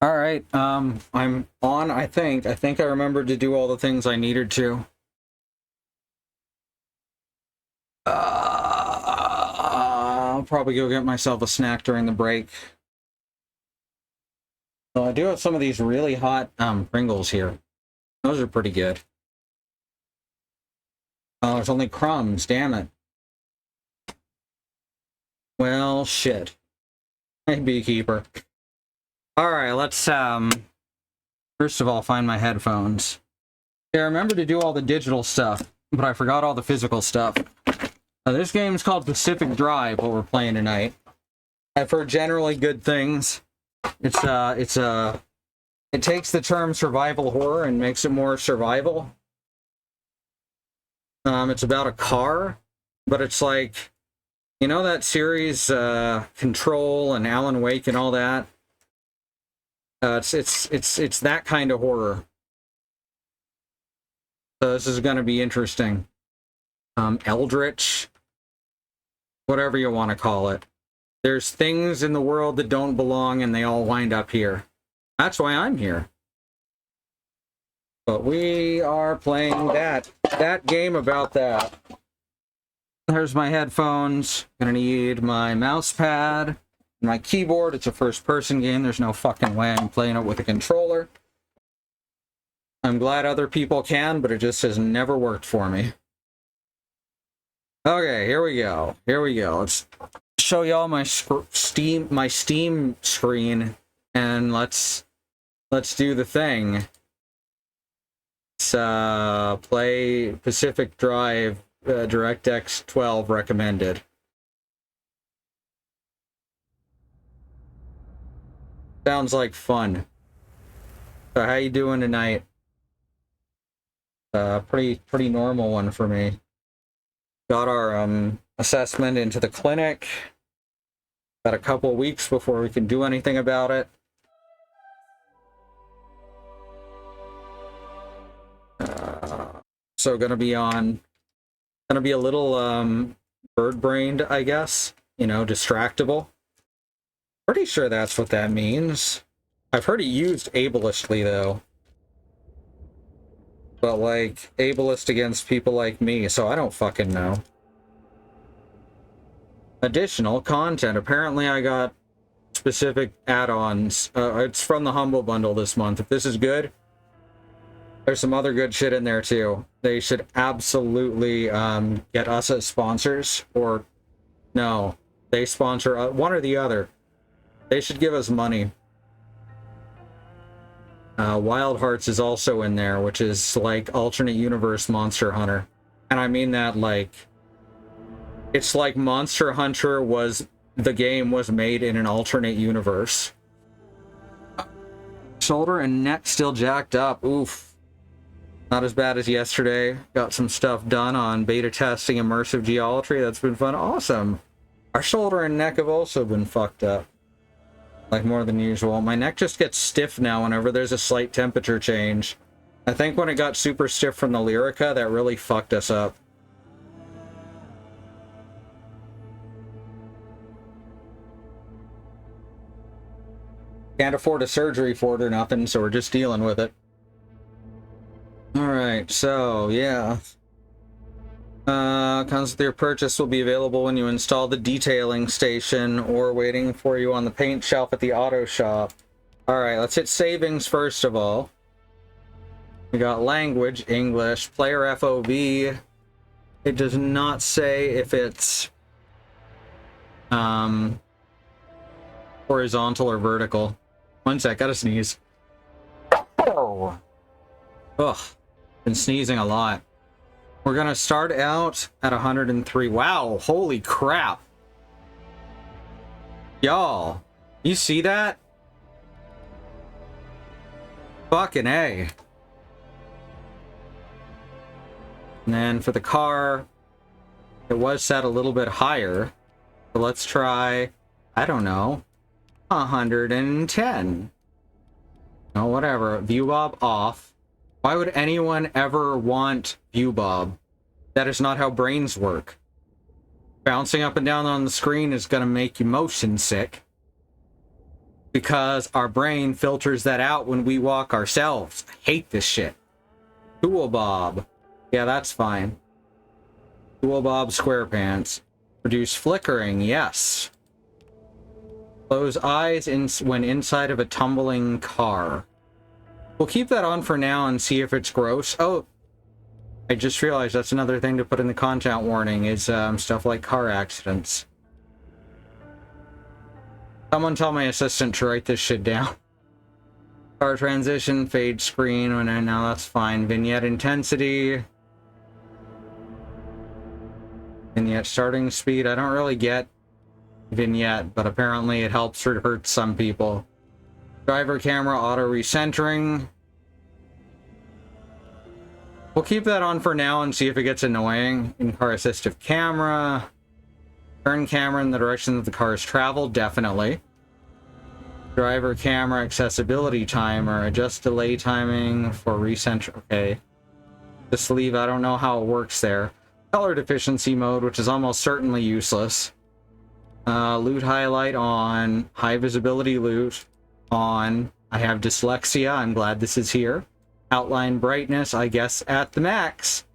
All right, I'm on, I think. I think I remembered to do all the things I needed to. I'll probably go get myself a snack during the break. So I do have some of these really hot Pringles here. Those are pretty good. Oh, there's only crumbs, damn it. Well, shit. Hey, beekeeper. Alright, let's, first of all, find my headphones. Yeah, I remember to do all the digital stuff, but I forgot all the physical stuff. This game's called Pacific Drive, what we're playing tonight. I've heard generally good things. It takes the term survival horror and makes it more survival. It's about a car, but it's like, you know that series, Control and Alan Wake and all that? It's that kind of horror. So this is going to be interesting. Eldritch, whatever you want to call it. There's things in the world that don't belong and they all wind up here. That's why I'm here. But we are playing that game about that. There's my headphones. Gonna need my mouse pad. My keyboard. It's a first-person game. There's no fucking way I'm playing it with a controller. I'm glad other people can, but it just has never worked for me. Okay, here we go. Let's show y'all my Steam screen, and let's do the thing. Let's play Pacific Drive DirectX 12 recommended. Sounds like fun. So how you doing tonight? Pretty normal one for me. Got our assessment into the clinic. Got a couple weeks before we can do anything about it. so gonna be a little bird-brained, I guess. You know, distractible. Pretty sure that's what that means. I've heard it used ableistly, though. But, like, ableist against people like me, so I don't fucking know. Additional content. Apparently I got specific add-ons. It's from the Humble Bundle this month. If this is good, there's some other good shit in there, too. They should absolutely get us as sponsors, or... No, they sponsor one or the other. They should give us money. Wild Hearts is also in there, which is like alternate universe Monster Hunter. And I mean that like... It's like Monster Hunter was... The game was made in an alternate universe. Shoulder and neck still jacked up. Oof. Not as bad as yesterday. Got some stuff done on beta testing immersive geometry. That's been fun. Awesome. Our shoulder and neck have also been fucked up. Like more than usual. My neck just gets stiff now whenever there's a slight temperature change. I think when it got super stiff from the Lyrica, that really fucked us up. Can't afford a surgery for it or nothing, so we're just dealing with it. Alright, so, yeah. Comes with your purchase will be available when you install the detailing station or waiting for you on the paint shelf at the auto shop. Alright, let's hit savings first of all. We got language, English, player FOV. It does not say if it's horizontal or vertical. One sec, gotta sneeze. Oh. Ugh, been sneezing a lot. We're gonna start out at 103. Wow, holy crap. Y'all, you see that? Fucking A. And then for the car, it was set a little bit higher. So let's try, I don't know, 110. No, whatever. View Bob off. Why would anyone ever want View Bob? That is not how brains work. Bouncing up and down on the screen is going to make you motion sick. Because our brain filters that out when we walk ourselves. I hate this shit. Tool Bob. Yeah, that's fine. Tool Bob SquarePants. Reduce flickering, yes. Close eyes when inside of a tumbling car. We'll keep that on for now and see if it's gross. Oh, I just realized that's another thing to put in the content warning is stuff like car accidents. Someone tell my assistant to write this shit down. Car transition, fade screen, now that's fine. Vignette intensity. Vignette starting speed. I don't really get vignette, but apparently it helps or hurts some people. Driver camera auto recentering. We'll keep that on for now and see if it gets annoying. In-car assistive camera. Turn camera in the direction that the car has traveled, definitely. Driver camera accessibility timer. Adjust delay timing for recenter. Okay. The sleeve, I don't know how it works there. Color deficiency mode, which is almost certainly useless. Loot highlight on. High visibility loot on. I have dyslexia. I'm glad this is here. Outline brightness, I guess, at the max.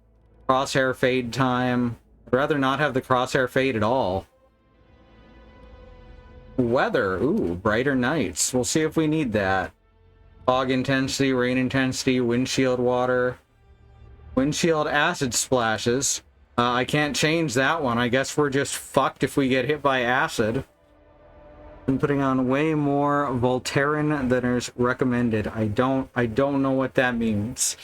Crosshair fade time. I'd rather not have the crosshair fade at all. Weather. Ooh, brighter nights. We'll see if we need that. Fog intensity, rain intensity, windshield water. Windshield acid splashes. I can't change that one. I guess we're just fucked if we get hit by acid. I'm putting on way more Voltaren than is recommended. I don't know what that means.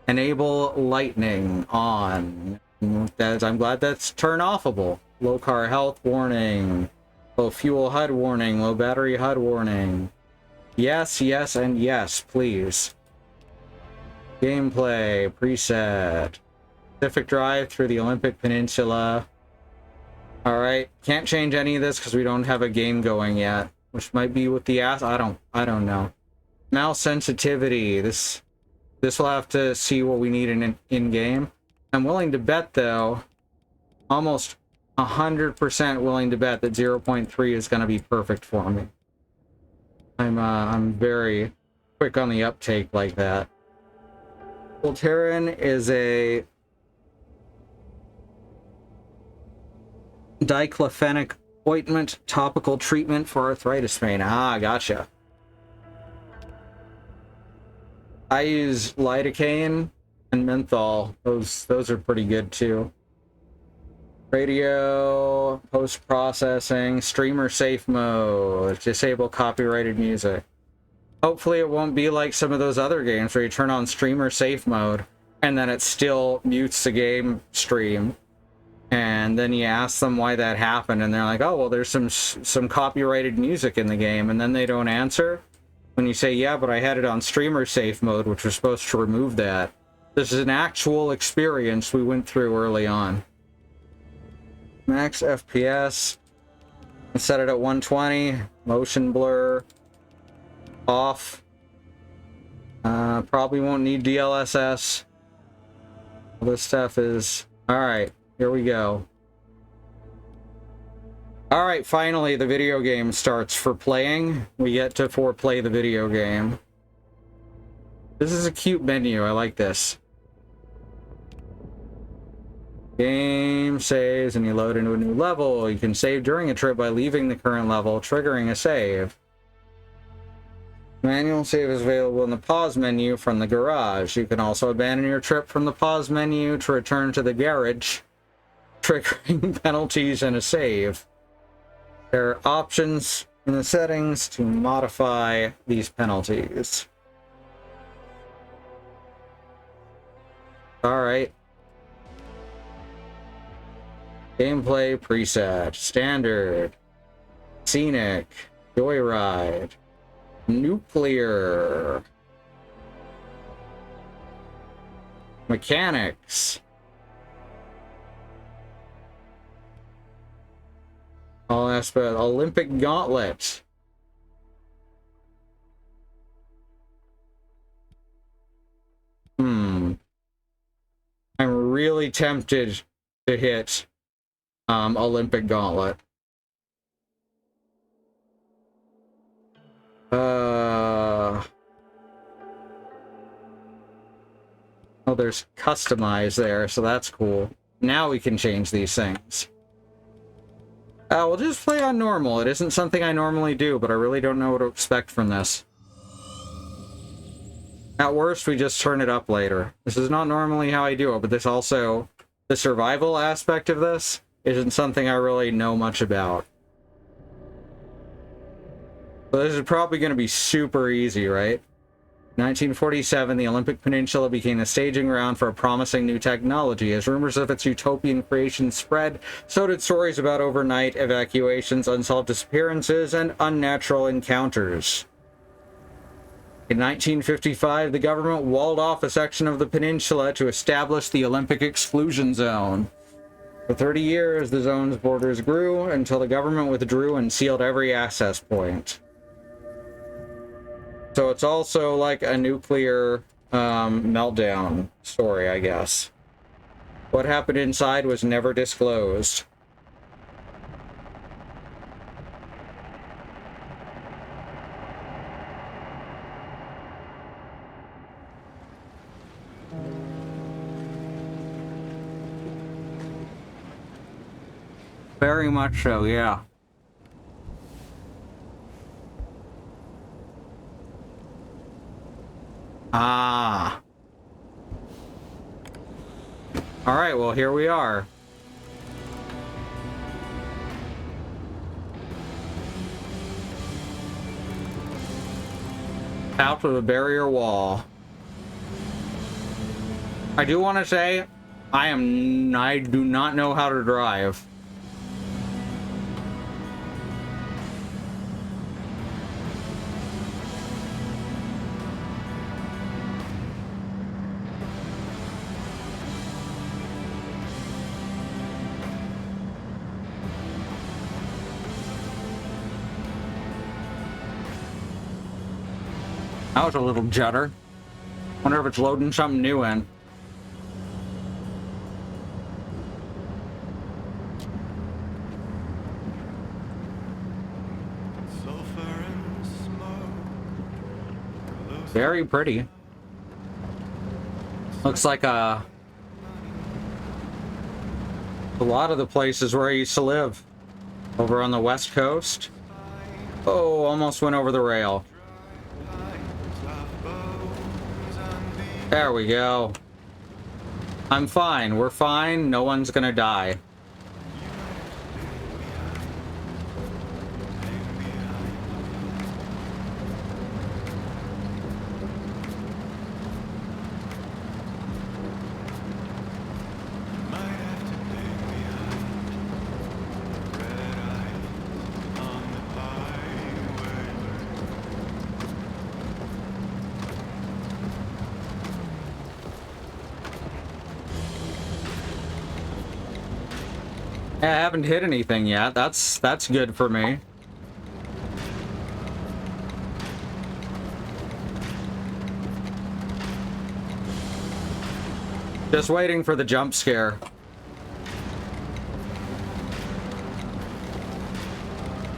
Enable lightning on. I'm glad that's turn offable. Low car health warning. Low fuel HUD warning. Low battery HUD warning. Yes, yes, and yes, please. Gameplay preset. Pacific Drive through the Olympic Peninsula. Alright, can't change any of this because we don't have a game going yet. Which might be with the ass. I don't know. Mouse sensitivity. This will have to see what we need in game. I'm willing to bet, though, almost 100% willing to bet that 0.3 is going to be perfect for me. I'm very quick on the uptake like that. Voltaren is a diclofenac ointment topical treatment for arthritis pain. Ah, gotcha. I use lidocaine and menthol. Those are pretty good too. Radio, post-processing, streamer safe mode, disable copyrighted music. Hopefully it won't be like some of those other games where you turn on streamer safe mode and then it still mutes the game stream. And then you ask them why that happened and they're like, oh, well, there's some copyrighted music in the game, and then they don't answer. When you say, yeah, but I had it on streamer safe mode, which was supposed to remove that. This is an actual experience we went through early on. Max FPS. Set it at 120. Motion blur. Off. Probably won't need DLSS. All this stuff is... Alright, here we go. Alright, finally the video game starts for playing. We get to foreplay the video game. This is a cute menu, I like this. Game saves and you load into a new level. You can save during a trip by leaving the current level, triggering a save. Manual save is available in the pause menu from the garage. You can also abandon your trip from the pause menu to return to the garage, triggering penalties and a save. There are options in the settings to modify these penalties. Alright. Gameplay preset. Standard. Scenic. Joyride. Nuclear. Mechanics. All aspect. Olympic Gauntlet. I'm really tempted to hit Olympic Gauntlet. Oh, there's customize there, so that's cool. Now we can change these things. We'll just play on normal. It isn't something I normally do, but I really don't know what to expect from this. At worst, we just turn it up later. This is not normally how I do it, but this also... The survival aspect of this isn't something I really know much about. So this is probably going to be super easy, right? 1947, the Olympic Peninsula became the staging ground for a promising new technology. As rumors of its utopian creation spread, so did stories about overnight evacuations, unsolved disappearances, and unnatural encounters. In 1955, the government walled off a section of the peninsula to establish the Olympic Exclusion Zone. For 30 years, the zone's borders grew until the government withdrew and sealed every access point. So it's also like a nuclear meltdown story, I guess. What happened inside was never disclosed. Very much so, yeah. Ah. Alright, well, here we are. Out of the barrier wall. I do want to say, I do not know how to drive. That was a little judder. Wonder if it's loading something new in. Very pretty. Looks like a lot of the places where I used to live. Over on the West Coast. Oh, almost went over the rail. There we go. I'm fine. We're fine. No one's gonna die. I haven't hit anything yet. That's good for me. Just waiting for the jump scare.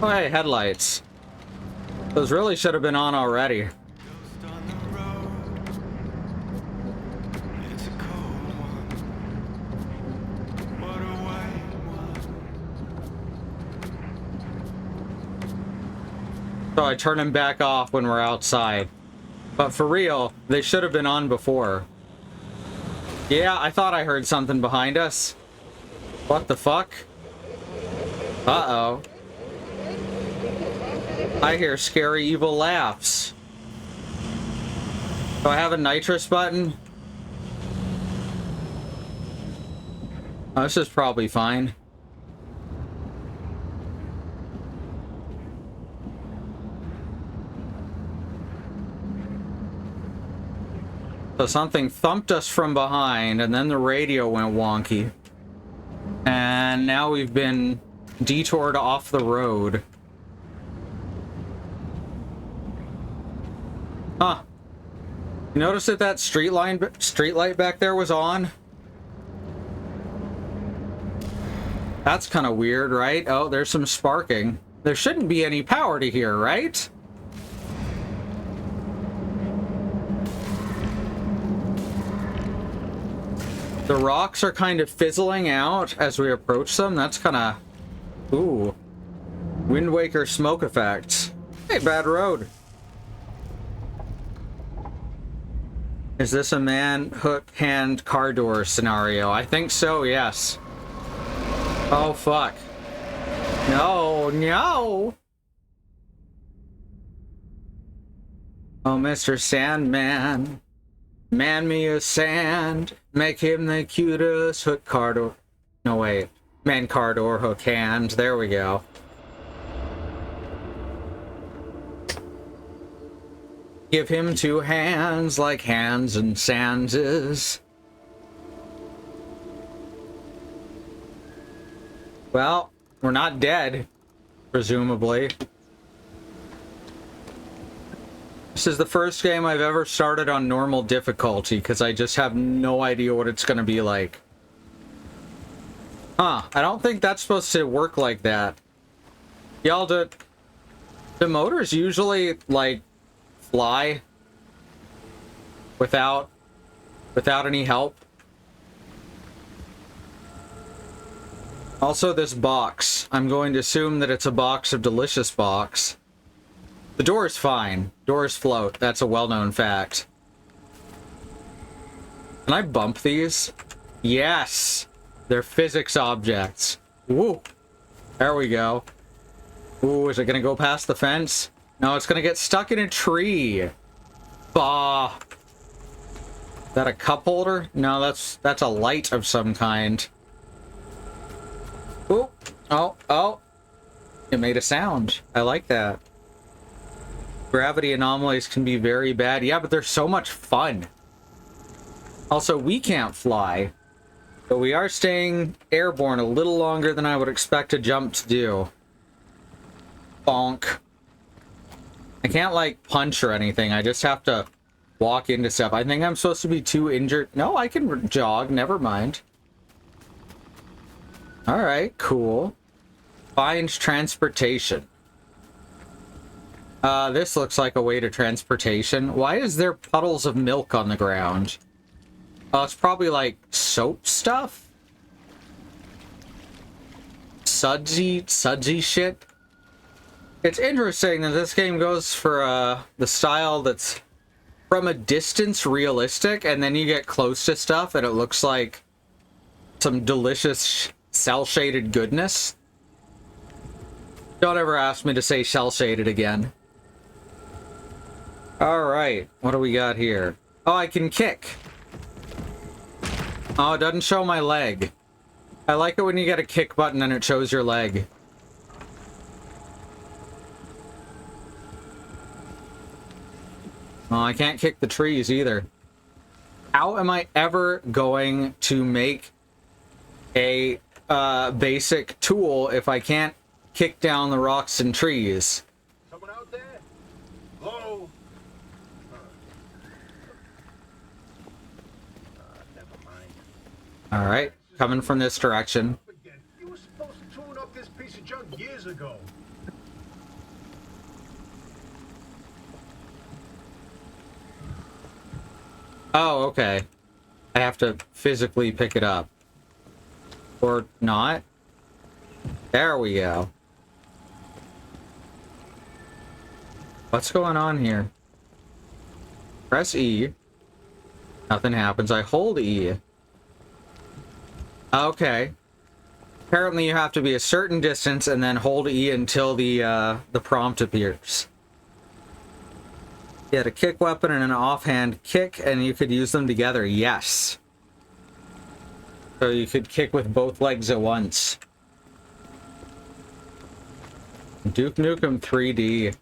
Oh, hey, headlights. Those really should have been on already. So I turn them back off when we're outside. But for real, they should have been on before. Yeah, I thought I heard something behind us. What the fuck? Uh-oh. I hear scary evil laughs. Do I have a nitrous button? Oh, this is probably fine. So something thumped us from behind, and then the radio went wonky. And now we've been detoured off the road. Huh. You notice that that street light back there was on? That's kind of weird, right? Oh, there's some sparking. There shouldn't be any power to here, right? The rocks are kind of fizzling out as we approach them. That's kind of... Ooh. Wind Waker smoke effects. Hey, bad road. Is this a man, hook, hand, car door scenario? I think so, yes. Oh, fuck. No, no! Oh, Mr. Sandman. Man me a sand. Make him the cutest hook, car door. No, wait. Man, car door, hook, hand. There we go. Give him two hands like hands and sands is. Well, we're not dead, presumably. This is the first game I've ever started on normal difficulty, because I just have no idea what it's going to be like. Huh, I don't think that's supposed to work like that. Y'all, do motors usually, like, fly without any help? Also, this box. I'm going to assume that it's a box of Delicious Box. The door is fine. Doors float. That's a well-known fact. Can I bump these? Yes! They're physics objects. Woo! There we go. Ooh, is it gonna go past the fence? No, it's gonna get stuck in a tree. Bah! Is that a cup holder? No, that's a light of some kind. Ooh! Oh, oh! It made a sound. I like that. Gravity anomalies can be very bad. Yeah, but they're so much fun. Also, we can't fly. But we are staying airborne a little longer than I would expect a jump to do. Bonk. I can't, like, punch or anything. I just have to walk into stuff. I think I'm supposed to be too injured. No, I can jog. Never mind. Alright, cool. Find transportation. This looks like a way to transportation. Why is there puddles of milk on the ground? Oh, it's probably like soap stuff? Sudsy shit? It's interesting that this game goes for the style that's from a distance realistic, and then you get close to stuff and it looks like some delicious cel-shaded goodness. Don't ever ask me to say cel-shaded again. Alright, what do we got here? Oh, I can kick. Oh, it doesn't show my leg. I like it when you get a kick button and it shows your leg. Oh, I can't kick the trees either. How am I ever going to make a basic tool if I can't kick down the rocks and trees? Someone out there? Hello? Never mind. Alright, coming from this direction. You were supposed to tune up this piece of junk years ago. Oh, okay. I have to physically pick it up. Or not. There we go. What's going on here? Press E. Nothing happens. I hold E. Okay. Apparently you have to be a certain distance and then hold E until the prompt appears. You had a kick weapon and an offhand kick, and you could use them together. Yes. So you could kick with both legs at once. Duke Nukem 3D.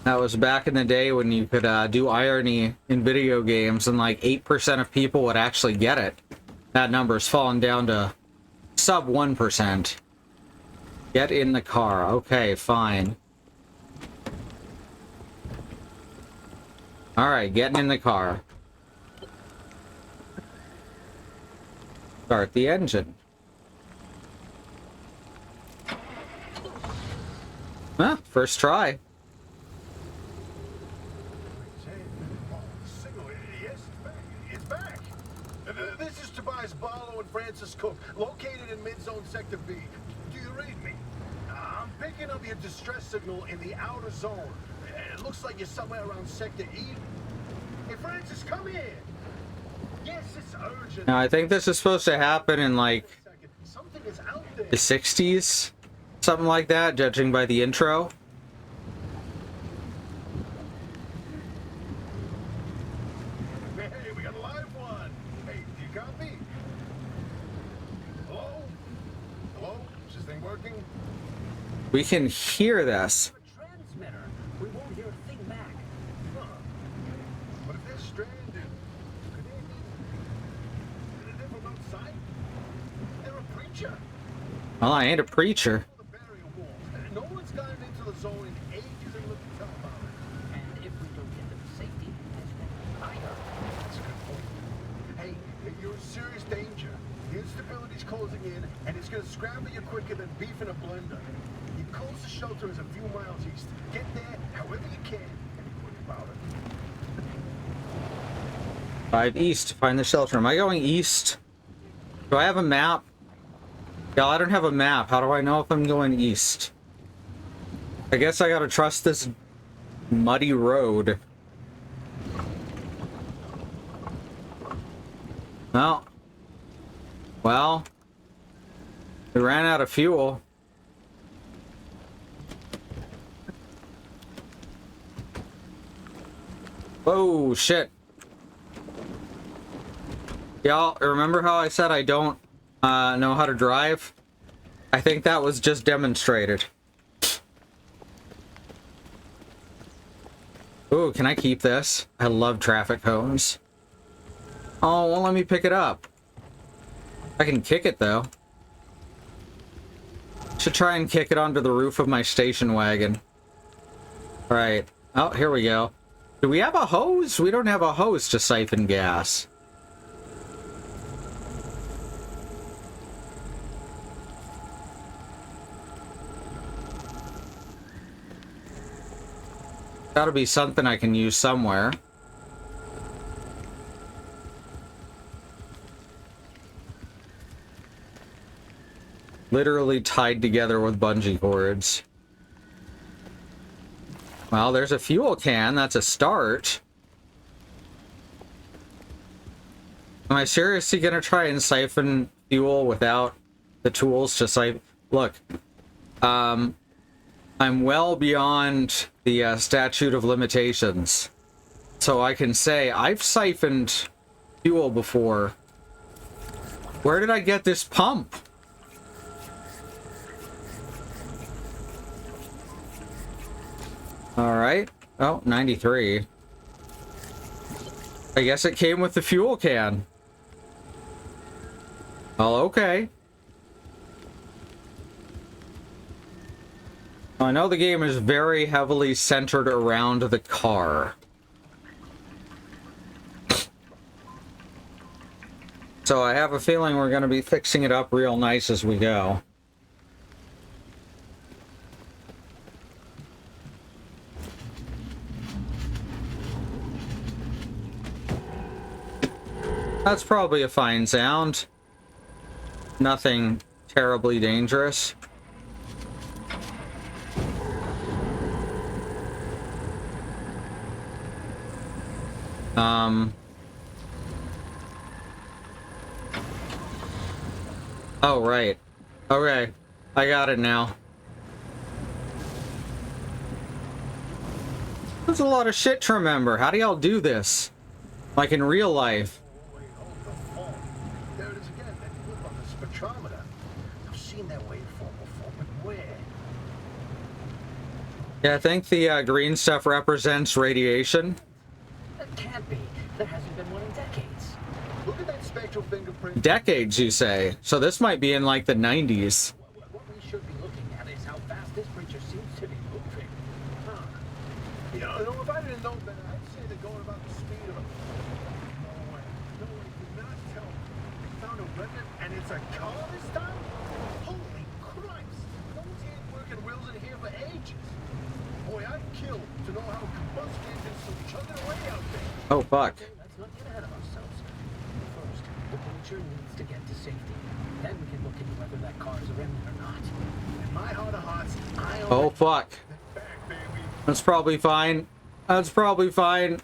That was back in the day when you could do irony in video games, and like 8% of people would actually get it. That number's fallen down to sub 1%. Get in the car. Okay, fine. Alright, getting in the car. Start the engine. Huh, first try. Barlow and Francis Cook, located in mid-zone sector B. Do you read me? I'm picking up your distress signal in the outer zone. It looks like you're somewhere around sector E. Hey, Francis, come here. Yes, it's urgent. Now, I think this is supposed to happen in, like, something is out there. the 60s? Something like that, judging by the intro. Hey, we got a live one. Hey, do you copy? Hello? Hello? Is this thing working? We can hear this. Transmitter. We won't hear a thing back. Huh. But if they're stranded, could they be... They're from outside? They're a preacher. Well, I ain't a preacher. The barrier wall. No one's gotten into the zone in ages and lived to tell about it. And if we don't get them to safety, it's higher. That's a good point. Hey, you're in serious danger. The instability's closing in, and it's gonna scramble you quicker than beef in a blender. Your closest shelter is a few miles east. Get there however you can, and be quick about it. 5 east to find the shelter. Am I going east? Do I have a map? Yeah, I don't have a map. How do I know if I'm going east? I guess I gotta trust this muddy road. Well, we ran out of fuel. Whoa, shit. Y'all, remember how I said I don't know how to drive? I think that was just demonstrated. Ooh, can I keep this? I love traffic cones. Oh, won't let me pick it up. I can kick it, though. Should try and kick it onto the roof of my station wagon. Alright. Oh, here we go. Do we have a hose? We don't have a hose to siphon gas. Gotta be something I can use somewhere. Literally tied together with bungee cords. Well, there's a fuel can. That's a start. Am I seriously gonna try and siphon fuel without the tools to siphon? Look, I'm well beyond the statute of limitations. So I can say I've siphoned fuel before. Where did I get this pump? All right. Oh, 93. I guess it came with the fuel can. Oh, okay. I know the game is very heavily centered around the car. So I have a feeling we're going to be fixing it up real nice as we go. That's probably a fine sound. Nothing terribly dangerous. Oh, right. Okay. I got it now. There's a lot of shit to remember. How do y'all do this? Like in real life? Wait, hold the phone. There it is again, that blip on the spectrometer. I've seen that waveform before, but where? Yeah, I think the green stuff represents radiation. That can't be. There hasn't been one in decades. Look at that spectral fingerprint. Decades, you say? So this might be in like the 90s. What we should be looking at is how fast this creature seems to be moving. Huh. You know, if I didn't know better, I'd say they're going about the speed of a... No way. No way. Do not tell me. They found a remnant and it's a car this time? Holy Christ. No one's had working wheels in here for ages. Boy, I'd kill to know how combustion engines are chugging away out there. Oh, fuck. Okay, let's not get ahead of ourselves. First, the creature needs to get to safety. Then we can look into whether that car is a remnant or not. In my heart of hearts, I Oh, fuck. back, baby. That's probably fine. That's probably fine. You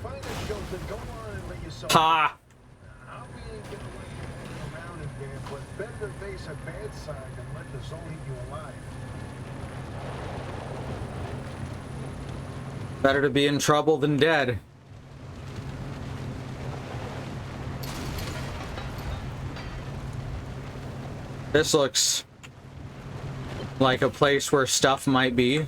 find that shelter, go on and let yourself... Ha! I'll be getting away around in there, but better to face a bad side than let the zone eat you alive. Better to be in trouble than dead. This looks like a place where stuff might be.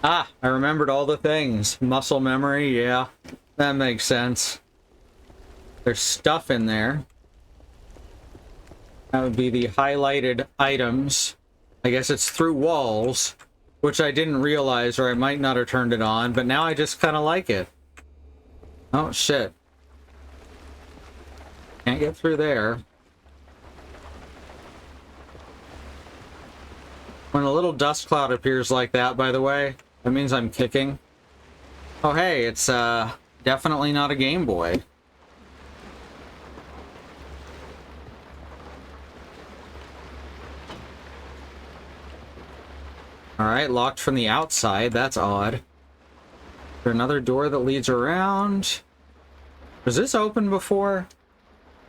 Ah, I remembered all the things. Muscle memory, yeah. That makes sense. There's stuff in there. That would be the highlighted items. I guess it's through walls, which I didn't realize, or I might not have turned it on, but now I just kind of like it. Oh, shit. Can't get through there. When a little dust cloud appears like that, by the way, that means I'm kicking. Oh, hey, it's definitely not a Game Boy. Alright, locked from the outside. That's odd. Is there another door that leads around? Was this open before?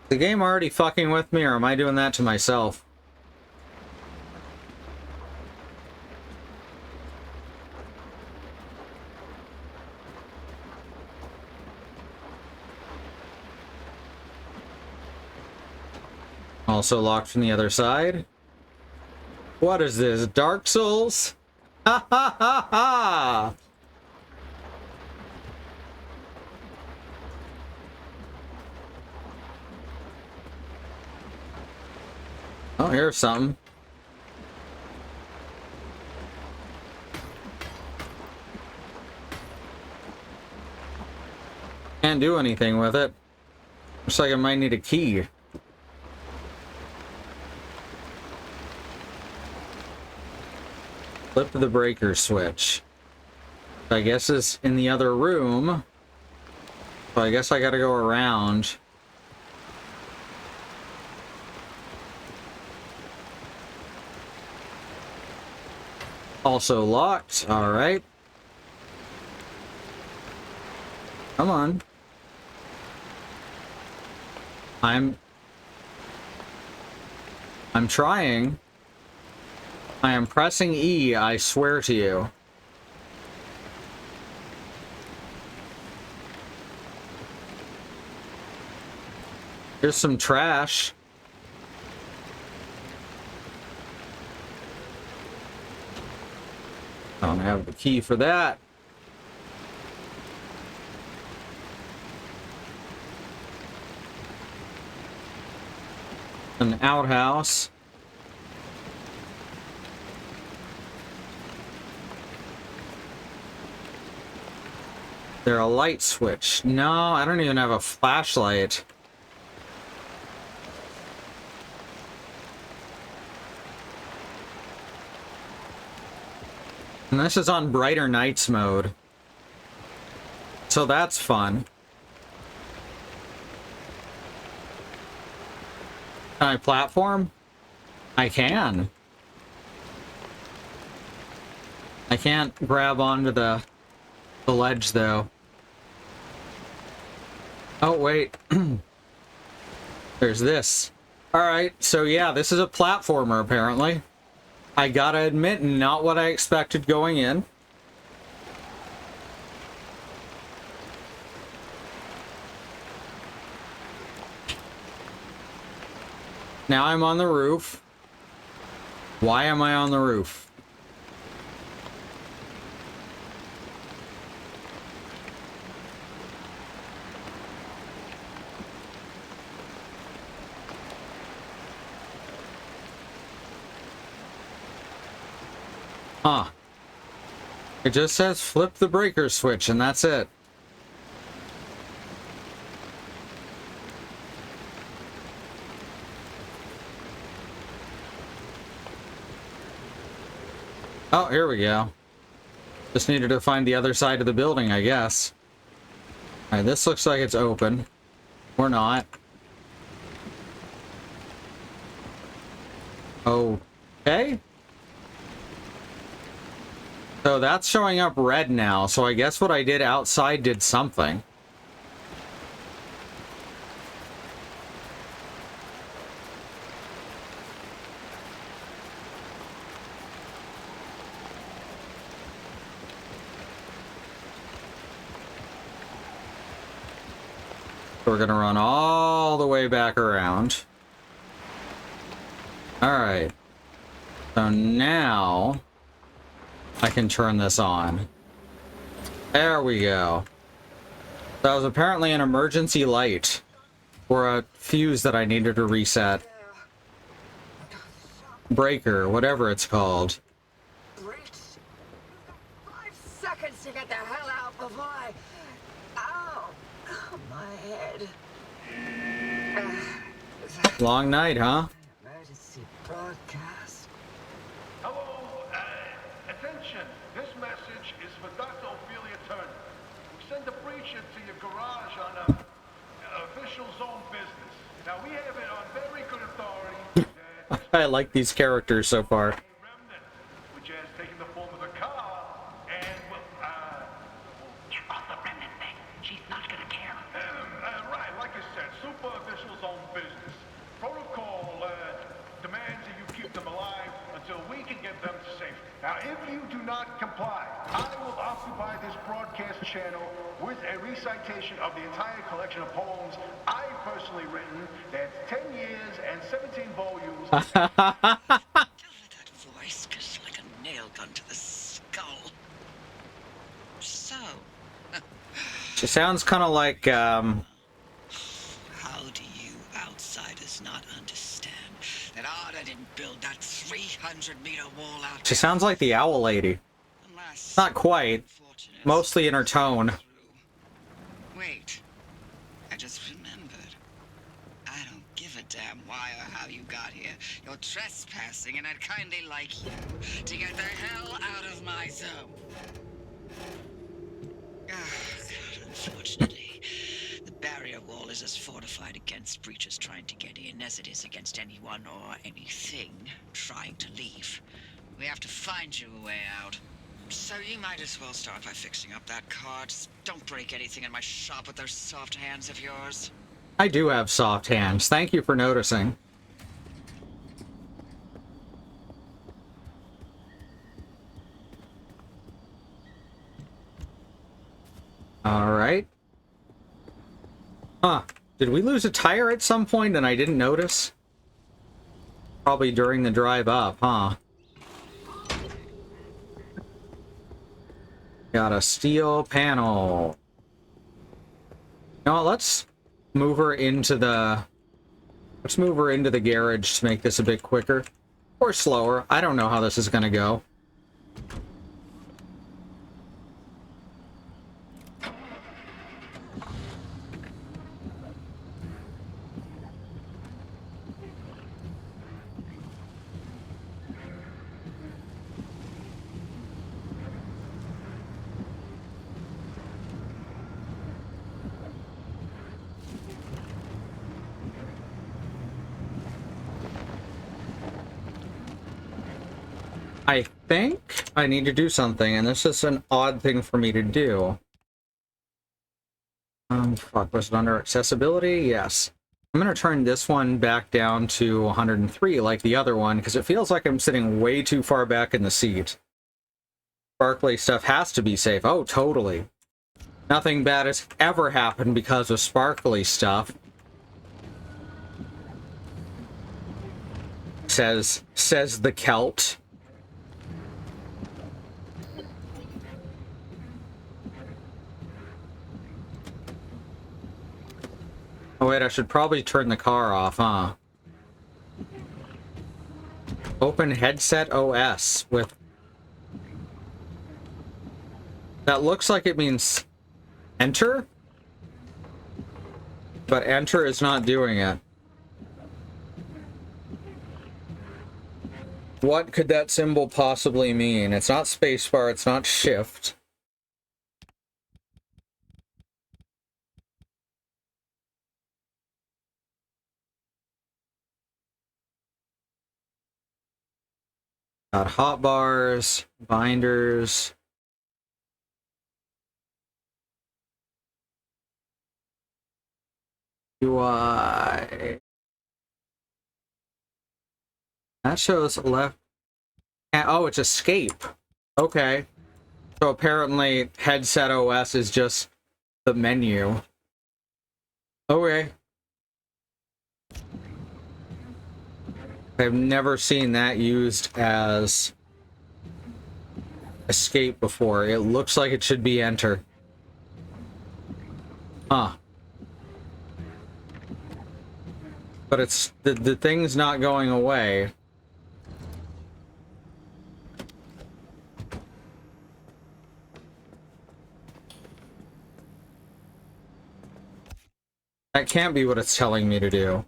Is the game already fucking with me, or am I doing that to myself? Also locked from the other side. What is this? Dark Souls? Ha ha ha ha! Oh, here's something. Can't do anything with it. Looks like I might need a key. Flip the breaker switch. I guess it's in the other room. So I guess I gotta go around. Also locked. Alright. Come on. I'm trying. I am pressing E, I swear to you. Here's some trash. I don't have the key for that. An outhouse. There a light switch? No, I don't even have a flashlight. And this is on brighter nights mode. So that's fun. Can I platform? I can. I can't grab onto the ledge though. Oh wait. There's this. Alright, so yeah, this is a platformer apparently. I gotta admit, not what I expected going in. Now I'm on the roof. Why am I on the roof? Huh. It just says flip the breaker switch and that's it. Oh, here we go. Just needed to find the other side of the building, I guess. Alright, this looks like it's open. Or not. Okay. So that's showing up red now, so I guess what I did outside did something. We're gonna run all the way back around. Alright. So now I can turn this on. There we go. That was apparently an emergency light. Or a fuse that I needed to reset. Breaker, whatever it's called. Bricks? 5 seconds to get the hell out before I... Ow! My head. Long night, huh? Emergency broadcast. Hello, attention. This message is for Dr. Ophelia Turner. We sent a breacher to your garage on official zone business. Now we have it on very good authority. I like these characters so far. Remnant, which has taken the form of a car, and Get off the remnant thing. She's not gonna care. right, like I said, super official zone business. Protocol demands that you keep them alive until we can get them to safety. Now, if you do not comply, I will occupy this broadcast channel with a recitation of the entire collection of poems I personally written. That's 10 years and 17 volumes. That voice goes like a nail gun to the skull. So, She sounds kind of like, how do you outsiders not understand that Arda didn't build that 300-meter wall out she sounds like the Owl Lady. unless Not quite. unfortunate Mostly in her tone. Wait, give a damn why or how you got here. You're trespassing, and I'd kindly like you to get the hell out of my zone. God, unfortunately, the barrier wall is as fortified against breaches trying to get in as it is against anyone or anything trying to leave. We have to find you a way out. So you might as well start by fixing up that car. Just don't break anything in my shop with those soft hands of yours. I do have soft hands. Thank you for noticing. Alright. Huh. Did we lose a tire at some point and I didn't notice? Probably during the drive up, huh? Got a steel panel. Now let's move her into the... Let's move her into the garage to make this a bit quicker. Or slower. I don't know how this is gonna go. I think I need to do something, and this is an odd thing for me to do. Fuck, was it under accessibility? Yes. I'm gonna turn this one back down to 103 like the other one, because it feels like I'm sitting way too far back in the seat. Sparkly stuff has to be safe. Oh, totally. Nothing bad has ever happened because of sparkly stuff. Says the Celt. Oh wait, I should probably turn the car off, huh? Open headset OS with... That looks like it means enter? But enter is not doing it. What could that symbol possibly mean? It's not spacebar, it's not shift. Got hotbars, binders. UI. That shows left. Oh, it's escape. Okay. So apparently headset OS is just the menu. Okay. I've never seen that used as escape before. It looks like it should be enter. Huh. But it's the thing's not going away. That can't be what it's telling me to do.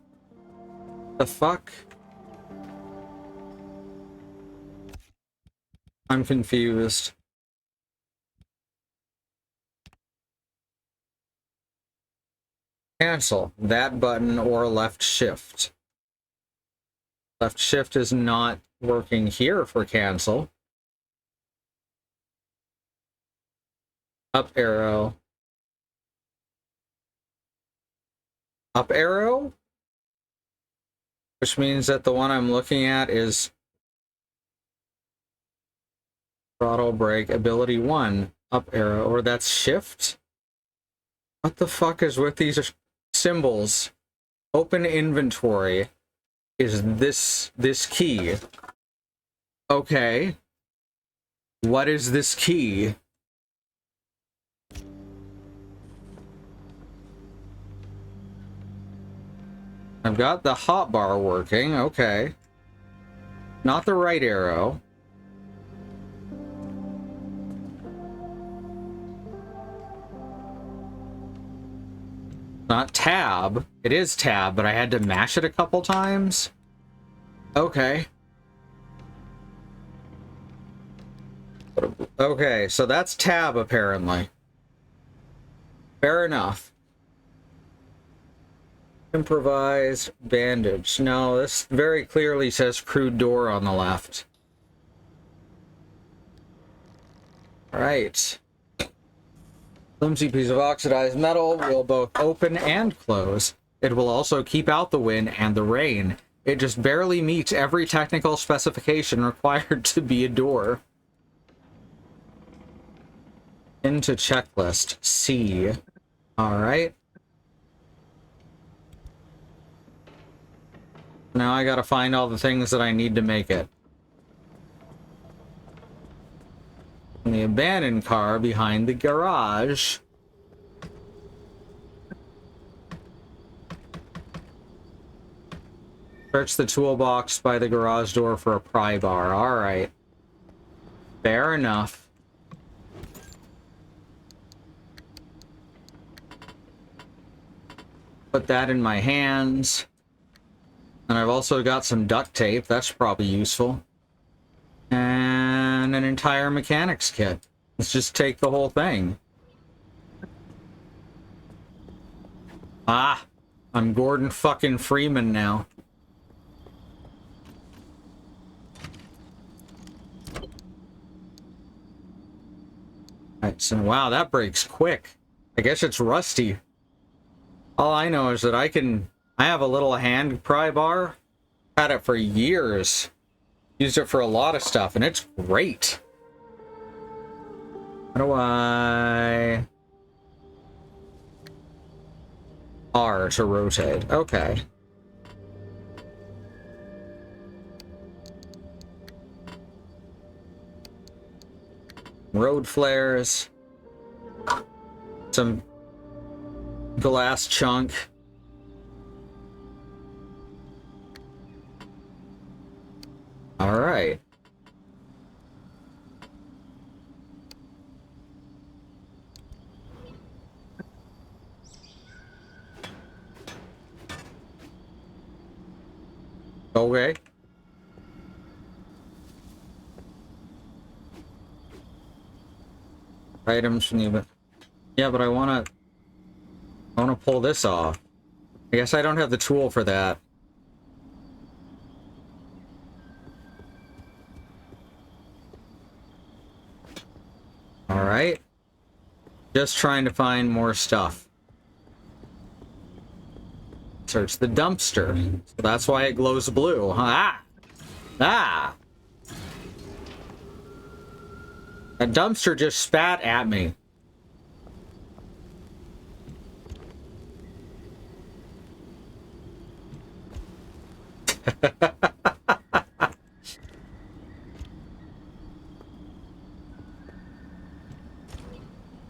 The fuck? I'm confused. Cancel. That button or left shift. Left shift is not working here for cancel. Up arrow. Up arrow? Which means that the one I'm looking at is throttle brake ability 1. Up arrow. Or that's shift? What the fuck is with these symbols? Open inventory is this key. Okay. What is this key? I've got the hotbar working, okay. Not the right arrow. Not tab. It is tab, but I had to mash it a couple times. Okay. Okay, so that's tab apparently. Fair enough. Improvised bandage. No, this very clearly says crude door on the left. Alright. Flimsy piece of oxidized metal will both open and close. It will also keep out the wind and the rain. It just barely meets every technical specification required to be a door. Into checklist. C. Alright. Now I gotta find all the things that I need to make it. And the abandoned car behind the garage. Search the toolbox by the garage door for a pry bar. Alright. Fair enough. Put that in my hands. And I've also got some duct tape. That's probably useful. And an entire mechanics kit. Let's just take the whole thing. Ah, I'm Gordon fucking Freeman now. Alright, so wow, that breaks quick. I guess it's rusty. All I know is that I have a little hand pry bar. Had it for years. Used it for a lot of stuff, and it's great. How do I... R to rotate. Okay. Road flares. Some glass chunk. All right. Okay. Items from the... Yeah, but I want to pull this off. I guess I don't have the tool for that. All right. Just trying to find more stuff. Search the dumpster. So that's why it glows blue. Ah! Ah! A dumpster just spat at me.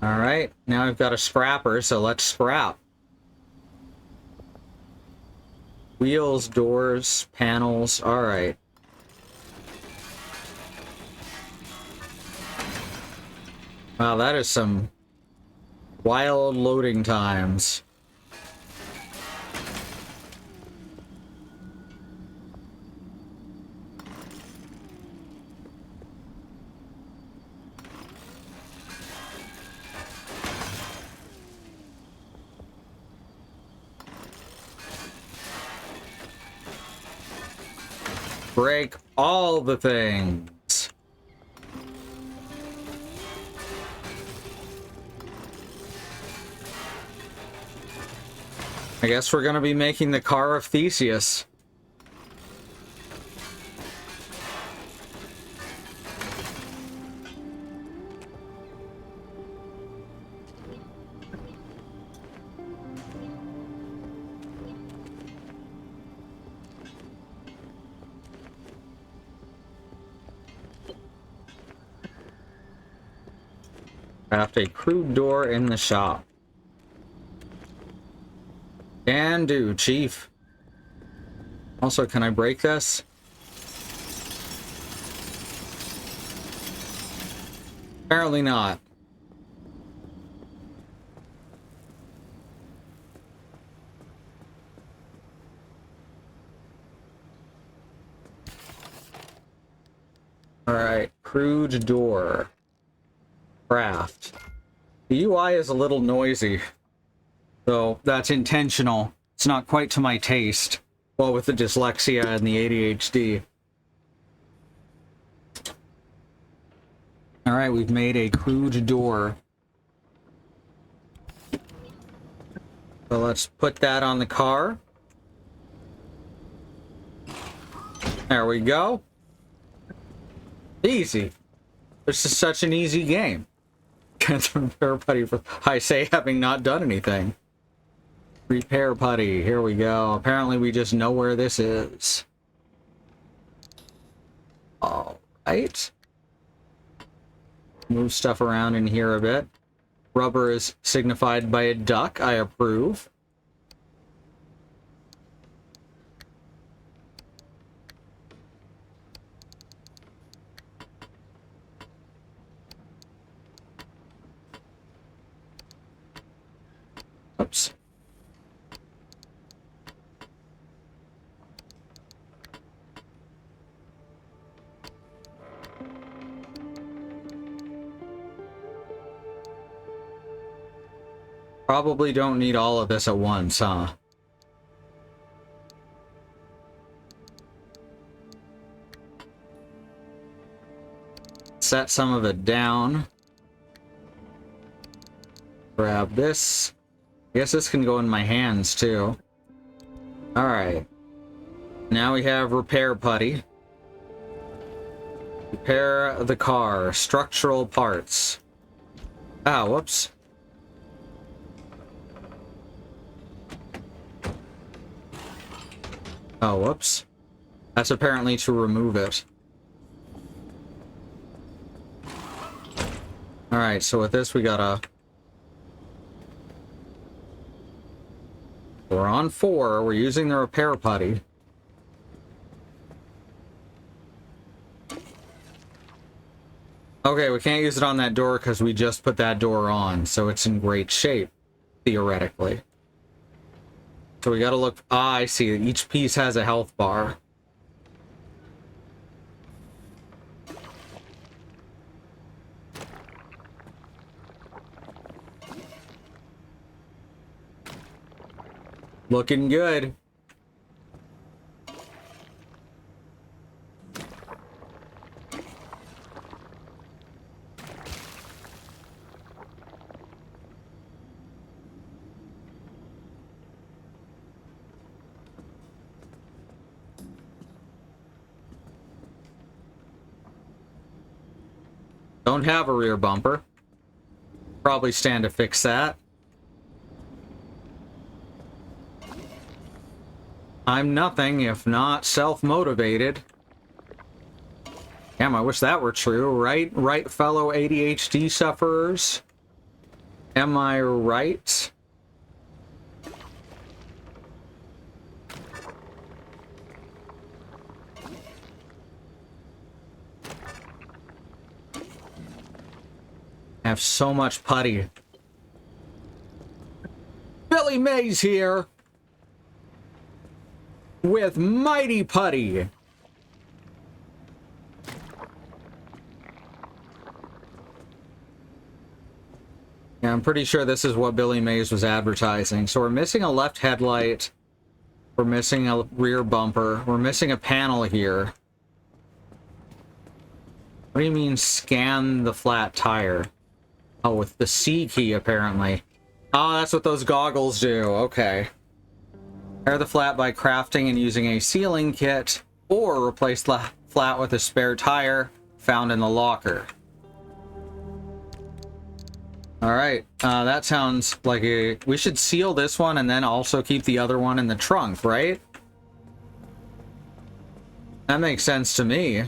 All right, now I've got a scrapper, so let's scrap. Wheels, doors, panels, all right. Wow, that is some wild loading times. Break all the things. I guess we're gonna be making the car of Theseus. Craft a crude door in the shop. Can do, Chief. Also, can I break this? Apparently not. Alright, crude door. Craft. The UI is a little noisy, so that's intentional. It's not quite to my taste. Well, with the dyslexia and the ADHD. Alright, we've made a crude door. So let's put that on the car. There we go. Easy. This is such an easy game. Repair putty for, I say, having not done anything. Repair putty. Here we go. Apparently we just know where this is. Alright. Move stuff around in here a bit. Rubber is signified by a duck. I approve. Oops. Probably don't need all of this at once, huh? Set some of it down. Grab this. I guess this can go in my hands, too. Alright. Now we have repair putty. Repair the car. Structural parts. Ah, whoops. Oh, whoops. That's apparently to remove it. Alright, so with this we gotta... We're on 4. We're using the repair putty. Okay, we can't use it on that door because we just put that door on, so it's in great shape, theoretically. So we gotta look... Ah, I see. Each piece has a health bar. Looking good. Don't have a rear bumper. Probably stand to fix that. I'm nothing if not self-motivated. Damn, I wish that were true, right? Right, fellow ADHD sufferers? Am I right? I have so much putty. Billy Mays here with Mighty Putty. Yeah, I'm pretty sure this is what Billy Mays was advertising. So we're missing a left headlight. We're missing a rear bumper. We're missing a panel here. What do you mean scan the flat tire? Oh, with the C key, apparently. Oh, that's what those goggles do. Okay. Repair the flat by crafting and using a sealing kit, or replace the flat with a spare tire found in the locker. Alright, that sounds like a... We should seal this one and then also keep the other one in the trunk, right? That makes sense to me.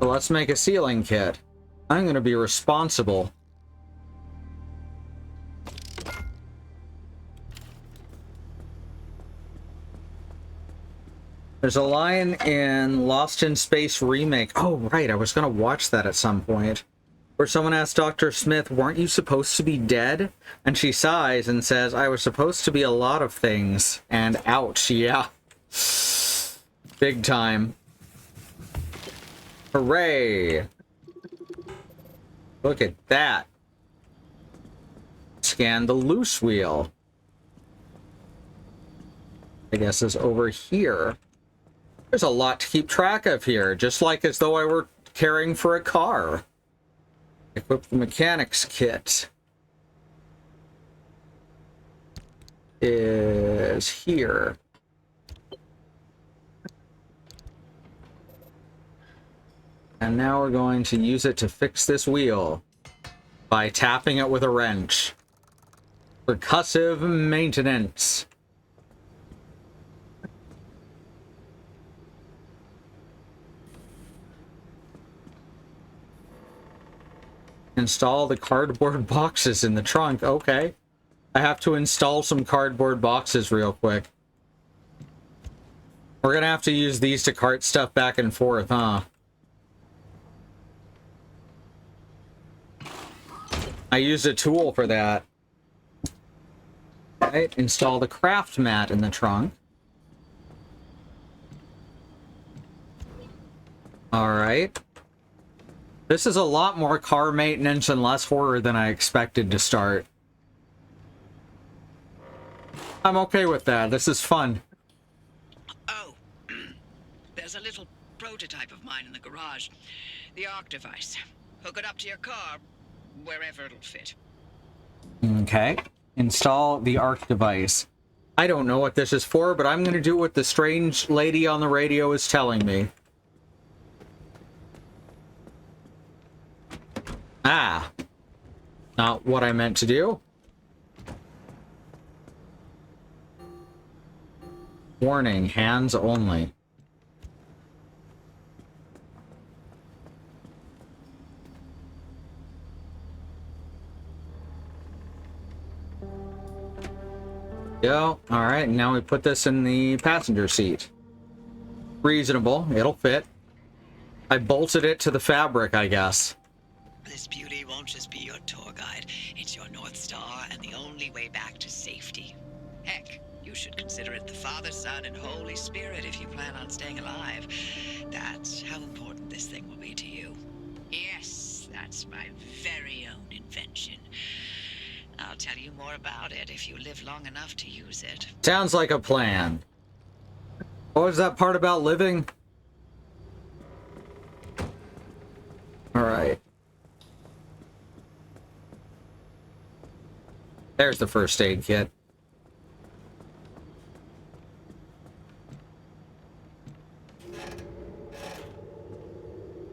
So let's make a sealing kit. I'm going to be responsible. There's a line in Lost in Space Remake. Oh, right, I was going to watch that at some point. Where someone asks Dr. Smith, weren't you supposed to be dead? And she sighs and says, I was supposed to be a lot of things. And ouch, yeah. Big time. Hooray! Look at that. Scan the loose wheel. I guess is over here. There's a lot to keep track of here, just like as though I were caring for a car. Equip the mechanics kit. Is here. And now we're going to use it to fix this wheel by tapping it with a wrench. Percussive maintenance. Install the cardboard boxes in the trunk. Okay. I have to install some cardboard boxes real quick. We're gonna have to use these to cart stuff back and forth, huh? I used a tool for that. Right, install the craft mat in the trunk. Alright. This is a lot more car maintenance and less horror than I expected to start. I'm okay with that. This is fun. Oh, there's a little prototype of mine in the garage. The ARC device. Hook it up to your car, wherever it'll fit. Okay. Install the ARC device. I don't know what this is for, but I'm going to do what the strange lady on the radio is telling me. Ah. Not what I meant to do. Warning, hands only. Go. Alright, now we put this in the passenger seat. Reasonable, it'll fit. I bolted it to the fabric, I guess. This beauty won't just be your tour guide. It's your North Star and the only way back to safety. Heck, you should consider it the Father, Son, and Holy Spirit if you plan on staying alive. That's how important this thing will be to you. Yes, that's my very own invention. I'll tell you more about it if you live long enough to use it. Sounds like a plan. What was that part about living? Alright. There's the first aid kit.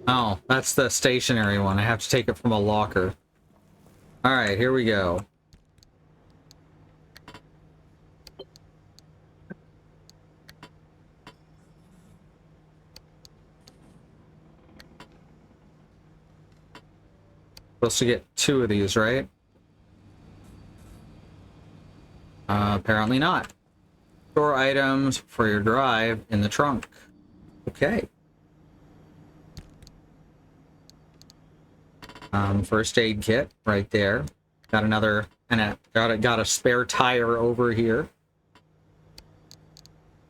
Oh, that's the stationary one. I have to take it from a locker. Alright, here we go. Supposed to get 2 of these, right? Apparently not. Store items for your drive in the trunk. Okay. First aid kit right there. Got another, and got a spare tire over here.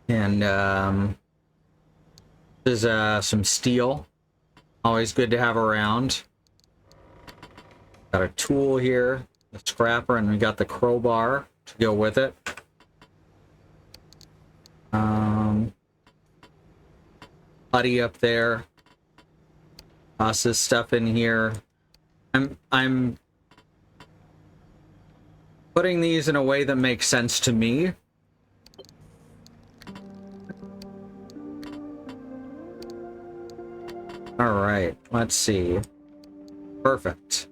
And this is some steel. Always good to have around. Got a tool here, a scrapper, and we got the crowbar to go with it. Putty up there. Lots of stuff in here. I'm putting these in a way that makes sense to me. All right, let's see. Perfect.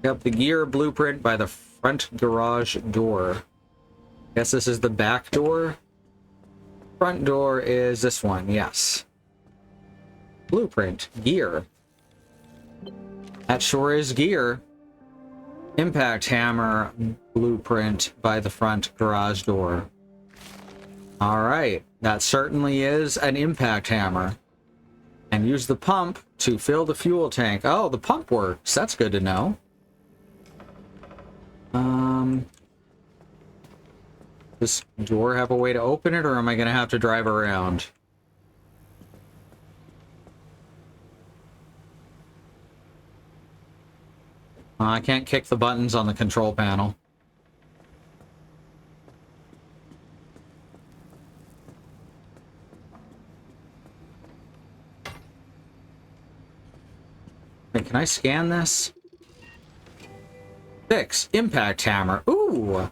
Yep, the gear blueprint by the front garage door. Guess this is the back door. Front door is this one, yes. Blueprint, gear. That sure is gear. Impact hammer blueprint by the front garage door. Alright, that certainly is an impact hammer. And use the pump to fill the fuel tank. Oh, the pump works. That's good to know. Does door have a way to open it, or am I going to have to drive around? I can't kick the buttons on the control panel. Wait, can I scan this? Fix. Impact hammer. Ooh!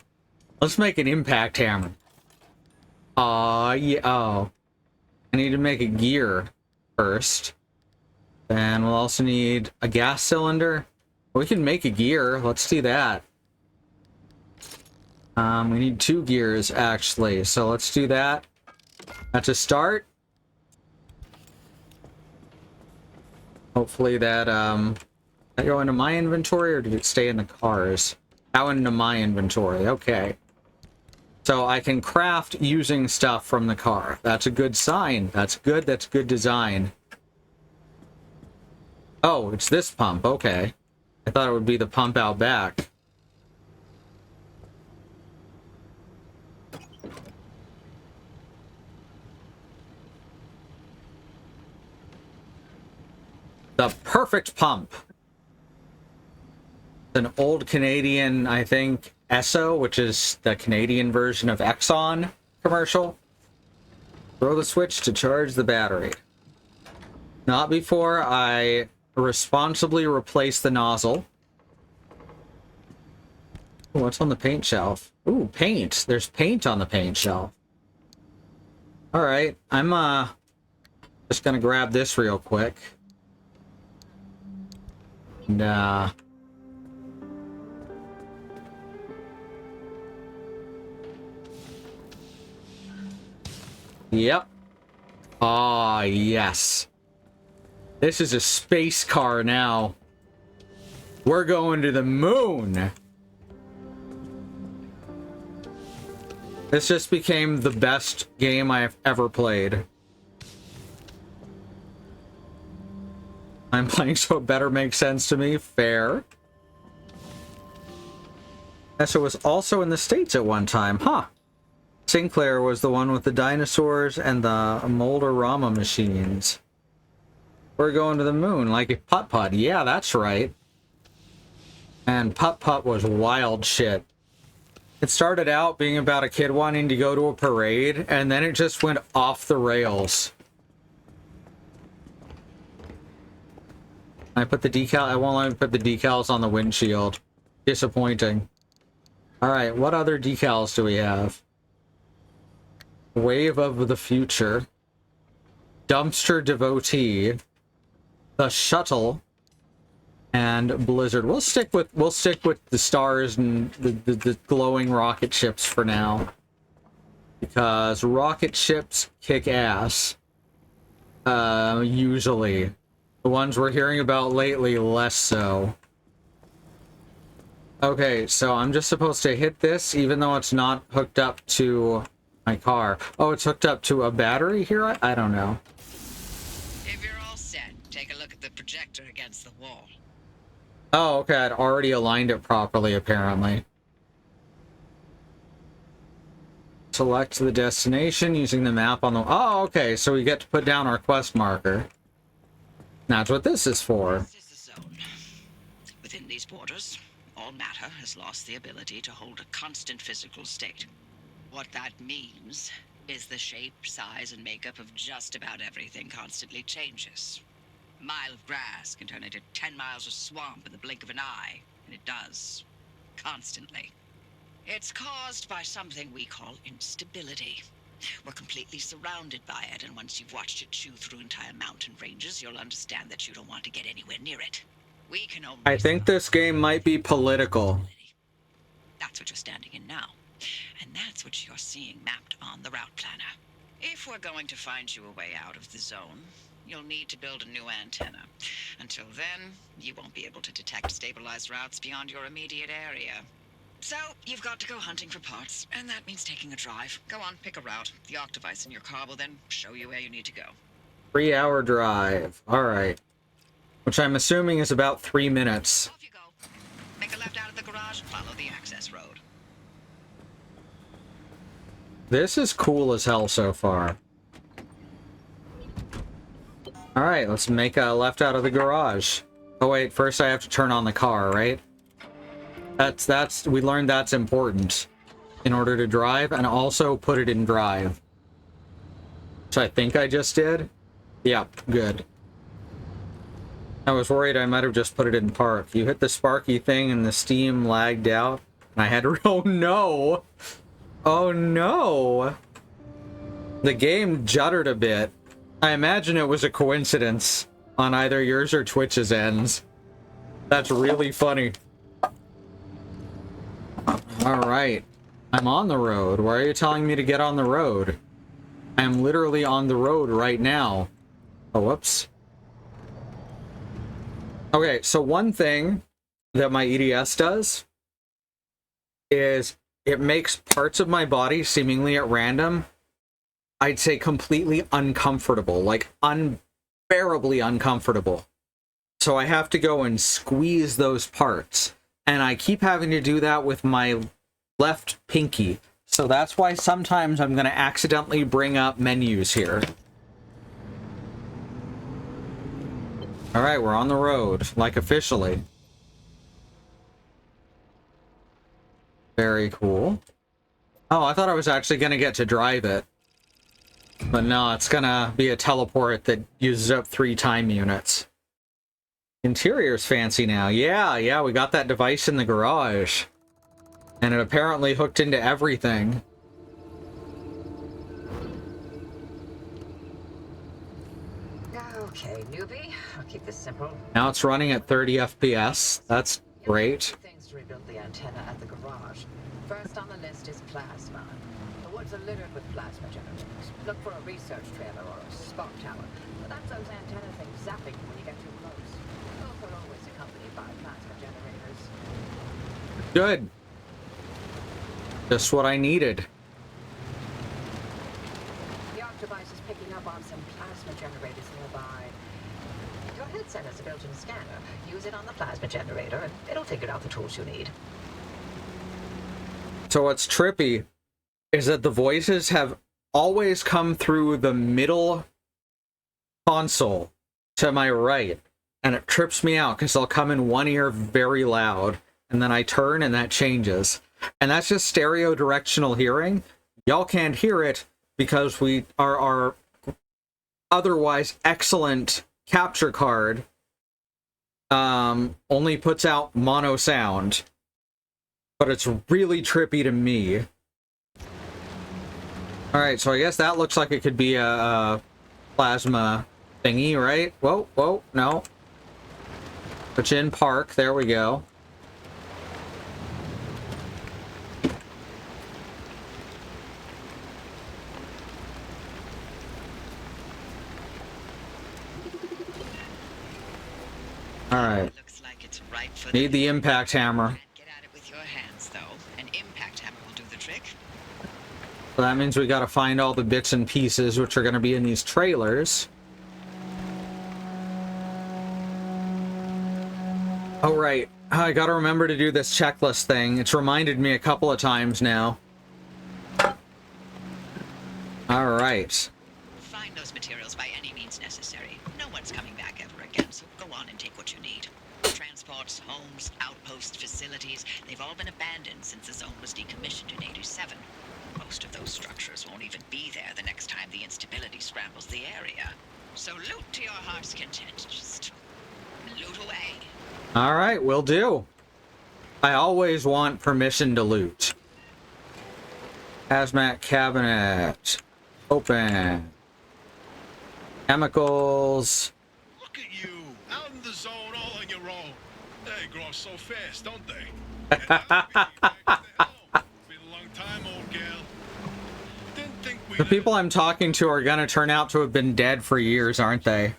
Let's make an impact hammer. Yeah. Oh. I need to make a gear first. Then we'll also need a gas cylinder. We can make a gear. Let's do that. We need 2 gears, actually. So let's do that. That's a start. Hopefully that, that go into my inventory, or did it stay in the cars? That went into my inventory. Okay. So I can craft using stuff from the car. That's a good sign. That's good. That's good design. Oh, it's this pump. Okay. I thought it would be the pump out back. The perfect pump. It's an old Canadian, I think, Esso, which is the Canadian version of Exxon commercial. Throw the switch to charge the battery. Not before I responsibly replace the nozzle. Ooh, what's on the paint shelf? Ooh, paint. There's paint on the paint shelf. Alright, I'm just gonna grab this real quick. And yep. Ah, yes. This is a space car now. We're going to the moon. This just became the best game I've ever played. I'm playing so it better make sense to me. Fair. Esso was also in the States at one time. Huh. Sinclair was the one with the dinosaurs and the Mold-A-Rama machines. We're going to the moon, like Putt-Putt. Yeah, that's right. And Putt-Putt was wild shit. It started out being about a kid wanting to go to a parade, and then it just went off the rails. I put the decal. I won't let me put the decals on the windshield. Disappointing. Alright, what other decals do we have? Wave of the Future. Dumpster Devotee. The Shuttle. And Blizzard. We'll stick with the stars and the glowing rocket ships for now. Because rocket ships kick ass. Usually. The ones we're hearing about lately, less so. Okay, so I'm just supposed to hit this, even though it's not hooked up to my car. Oh, it's hooked up to a battery here? I don't know. If you're all set, take a look at the projector against the wall. Oh, okay, I'd already aligned it properly, apparently. Select the destination using the map on the... Oh, okay, so we get to put down our quest marker. That's what this is for. This is the zone. Within these borders, all matter has lost the ability to hold a constant physical state. What that means is the shape, size, and makeup of just about everything constantly changes. A mile of grass can turn into 10 miles of swamp in the blink of an eye, and it does. Constantly. It's caused by something we call instability. We're completely surrounded by it, and once you've watched it chew through entire mountain ranges, you'll understand that you don't want to get anywhere near it. We can only... I think this game might be political. That's what you're standing in now. And that's what you're seeing mapped on the route planner. If we're going to find you a way out of the zone, you'll need to build a new antenna. Until then, you won't be able to detect stabilized routes beyond your immediate area. So, you've got to go hunting for parts, and that means taking a drive. Go on, pick a route. The arc device in your car will then show you where you need to go. 3-hour drive. Alright. Which I'm assuming is about 3 minutes. Off you go. Make a left out of the garage and follow the access road. This is cool as hell so far. Alright, let's make a left out of the garage. Oh wait, first I have to turn on the car, right? We learned that's important in order to drive, and also put it in drive. Which I think I just did. Yep, good. I was worried I might have just put it in park. You hit the sparky thing and the steam lagged out. And I had to... Oh no! Oh no! The game juddered a bit. I imagine it was a coincidence on either yours or Twitch's ends. That's really funny. Alright. I'm on the road. Why are you telling me to get on the road? I'm literally on the road right now. Oh, whoops. Okay, so one thing that my EDS does is it makes parts of my body seemingly at random, I'd say completely uncomfortable, like unbearably uncomfortable. So I have to go and squeeze those parts. And I keep having to do that with my left pinky. So that's why sometimes I'm going to accidentally bring up menus here. All right, we're on the road, like officially. Very cool. Oh, I thought I was actually going to get to drive it. But no, it's going to be a teleport that uses up 3 time units. Interior's fancy now. Yeah, we got that device in the garage. And it apparently hooked into everything. Okay, newbie. I'll keep this simple. Now it's running at 30 FPS. That's great. Things to rebuild the antenna at the garage. First on the list is plasma. The woods are littered with plasma generators. Look for a research trailer or a spot tower. But that's those antenna things zapping when you get too close. Both are always accompanied by plasma generators. Good. Just what I needed. The ARC device is picking up on some plasma generators nearby. Your headset has a built-in scanner. Use it on the plasma generator, and it'll figure out the tools you need. So what's trippy is that the voices have always come through the middle console to my right. And it trips me out because they'll come in one ear very loud. And then I turn and that changes. And that's just stereo directional hearing. Y'all can't hear it because our otherwise excellent capture card only puts out mono sound. But it's really trippy to me. Alright, so I guess that looks like it could be a plasma thingy, right? Whoa, no. Put you in park, there we go. Alright. Looks like it's right for Need the impact hammer. Get at it with your hands, though. An impact hammer will do the trick. So that means we gotta find all the bits and pieces which are gonna be in these trailers. Oh, right. I gotta remember to do this checklist thing. It's reminded me a couple of times now. Alright. Find those materials by any means necessary. No one's coming back ever again, so go on and take what you need. Transports, homes, outposts, facilities, they've all been abandoned since the zone was decommissioned in 87. Most of those structures won't even be there the next time the instability scrambles the area. So loot to your heart's content. Just loot away. Alright, will do. I always want permission to loot. Hazmat cabinet. Open. Chemicals. Look at you, out in the zone all on your own. They grow so fast, don't they? And I'll be back to the hell. Been a long time, old gal. Didn't think we The people I'm talking to are gonna turn out to have been dead for years, aren't they?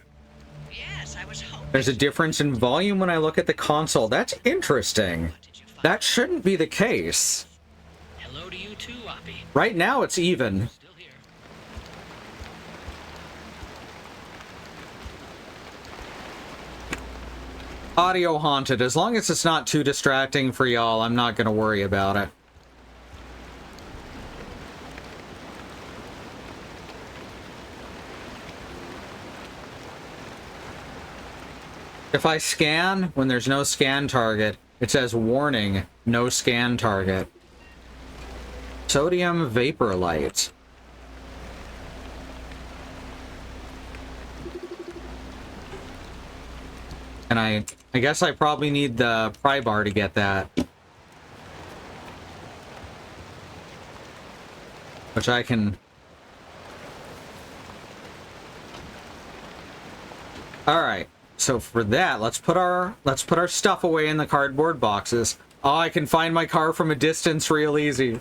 Yes, I was hoping. There's a difference in volume when I look at the console. That's interesting. What did you find? That shouldn't be the case. Hello to you too, Oppie. Right now it's even. Still here. Audio haunted. As long as it's not too distracting for y'all, I'm not gonna worry about it. If I scan when there's no scan target, It says, warning, no scan target. Sodium vapor light. And I guess I probably need the pry bar to get that. Which I can... Alright, so for that, let's put our stuff away in the cardboard boxes. Oh, I can find my car from a distance real easy.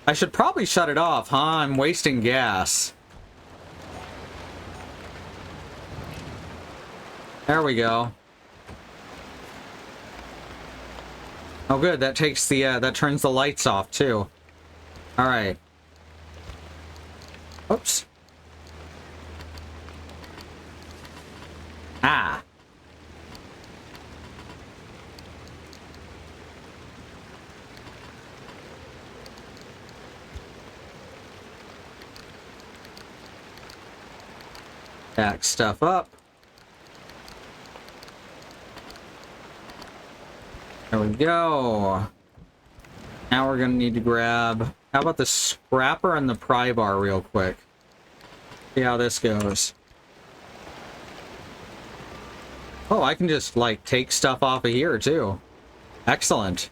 I should probably shut it off, huh? I'm wasting gas. There we go. Oh good, that takes the, that turns the lights off too. Alright. Oops. Ah. Back stuff up. There we go. Now we're gonna need to grab... How about the scrapper and the pry bar real quick? See how this goes. Oh, I can just, like, take stuff off of here, too. Excellent.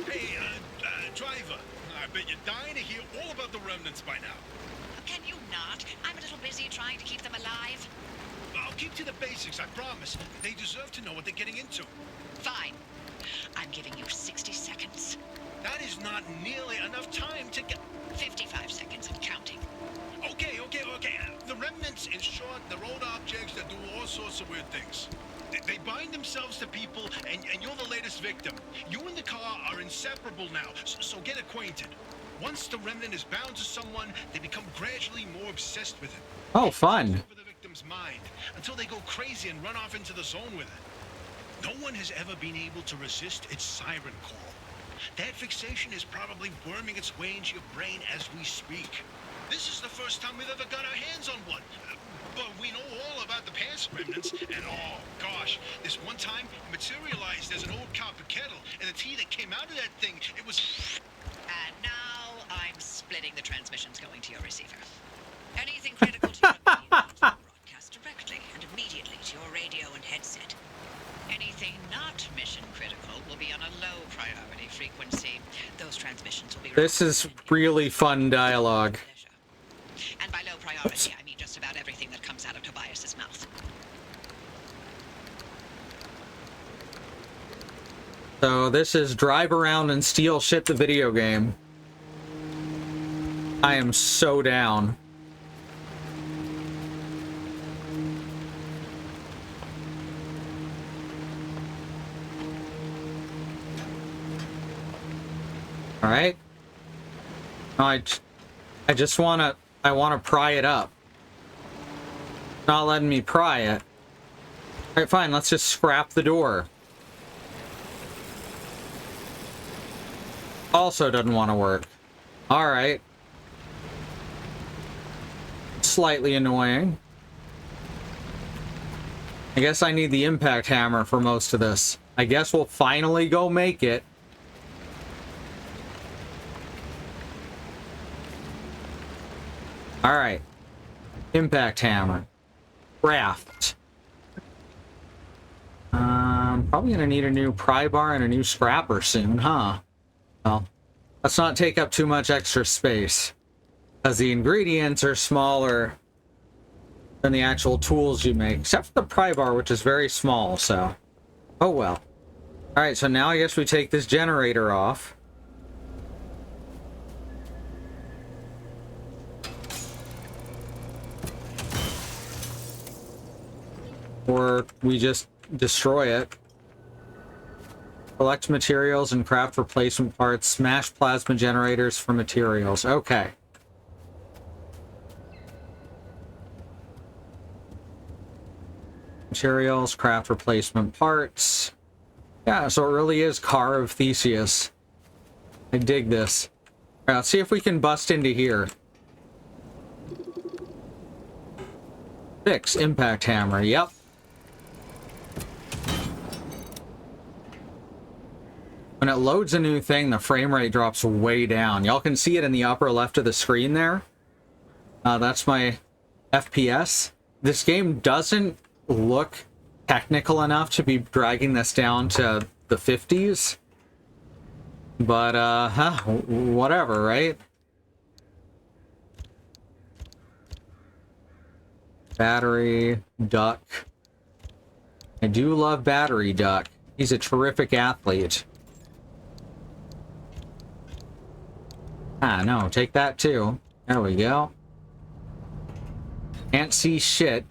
Hey, driver. I bet you're dying to hear all about the remnants by now. Can you not? I'm a little busy trying to keep them alive. I'll keep to the basics, I promise. They deserve to know what they're getting into. Fine. I'm giving you 60 seconds. That is not nearly enough time to get... 55 seconds and counting. Okay. The remnants, in short, they're old objects that do all sorts of weird things. They bind themselves to people, and you're the latest victim. You and the car are inseparable now, so get acquainted. Once the remnant is bound to someone, they become gradually more obsessed with it. Oh, fun. Over the victim's mind, until they go crazy and run off into the zone with it. No one has ever been able to resist its siren call. That fixation is probably worming its way into your brain as we speak. This is the first time we've ever got our hands on one. But we know all about the past remnants, and oh gosh, this one time it materialized as an old copper kettle, and the tea that came out of that thing, it was... And now I'm splitting the transmissions going to your receiver. Anything critical to your communication broadcast directly and immediately to your radio and headset. Anything not mission critical will be on a low priority frequency. Those transmissions will be... This is really fun dialogue. And by low priority, I mean just about everything that comes out of Tobias's mouth. So this is drive around and steal shit the video game. I am so down. All right. I just want to pry it up. Not letting me pry it. All right, fine. Let's just scrap the door. Also doesn't want to work. All right. Slightly annoying. I guess I need the impact hammer for most of this. I guess we'll finally go make it. All right. Impact hammer. Craft. Probably gonna need a new pry bar and a new scrapper soon, huh? Well, let's not take up too much extra space, because the ingredients are smaller than the actual tools you make, except for the pry bar, which is very small, so... Oh well. Alright, so now I guess we take this generator off. Or we just destroy it. Collect materials and craft replacement parts. Smash plasma generators for materials. Okay. Materials, craft replacement parts. Yeah, so it really is Car of Theseus. I dig this. All right, let's see if we can bust into here. Fix impact hammer. Yep. When it loads a new thing, the frame rate drops way down. Y'all can see it in the upper left of the screen there. That's my FPS. This game doesn't look technical enough to be dragging this down to the 50s. But, whatever, right? Battery Duck. I do love Battery Duck. He's a terrific athlete. Ah, no, take that too. There we go. Can't see shit.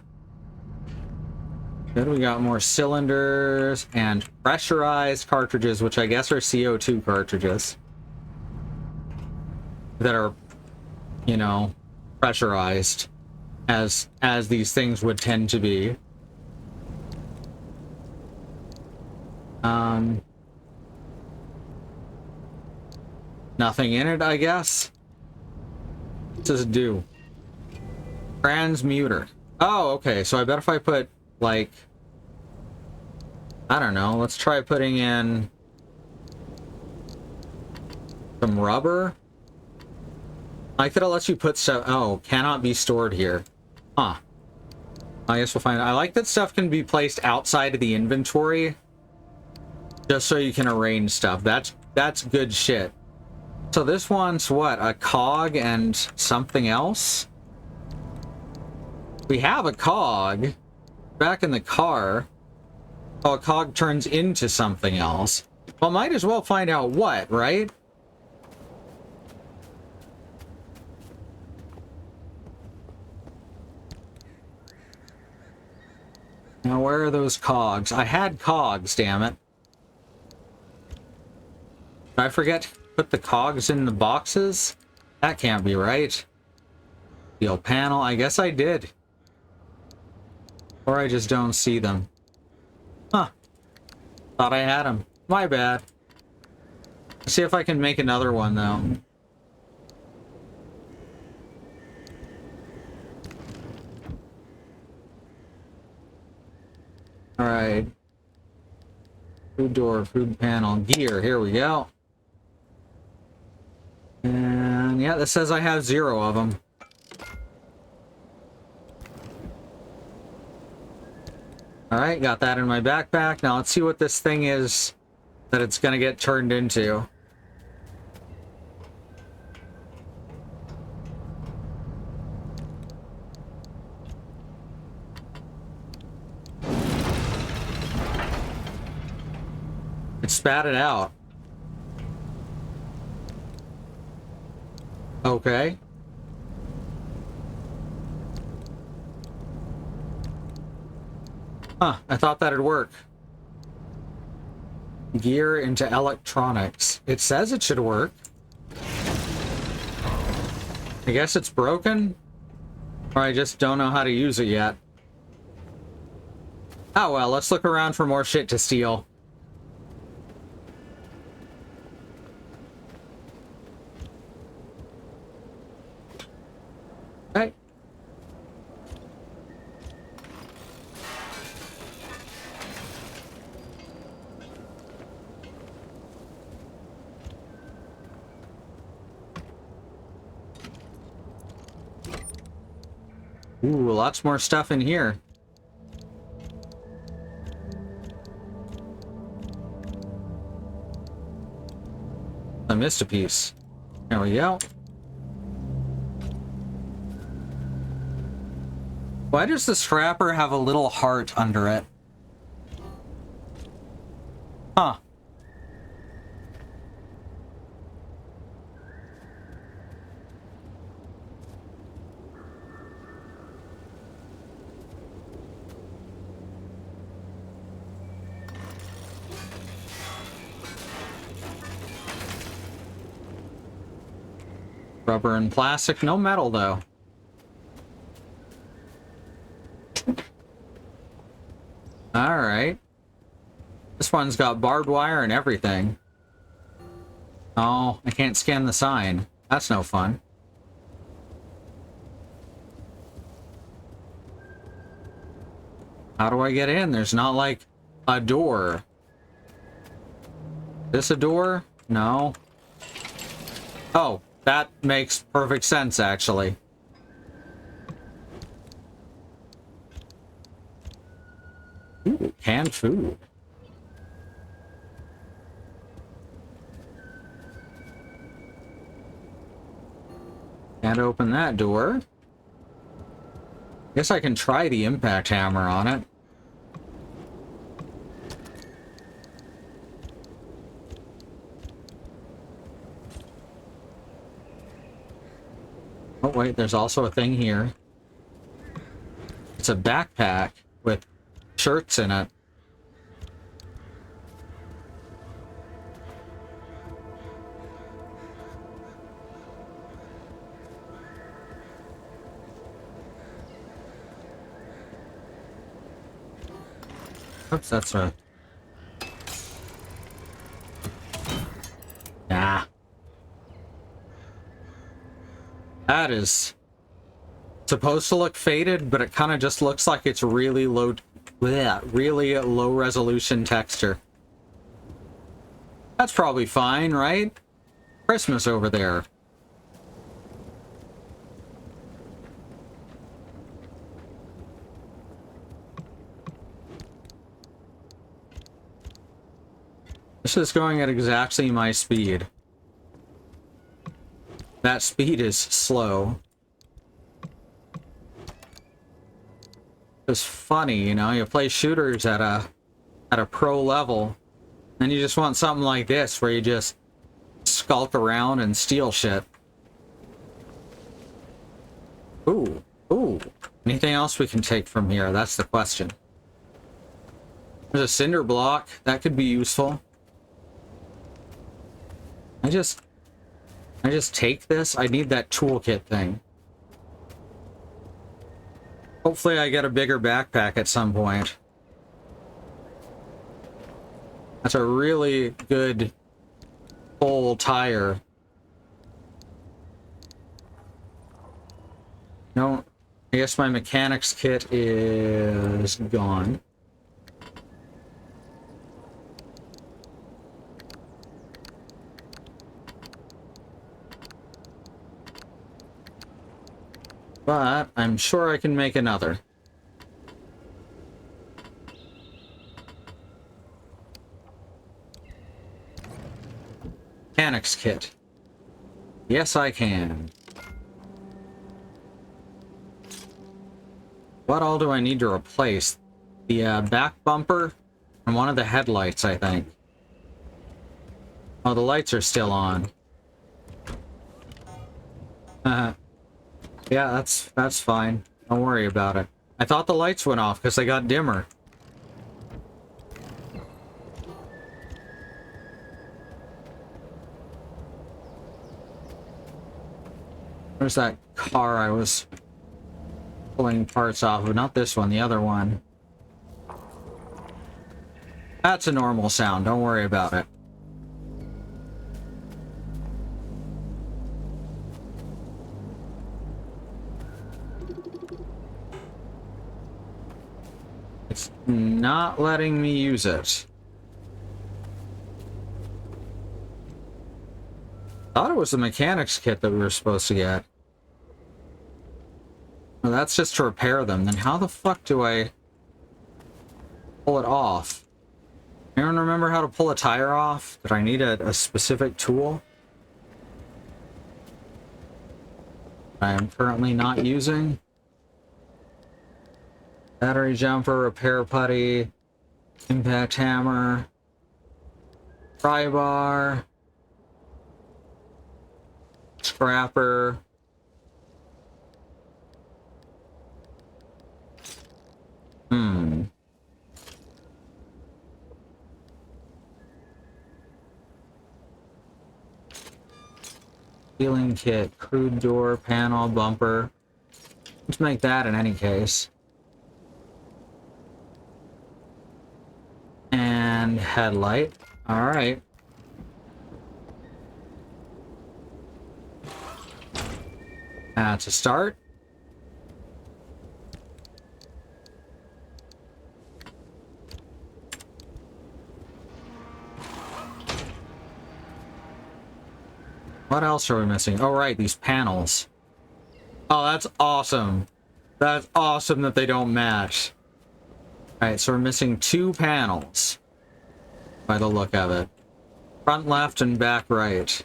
Then we got more cylinders and pressurized cartridges, which I guess are CO2 cartridges. That are, you know, pressurized. As these things would tend to be. Nothing in it, I guess. What does it do? Transmuter. Oh, okay. So I bet if I put, like... I don't know. Let's try putting in... some rubber. I like that it lets you put stuff... Oh, cannot be stored here. Huh. I guess we'll find... I like that stuff can be placed outside of the inventory. Just so you can arrange stuff. That's good shit. So this one's what? A cog and something else? We have a cog. Back in the car. Oh, a cog turns into something else. Well, might as well find out what, right? Now, where are those cogs? I had cogs, damn it. Did I forget to put the cogs in the boxes? That can't be right. Steel panel, I guess I did. Or I just don't see them. Huh. Thought I had them. My bad. Let's see if I can make another one, though. Alright. Food door, food panel, gear. Here we go. And yeah, this says I have 0 of them. Alright, got that in my backpack. Now let's see what this thing is that it's gonna get turned into. It spat it out. Okay. Huh, I thought that'd work. Gear into electronics. It says it should work. I guess it's broken? Or I just don't know how to use it yet. Oh well, let's look around for more shit to steal. Okay. Ooh, lots more stuff in here. I missed a piece. There we go. Why does the scrapper have a little heart under it? Huh. Rubber and plastic, no metal though. Alright. This one's got barbed wire and everything. Oh, I can't scan the sign. That's no fun. How do I get in? There's not like a door. This a door? No. Oh, that makes perfect sense, actually. Ooh, canned food. Can't open that door. Guess I can try the impact hammer on it. Oh wait, there's also a thing here. It's a backpack with shirts in it. Oops, that's a... Nah. That is supposed to look faded, but it kind of just looks like it's really low, bleh, really low resolution texture. That's probably fine, right? Christmas over there. This is going at exactly my speed. That speed is slow. It's funny, you know, you play shooters at a pro level, and you just want something like this where you just skulk around and steal shit. Ooh, ooh. Anything else we can take from here? That's the question. There's a cinder block. That could be useful. I just take this? I need that toolkit thing. Hopefully I get a bigger backpack at some point. That's a really good full tire. No, I guess my mechanics kit is gone. But I'm sure I can make another. Mechanics kit. Yes, I can. What all do I need to replace? The back bumper and one of the headlights, I think. Oh, the lights are still on. Yeah, that's fine. Don't worry about it. I thought the lights went off because they got dimmer. Where's that car I was pulling parts off of? Not this one, the other one. That's a normal sound. Don't worry about it. It's not letting me use it. Thought it was the mechanics kit that we were supposed to get. Well, that's just to repair them. Then how the fuck do I pull it off? Anyone remember how to pull a tire off? Did I need a specific tool I am currently not using? Battery jumper, repair putty, impact hammer, pry bar, scrapper. Sealing kit, crude door, panel, bumper. Let's make that in any case. And headlight. Alright. That's a start. What else are we missing? Oh, right, these panels. Oh, that's awesome. That's awesome that they don't match. Alright, so we're missing 2 panels. By the look of it. Front left and back right.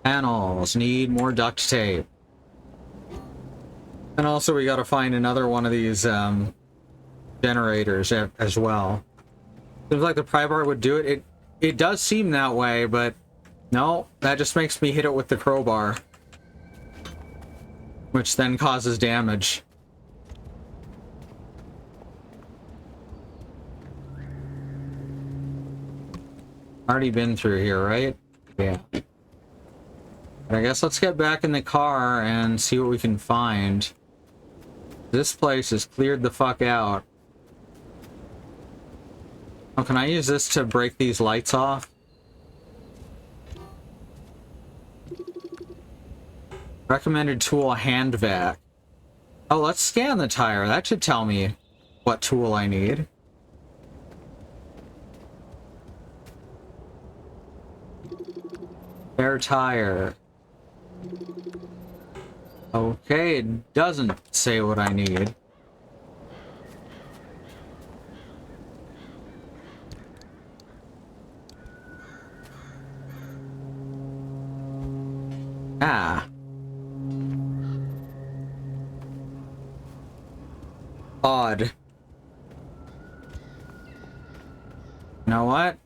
Panels need more duct tape. And also we gotta find another one of these generators as well. Seems like the pry bar would do it. It does seem that way, but no, that just makes me hit it with the crowbar. Which then causes damage. Already been through here, right? Yeah. I guess let's get back in the car and see what we can find. This place is cleared the fuck out. Oh, can I use this to break these lights off? Recommended tool, hand vac. Oh, let's scan the tire. That should tell me what tool I need. Spare tire. Okay, it doesn't say what I need. Ah. Odd. You know what?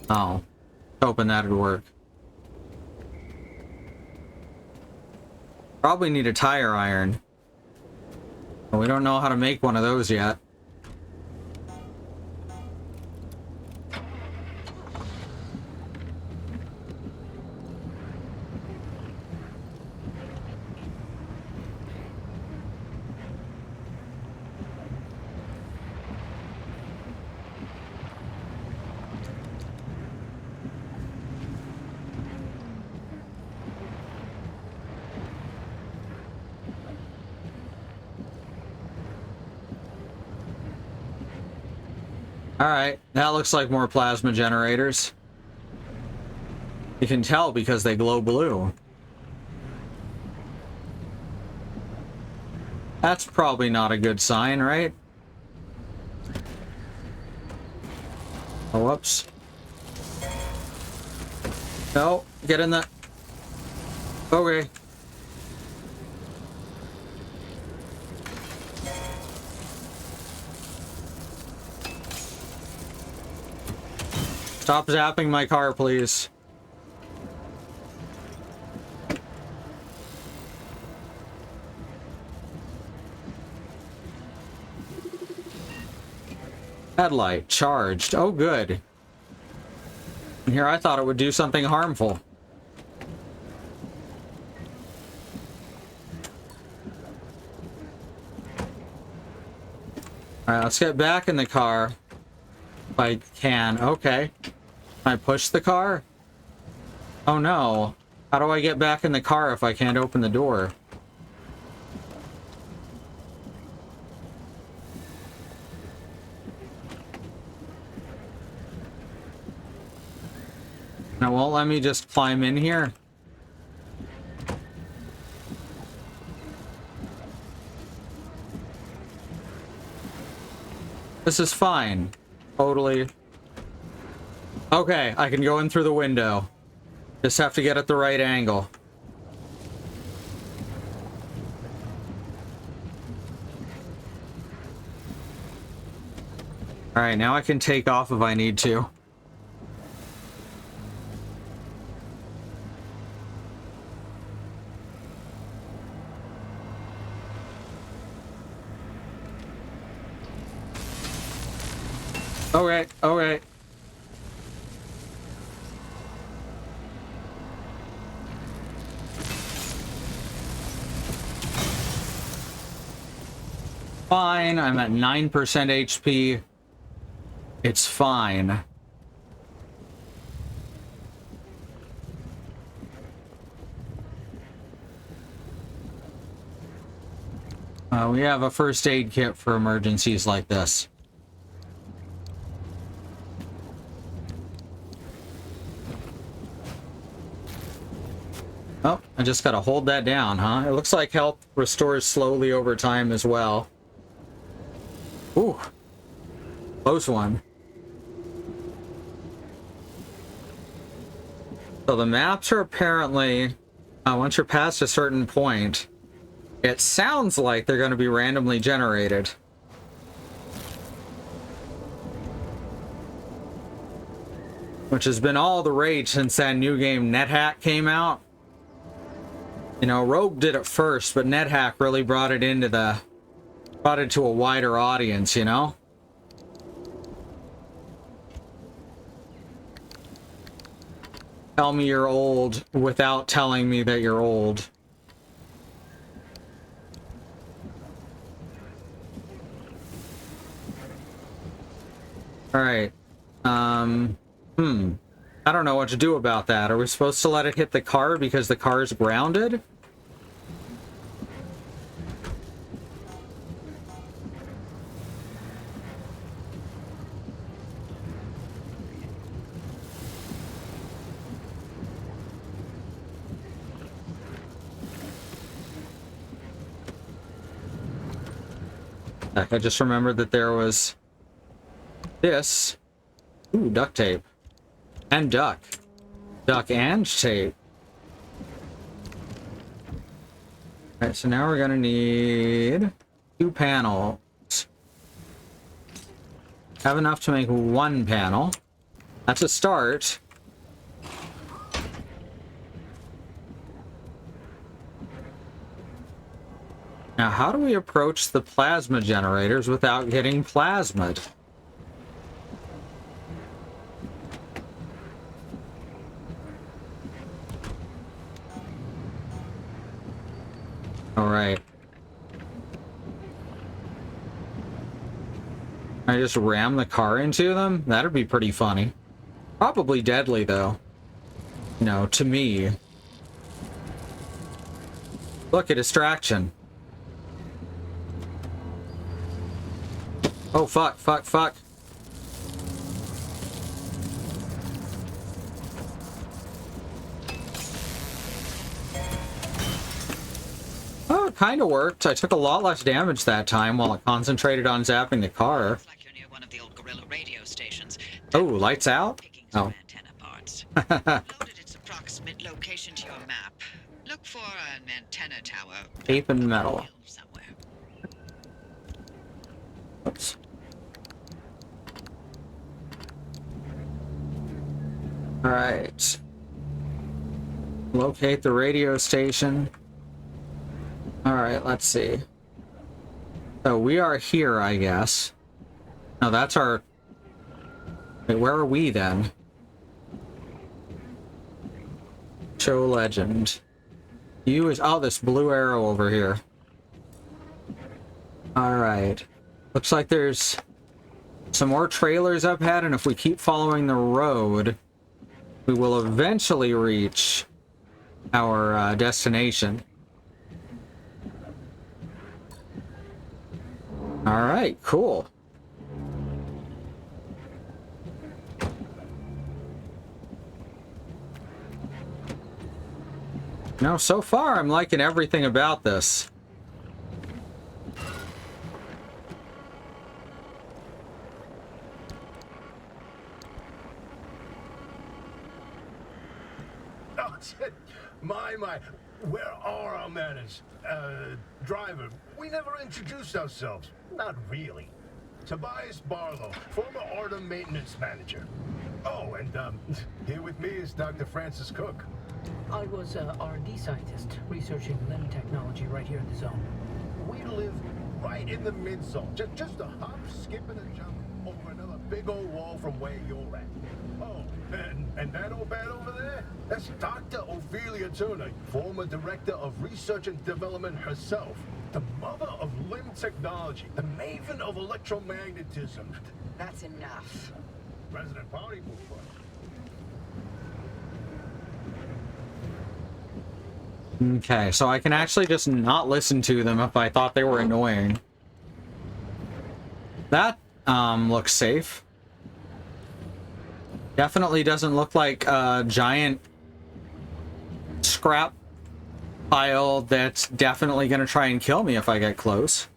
Oh. Hoping that'd work. Probably need a tire iron. But we don't know how to make one of those yet. Alright, that looks like more plasma generators. You can tell because they glow blue. That's probably not a good sign, right? Oh, whoops. No, get in the... Okay. Stop zapping my car, please. Headlight charged. Oh, good. And here I thought it would do something harmful. Alright, let's get back in the car. If I can. Okay. Can I push the car? Oh no. How do I get back in the car if I can't open the door? Now, won't let me just climb in here? This is fine. Totally. Okay, I can go in through the window. Just have to get at the right angle. Alright, now I can take off if I need to. Okay, okay. Fine, I'm at 9% HP. It's fine. We have a first aid kit for emergencies like this. Oh, I just gotta hold that down, huh? It looks like health restores slowly over time as well. Ooh. Close one. So the maps are apparently, once you're past a certain point, it sounds like they're going to be randomly generated. Which has been all the rage since that new game NetHack came out. You know, Rogue did it first, but NetHack really brought it to a wider audience, you know? Tell me you're old without telling me that you're old. All right. I don't know what to do about that. Are we supposed to let it hit the car because the car is grounded? Heck, I just remembered that there was this. Ooh, duct tape. And duck. Duck and tape. Alright, so now we're gonna need 2 panels. Have enough to make 1 panel. That's a start. Now, how do we approach the plasma generators without getting plasmid? All right. I just ram the car into them? That'd be pretty funny. Probably deadly, though. You know, to me. Look, a distraction. Oh, fuck, fuck, fuck. Oh, it kind of worked. I took a lot less damage that time while it concentrated on zapping the car. Looks like you're near one of the old Gorilla radio stations. Oh, lights out? Picking some Oh. antenna parts. Loaded its approximate location to your map. Look for an antenna tower. Tape and metal. Somewhere. Oops. Alright. Locate the radio station. Alright, let's see. So we are here, I guess. No, that's our... Wait, where are we then? Show legend. You is... Oh, this blue arrow over here. Alright. Looks like there's some more trailers up ahead, and if we keep following the road, we will eventually reach our destination. Alright, cool. Now, so far, I'm liking everything about this. Oh, shit. My. Where are our manners? Driver, we never introduced ourselves. Not really. Tobias Barlow, former Artem maintenance manager. Oh, and, here with me is Dr. Francis Cook. I was a R&D scientist researching limb technology right here in the zone. We live right in the mid-zone. Just a hop, skip, and a jump over another big old wall from where you're at. Oh, and that old bat over there? That's Dr. Ophelia Turner, former director of research and development herself. The mother of limb technology, the maven of electromagnetism. That's enough. President Party Pooper. Okay, so I can actually just not listen to them if I thought they were annoying. That, looks safe. Definitely doesn't look like a giant scrap pile that's definitely gonna try and kill me if I get close.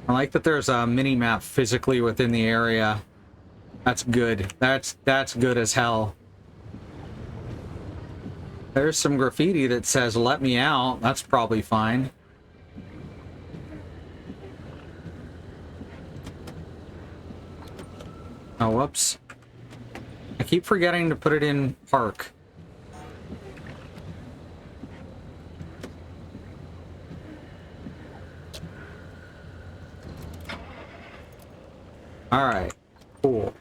I like that there's a mini-map physically within the area. That's good. That's good as hell. There's some graffiti that says, "Let me out." That's probably fine. Oh, whoops. I keep forgetting to put it in park. Alright, cool.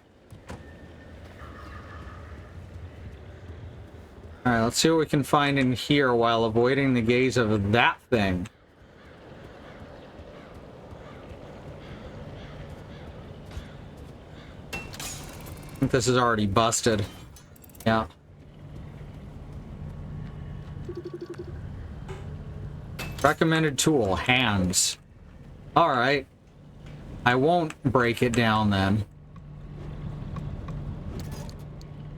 Alright, let's see what we can find in here while avoiding the gaze of that thing. I think this is already busted. Yeah. Recommended tool, hands. Alright. I won't break it down then.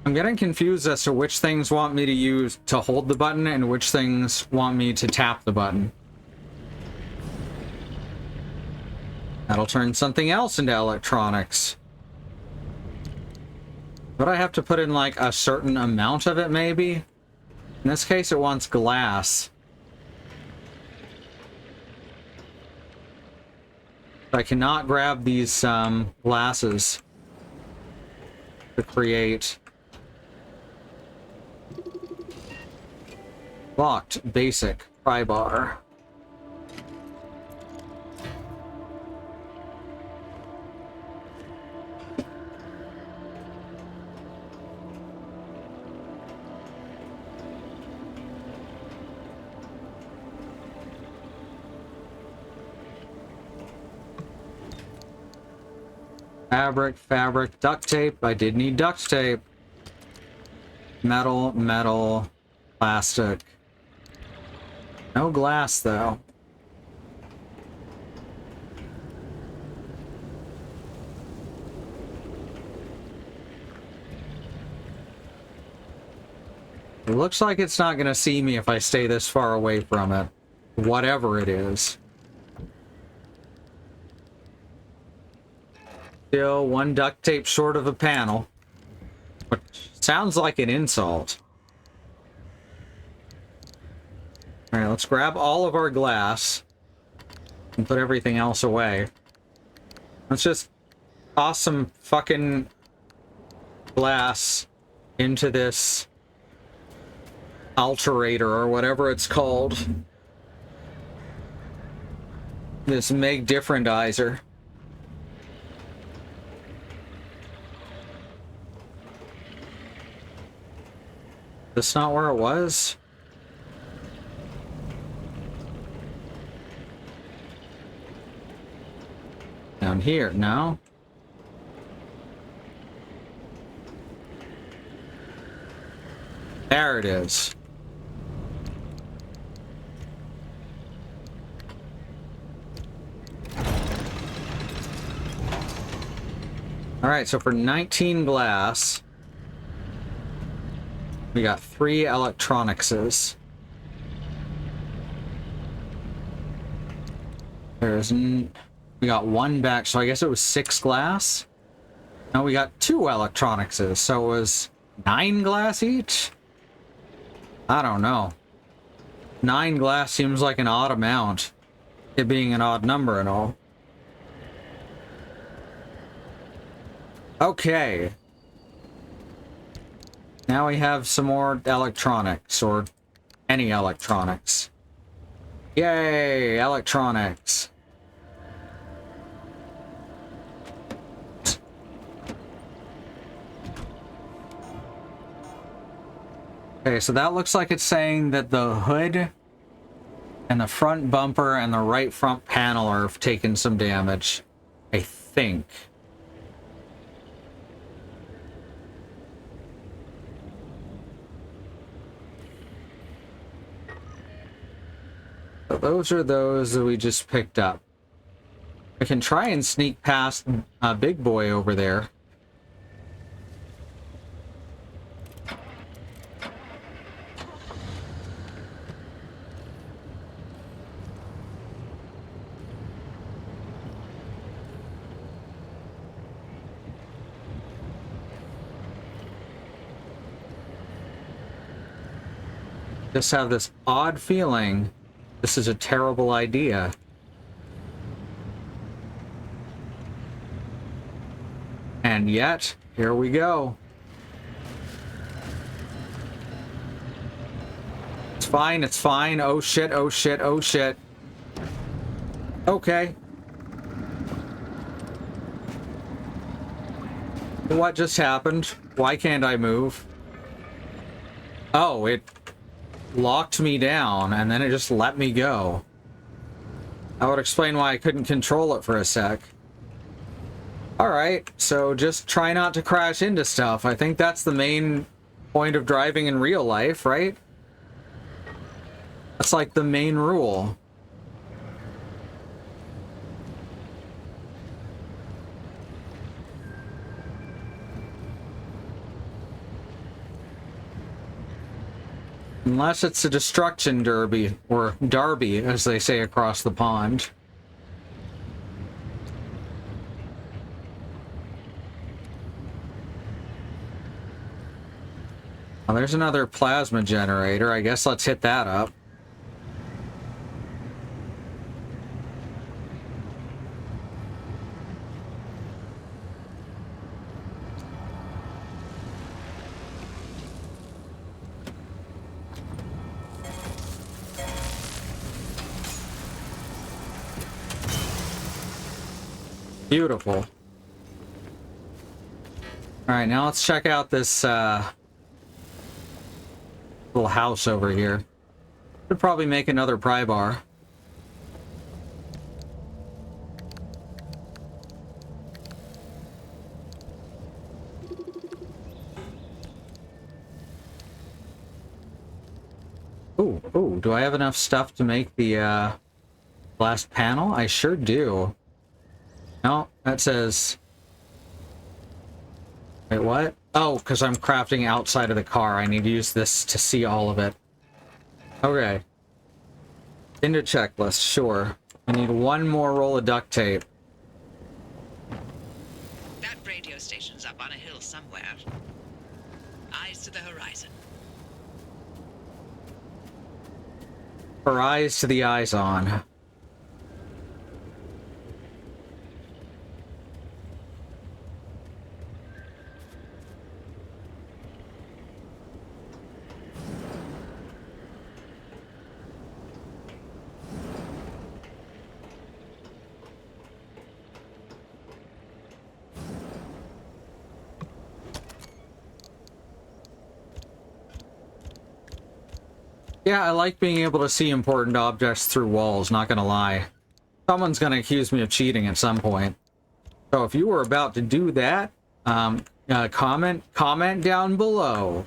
I'm getting confused as to which things want me to use to hold the button and which things want me to tap the button. That'll turn something else into electronics. But I have to put in like a certain amount of it maybe? In this case it wants glass. I cannot grab these glasses to create. Locked, basic, pry bar. Fabric, duct tape. I did need duct tape. Metal, plastic. No glass, though. It looks like it's not gonna see me if I stay this far away from it. Whatever it is. Still one duct tape short of a panel. Which sounds like an insult. Alright, let's grab all of our glass and put everything else away. Let's just toss some fucking glass into this alterator or whatever it's called. This make differentizer. That's not where it was? Down here, no? There it is. Alright, so for 19 glass, we got 3 electronicses. We got 1 back, so I guess it was 6 glass. No, we got 2 electronicses, so it was 9 glass each? I don't know. 9 glass seems like an odd amount, it being an odd number and all. Okay. Now we have some more electronics, or any electronics. Yay, electronics. Okay, so that looks like it's saying that the hood And the front bumper and the right front panel are taking some damage, I think. So those are those that we just picked up. I can try and sneak past Big Boy over there. Just have this odd feeling this is a terrible idea. And yet, here we go. It's fine, it's fine. Oh shit, oh shit, oh shit. Okay. What just happened? Why can't I move? Oh, it locked me down and then it just let me go. That would explain why I couldn't control it for a sec. Alright, so just try not to crash into stuff. I think that's the main point of driving in real life, right? That's like the main rule. Unless it's a destruction derby, or derby, as they say across the pond. Well, there's another plasma generator. I guess let's hit that up. Beautiful. Alright, now let's check out this little house over here. Could probably make another pry bar. Ooh, ooh, do I have enough stuff to make the last panel? I sure do. No, that says... Wait, what? Oh, because I'm crafting outside of the car. I need to use this to see all of it. Okay. Into checklist, sure. I need one more roll of duct tape. That radio station's up on a hill somewhere. Eyes to the horizon. Her eyes to the eyes on. Yeah, I like being able to see important objects through walls, not gonna lie. Someone's gonna accuse me of cheating at some point. So if you were about to do that, comment down below.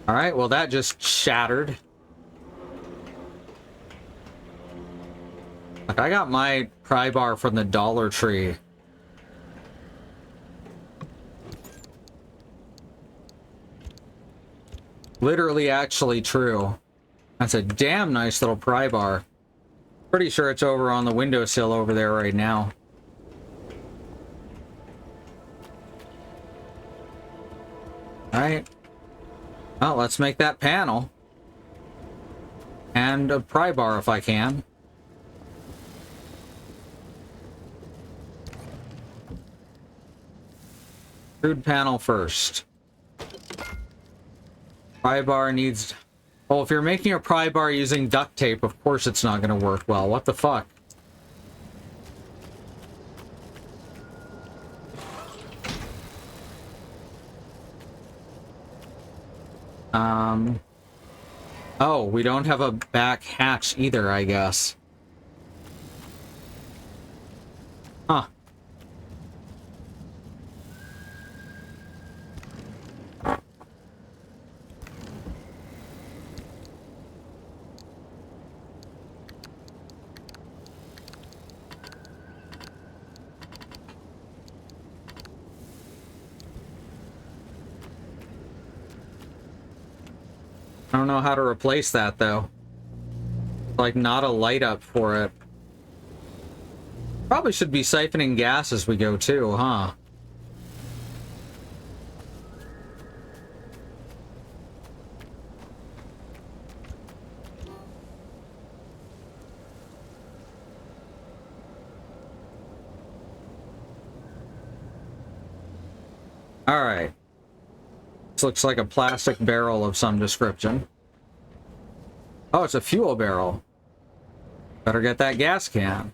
Alright, well that just shattered. Like, I got my pry bar from the Dollar Tree. Literally actually true. That's a damn nice little pry bar. Pretty sure it's over on the windowsill over there right now. Alright. Well, let's make that panel. And a pry bar if I can. Crude panel first. Pry bar needs... Well, if you're making a pry bar using duct tape, of course it's not going to work well. What the fuck? Oh, we don't have a back hatch either, I guess. Huh. I don't know how to replace that, though. Like, not a light up for it. Probably should be siphoning gas as we go, too, huh? Alright. This looks like a plastic barrel of some description. Oh, it's a fuel barrel. Better get that gas can.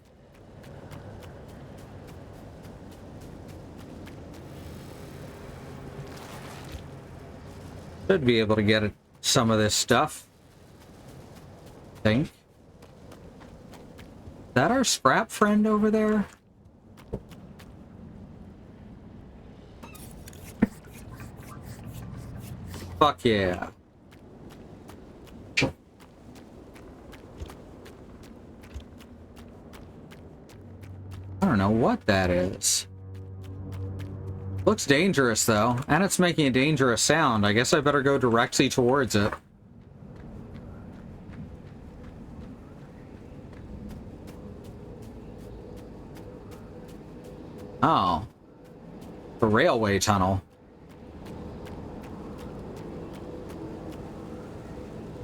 Should be able to get some of this stuff. I think. Is that our scrap friend over there? Fuck yeah. I don't know what that is. Looks dangerous, though, and it's making a dangerous sound. I guess I better go directly towards it. Oh. The railway tunnel.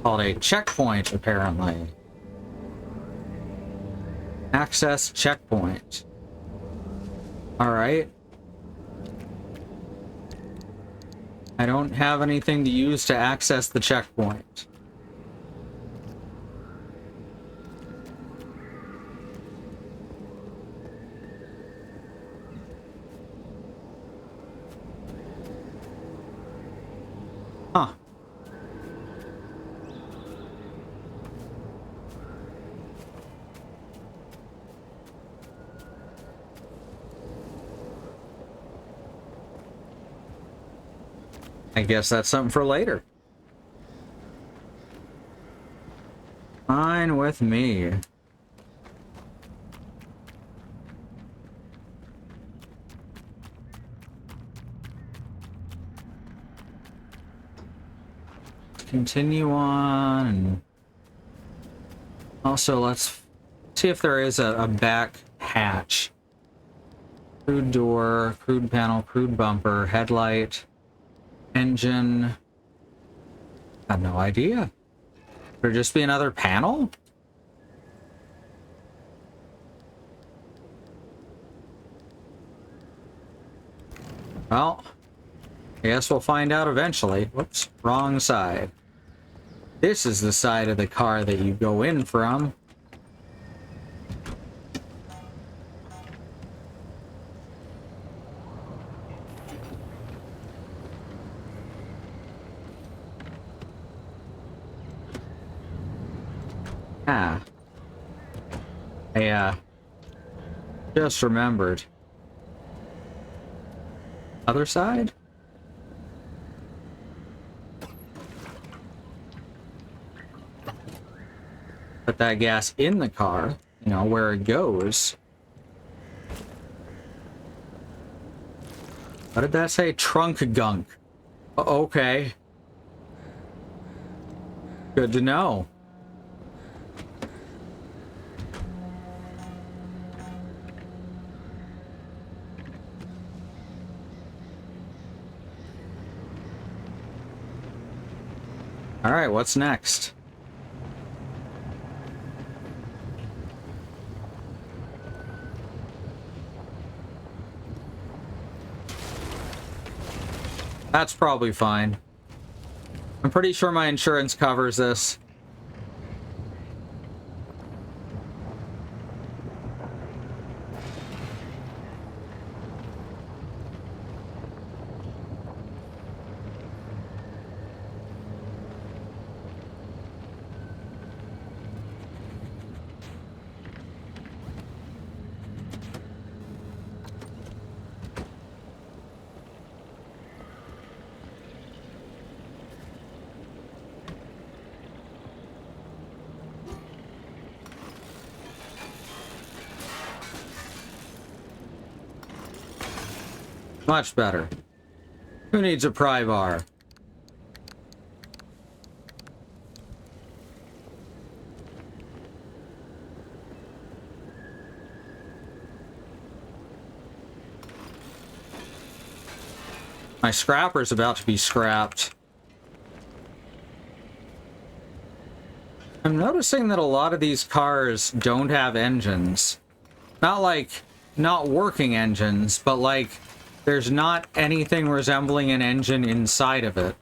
Called a checkpoint, apparently. Access checkpoint. Alright. I don't have anything to use to access the checkpoint. Huh. I guess that's something for later. Fine with me. Continue on. And also, let's see if there is a back hatch. Crude door, crude panel, crude bumper, headlight. Engine. I have no idea. Could there just be another panel? Well, I guess we'll find out eventually. Whoops, wrong side. This is the side of the car that you go in from. Ah. I, just remembered. Other side? Put that gas in the car, you know, where it goes. What did that say? Trunk gunk. Okay. Good to know. All right, what's next? That's probably fine. I'm pretty sure my insurance covers this. Much better. Who needs a pry bar? My scrapper's about to be scrapped. I'm noticing that a lot of these cars don't have engines. Not like not working engines, but like there's not anything resembling an engine inside of it.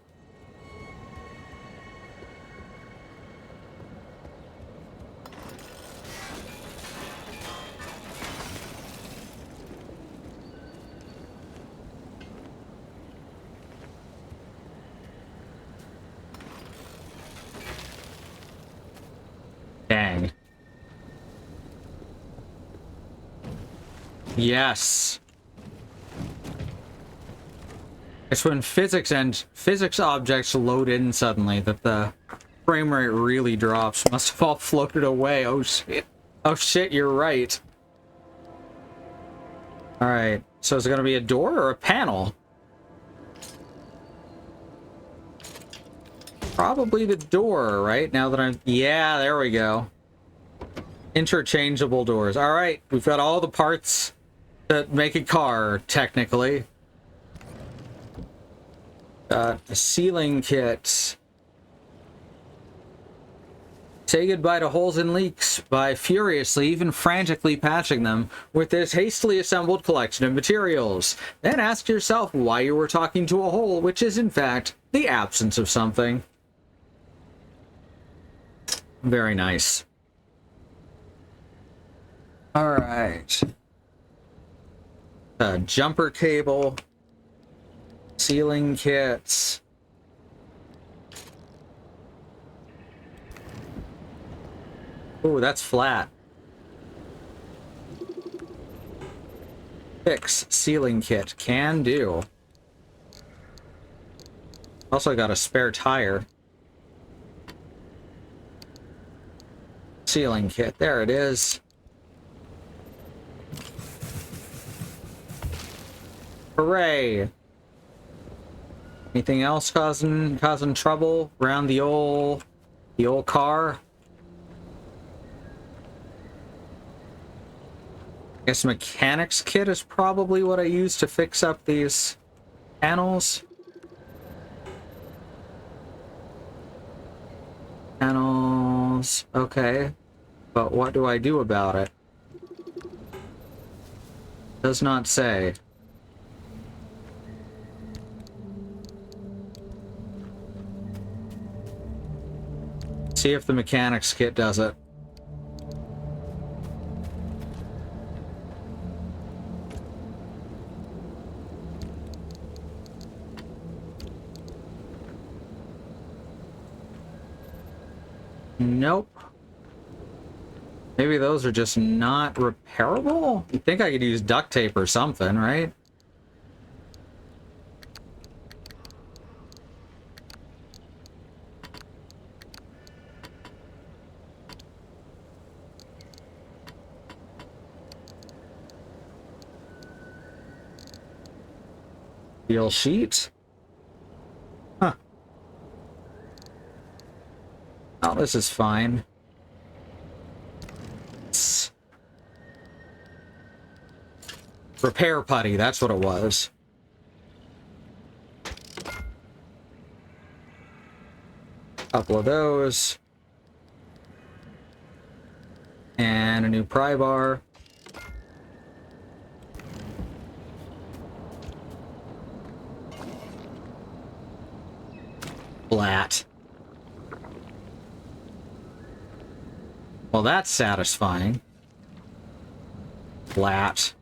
Dang. Yes. It's when physics objects load in suddenly that the frame rate really drops. Must have all floated away. Oh shit. Oh shit, you're right. Alright, so is it gonna be a door or a panel? Probably the door, right? Now that I'm... Yeah, there we go. Interchangeable doors. Alright, we've got all the parts that make a car, technically. A sealing kit. Say goodbye to holes and leaks by furiously, even frantically patching them with this hastily assembled collection of materials. Then ask yourself why you were talking to a hole, which is in fact the absence of something. Very nice. Alright. Jumper cable. Sealing kits. Ooh, that's flat. Fix sealing kit. Can do. Also got a spare tire. Sealing kit. There it is. Hooray! Anything else causing trouble around the old car? I guess mechanic's kit is probably what I use to fix up these panels. Panels, okay. But what do I do about it? Does not say. See if the mechanic's kit does it. Nope. Maybe those are just not repairable? You'd think I could use duct tape or something, right? Steel sheet? Huh. Oh, this is fine. Repair putty, that's what it was. Couple of those. And a new pry bar. Flat. Well, that's satisfying. Flat.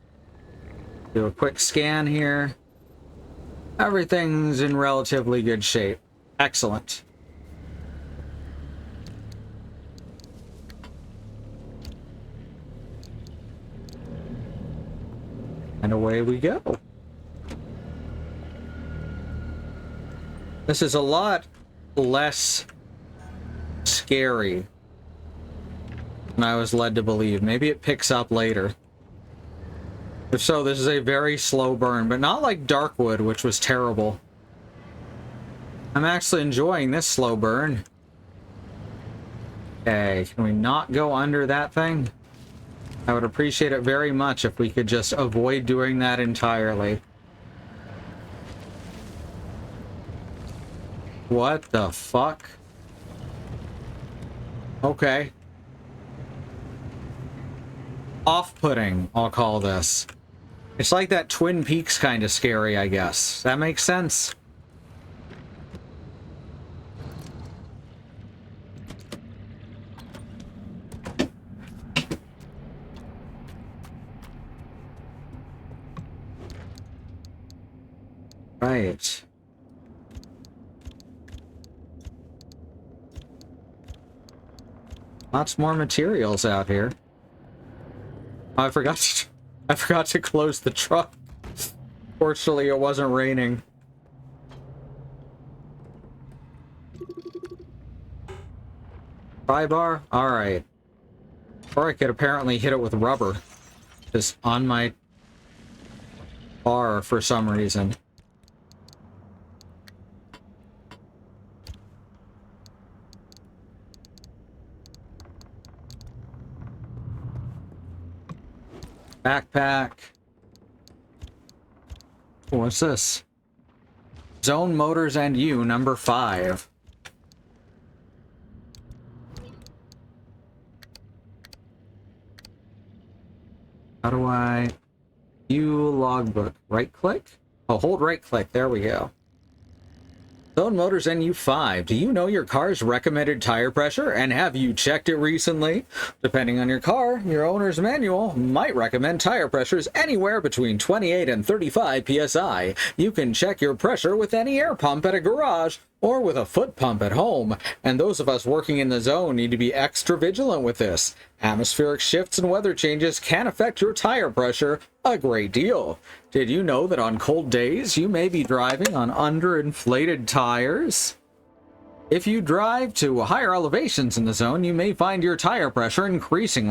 Do a quick scan here. Everything's in relatively good shape. Excellent. And away we go. This is a lot less scary than I was led to believe. Maybe it picks up later. If so, this is a very slow burn, but not like Darkwood, which was terrible. I'm actually enjoying this slow burn. Okay, can we not go under that thing? I would appreciate it very much if we could just avoid doing that entirely. What the fuck? Okay. Off-putting, I'll call this. It's like that Twin Peaks kind of scary, I guess. That makes sense. Right. Lots more materials out here. Oh, I forgot to close the truck. Fortunately, it wasn't raining. Pry bar? Alright. Or I could apparently hit it with rubber. Just on my bar for some reason. Backpack. What's this? Zone Motors and You, number 5. How do I... View logbook. Right click? Oh, hold right click. There we go. Zone Motors NU5. Do you know your car's recommended tire pressure, and have you checked it recently? Depending on your car, your owner's manual might recommend tire pressures anywhere between 28 and 35 psi. You can check your pressure with any air pump at a garage or with a foot pump at home, and those of us working in the zone need to be extra vigilant with this. Atmospheric shifts and weather changes can affect your tire pressure a great deal. Did you know that on cold days you may be driving on underinflated tires? If you drive to higher elevations in the zone, you may find your tire pressure increasing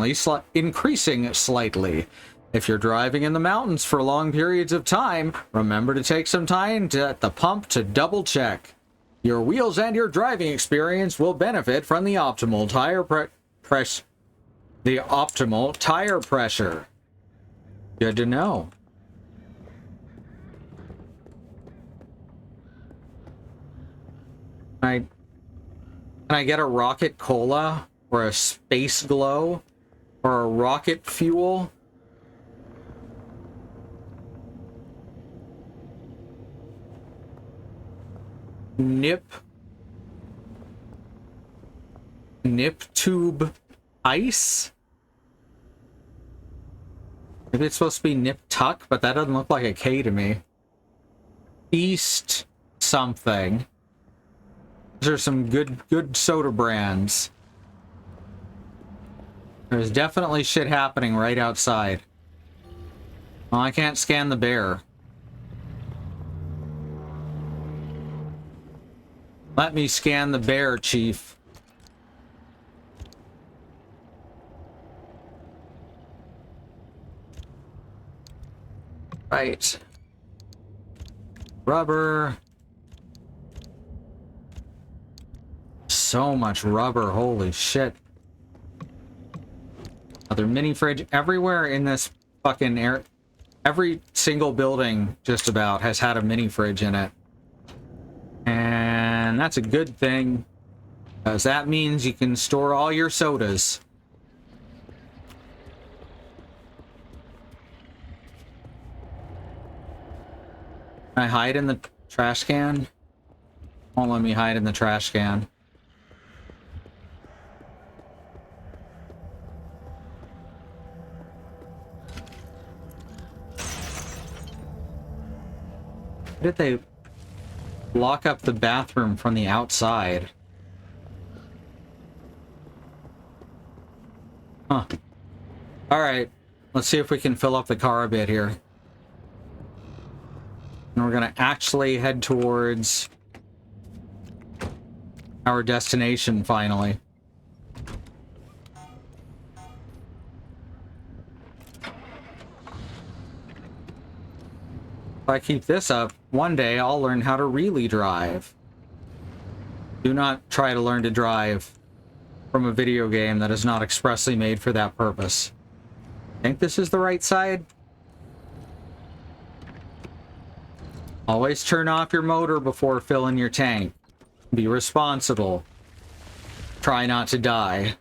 slightly. If you're driving in the mountains for long periods of time, remember to take some time at the pump to double check. Your wheels and your driving experience will benefit from the optimal tire pressure. Good to know. Can I get a rocket cola or a space glow or a rocket fuel? Nip tube ice? Maybe it's supposed to be nip tuck, but that doesn't look like a K to me. East something. These are some good soda brands. There's definitely shit happening right outside. Well, I can't scan the bear. Let me scan the bear, Chief. Right. Rubber. So much rubber, holy shit. Another mini fridge. Everywhere in this fucking air, every single building just about has had a mini fridge in it. And that's a good thing, because that means you can store all your sodas. Can I hide in the trash can? Won't let me hide in the trash can. Why did they lock up the bathroom from the outside? Huh. Alright. Let's see if we can fill up the car a bit here. And we're gonna actually head towards our destination finally. If I keep this up, one day I'll learn how to really drive. Do not try to learn to drive from a video game that is not expressly made for that purpose. Think this is the right side? Always turn off your motor before filling your tank. Be responsible. Try not to die.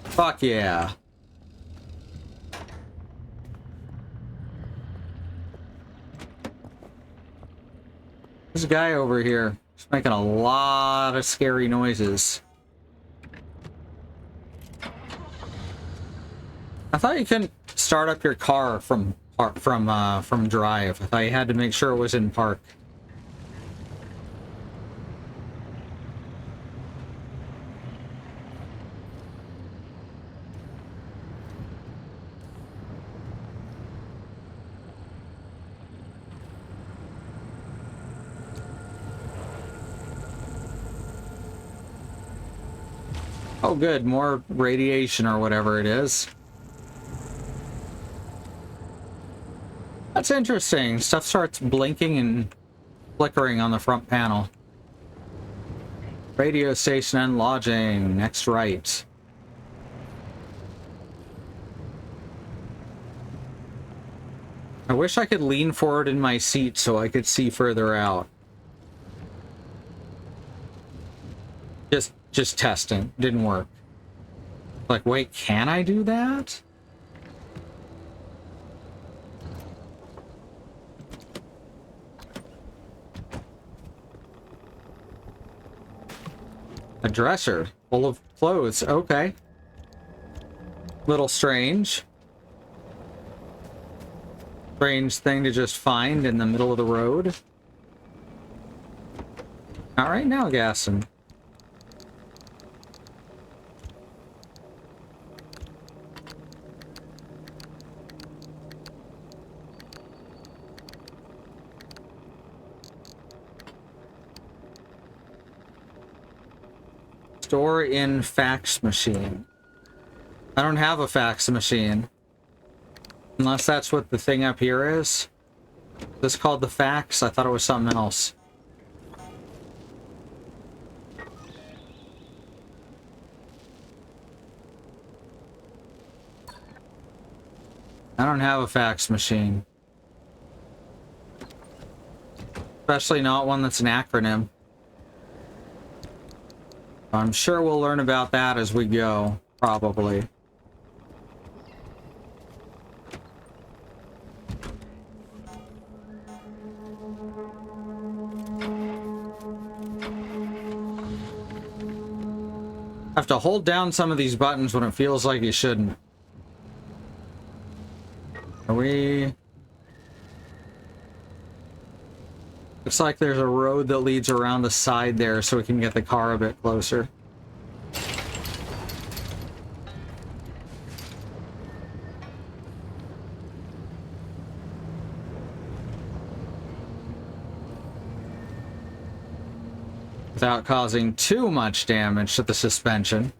Fuck yeah. There's a guy over here. He's making a lot of scary noises. I thought you couldn't start up your car from drive. I thought you had to make sure it was in park. Oh good, more radiation or whatever it is. That's interesting. Stuff starts blinking and flickering on the front panel. Radio station and lodging. Next right. I wish I could lean forward in my seat so I could see further out. Just testing. Didn't work. Like, wait, can I do that? A dresser full of clothes. Okay. Little strange. Strange thing to just find in the middle of the road. All right, now gassing. Store in fax machine. I don't have a fax machine. Unless that's what the thing up here is. This called the fax? I thought it was something else. I don't have a fax machine. Especially not one that's an acronym. I'm sure we'll learn about that as we go, probably. Have to hold down some of these buttons when it feels like you shouldn't. Are we... Looks like there's a road that leads around the side there so we can get the car a bit closer. Without causing too much damage to the suspension.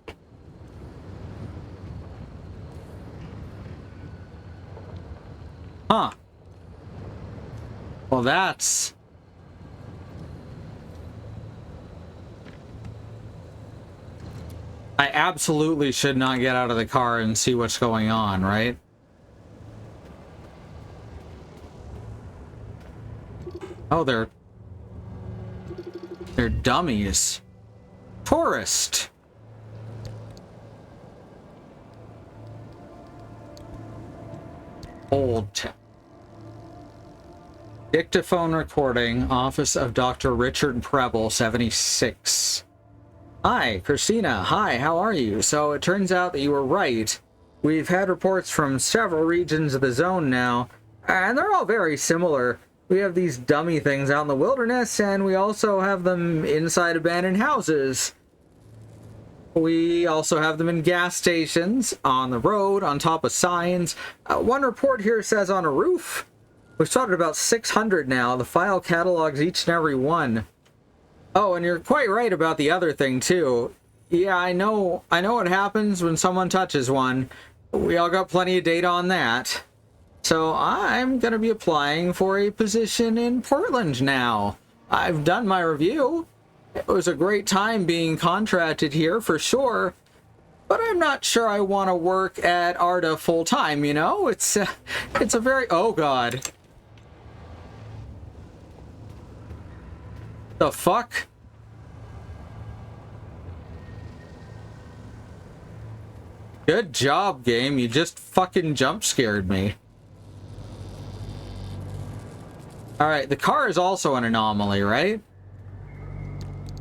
Huh. Well, that's... I absolutely should not get out of the car and see what's going on, right? Oh, they're dummies. Tourist. Old. Dictaphone recording, office of Dr. Richard Preble, 76. Hi, Christina. Hi, how are you? So it turns out that you were right. We've had reports from several regions of the zone now, and they're all very similar. We have these dummy things out in the wilderness, and we also have them inside abandoned houses. We also have them in gas stations, on the road, on top of signs. One report here says on a roof. We've started about 600 now. The file catalogs each and every one. Oh, and you're quite right about the other thing, too. Yeah, I know what happens when someone touches one. We all got plenty of data on that. So I'm gonna be applying for a position in Portland now. I've done my review. It was a great time being contracted here for sure, but I'm not sure I want to work at ARDA full time, you know? It's a very... Oh god. The fuck? Good job, game. You just fucking jump scared me. Alright, the car is also an anomaly, right?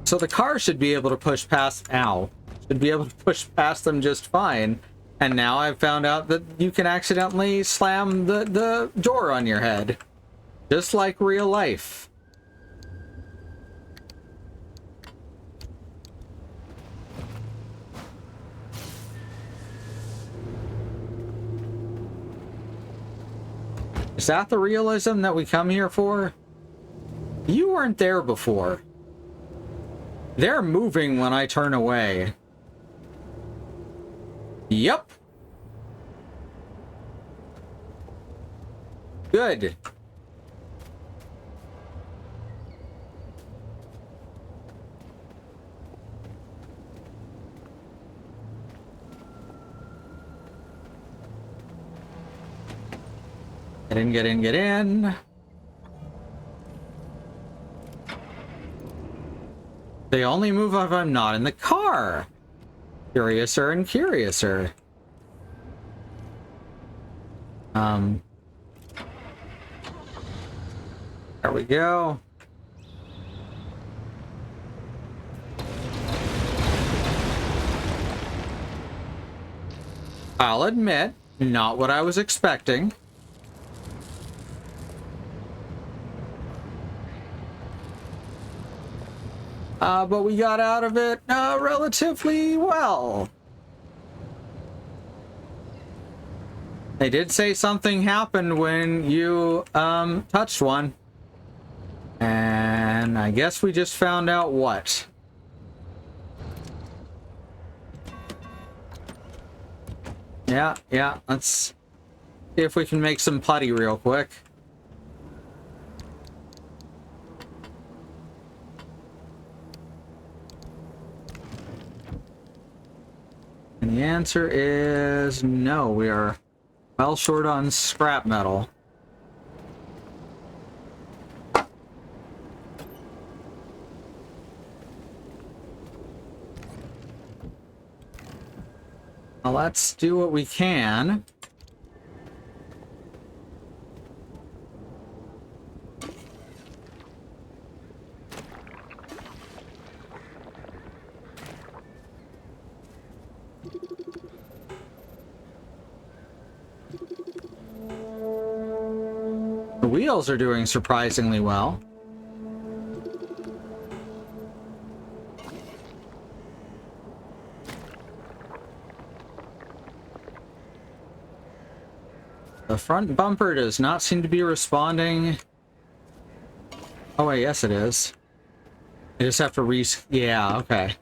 So the car should be able to push past... Ow. Should be able to push past them just fine. And now I've found out that you can accidentally slam the door on your head. Just like real life. Is that the realism that we come here for? You weren't there before. They're moving when I turn away. Yep. Good. Get in, get in, get in. They only move if I'm not in the car. Curiouser and curiouser. There we go. I'll admit, not what I was expecting. But we got out of it relatively well. They did say something happened when you touched one. And I guess we just found out what. Yeah, let's see if we can make some putty real quick. And the answer is no, we are well short on scrap metal. Well, let's do what we can. The wheels are doing surprisingly well. The front bumper does not seem to be responding. Oh wait, yes it is. I just have to yeah, okay.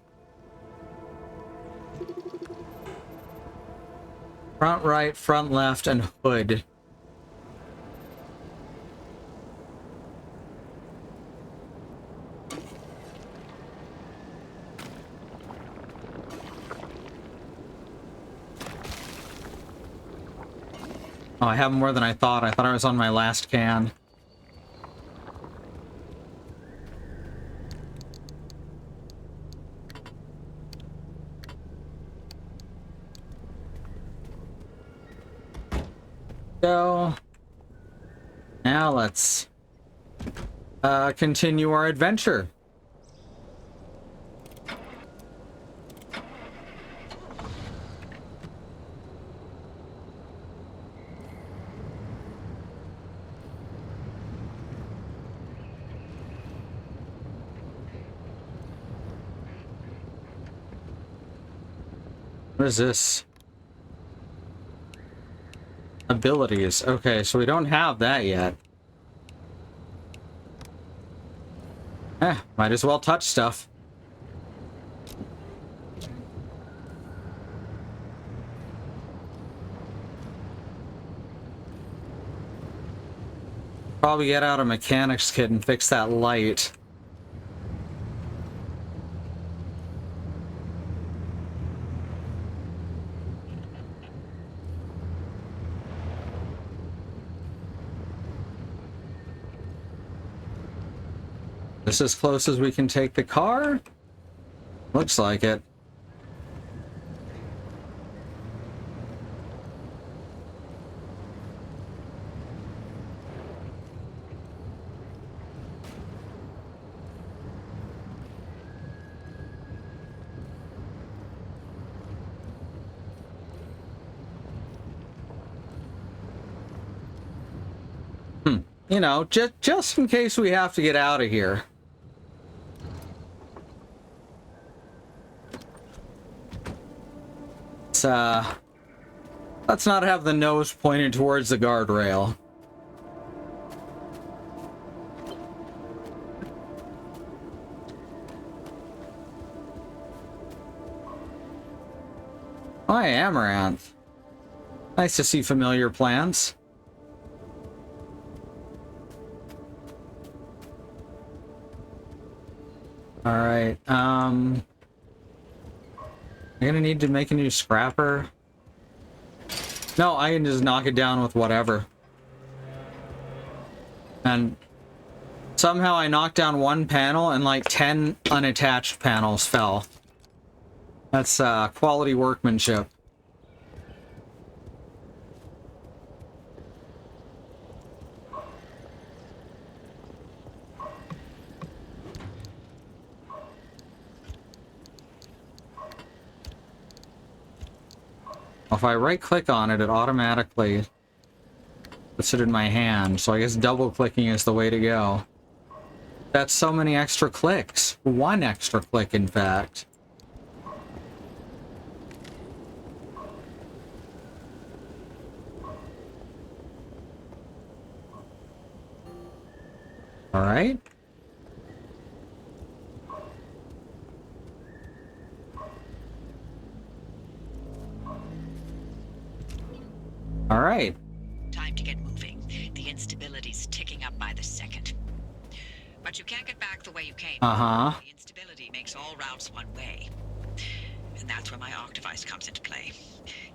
Front right, front left, and hood. Oh, I have more than I thought. I thought I was on my last can. So, now let's continue our adventure. What is this? Abilities. Okay, so we don't have that yet. Might as well touch stuff. Probably get out a mechanics kit and fix that light. This is as close as we can take the car? Looks like it. You know, just in case we have to get out of here. Let's not have the nose pointed towards the guardrail. Hi, Amaranth. Nice to see familiar plants. Alright, I'm gonna need to make a new scrapper. No, I can just knock it down with whatever. And somehow I knocked down one panel and like 10 unattached panels fell. That's quality workmanship. If I right-click on it, it automatically puts it in my hand, so I guess double-clicking is the way to go. That's so many extra clicks. One extra click, in fact. Alright. Alright. Time to get moving. The instability's ticking up by the second. But you can't get back the way you came. Uh-huh. The instability makes all routes one way. And that's where my arc device comes into play.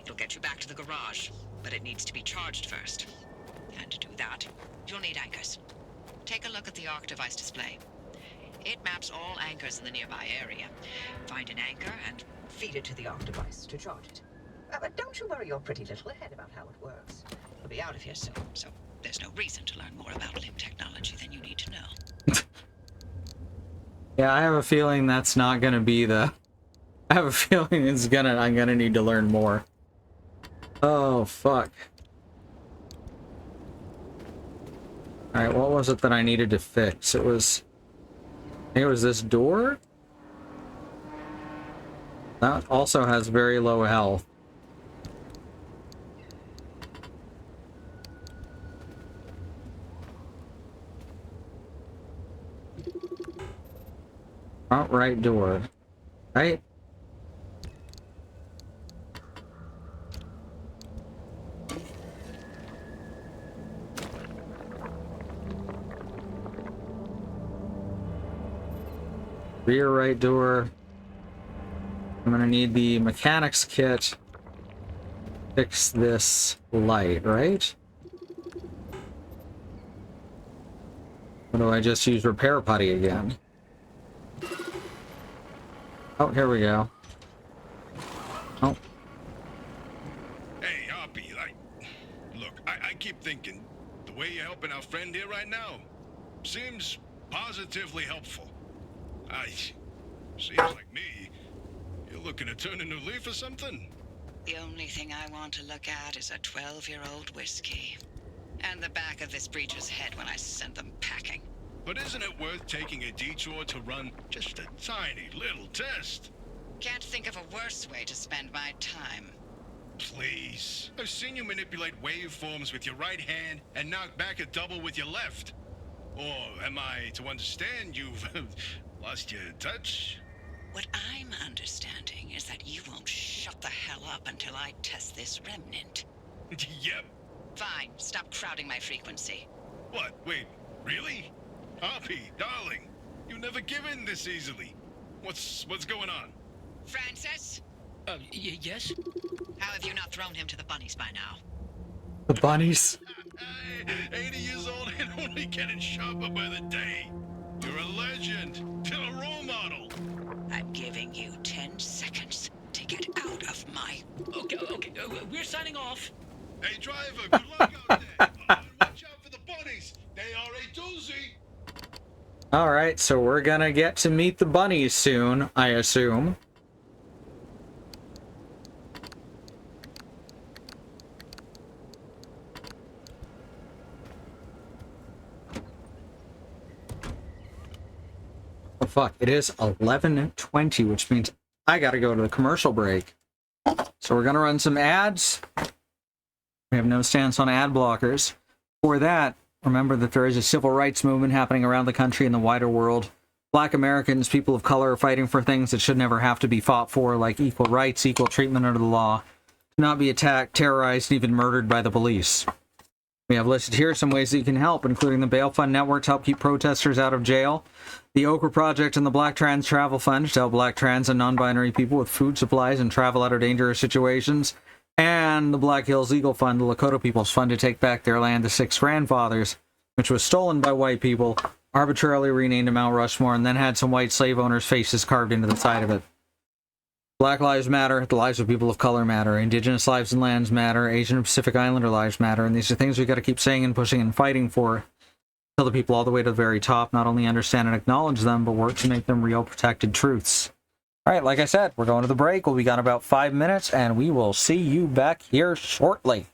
It'll get you back to the garage, but it needs to be charged first. And to do that, you'll need anchors. Take a look at the arc device display. It maps all anchors in the nearby area. Find an anchor and Feed it to the arc device to charge it. But don't you worry your pretty little head about how it works. we'll be out of here soon, so there's no reason to learn more about limb technology than you need to know. Yeah, I have a feeling that's not gonna be the... I have a feeling I'm gonna need to learn more. Oh, fuck. Alright, what was it that I needed to fix? It was... I think it was this door? That also has very low health. Front right door. Right? Rear right door. I'm gonna need the mechanics kit. Fix this light, right? Or do I just use repair putty again? Oh, here we go. Oh. Hey, Hoppy, look, I keep thinking, the way you're helping our friend here right now seems positively helpful. Seems like me. You're looking to turn a new leaf or something? The only thing I want to look at is a 12-year-old whiskey. And the back of this breacher's head when I send them packing. But isn't it worth taking a detour to run just a tiny little test? Can't think of a worse way to spend my time. Please. I've seen you manipulate waveforms with your right hand and knock back a double with your left. Or am I to understand you've lost your touch? What I'm understanding is that you won't shut the hell up until I test this remnant. Yep. Fine, stop crowding my frequency. What? Wait, really? Poppy, darling, you never give in this easily. What's going on? Francis? Yes? How have you not thrown him to the bunnies by now? The bunnies. 80 years old and only getting sharper by the day. You're a legend. Still a role model. I'm giving you 10 seconds to get out of my... Okay, we're signing off. Hey, driver, good luck out there. Oh, and watch out for the bunnies. They are a doozy. Alright, so we're gonna get to meet the bunnies soon, I assume. Oh fuck, it is 11:20, which means I gotta go to the commercial break. So we're gonna run some ads. We have no stance on ad blockers. For that, remember that there is a civil rights movement happening around the country and the wider world. Black Americans, people of color, are fighting for things that should never have to be fought for, like equal rights, equal treatment under the law, to not be attacked, terrorized, and even murdered by the police. We have listed here some ways that you can help, including the Bail Fund Network to help keep protesters out of jail, the Okra Project and the Black Trans Travel Fund to help black trans and non-binary people with food supplies and travel out of dangerous situations, and the Black Hills Eagle Fund, the Lakota People's Fund to take back their land to six grandfathers, which was stolen by white people, arbitrarily renamed to Mount Rushmore, and then had some white slave owners' faces carved into the side of it. Black lives matter, the lives of people of color matter, Indigenous lives and lands matter, Asian and Pacific Islander lives matter, and these are things we got to keep saying and pushing and fighting for until the people all the way to the very top not only understand and acknowledge them, but work to make them real protected truths. Alright, like I said, we're going to the break. We'll be gone about 5 minutes, and we will see you back here shortly.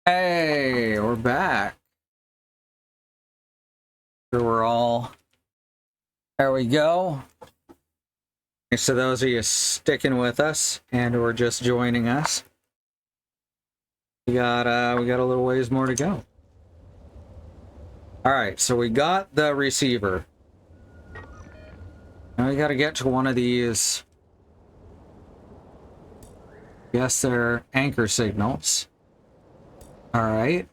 Hey, we're back. So we're all... There we go. Thanks to those of you sticking with us and who are just joining us. We got a little ways more to go. Alright, so we got the receiver. Now we gotta get to one of these... Yes, they're anchor signals. Alright.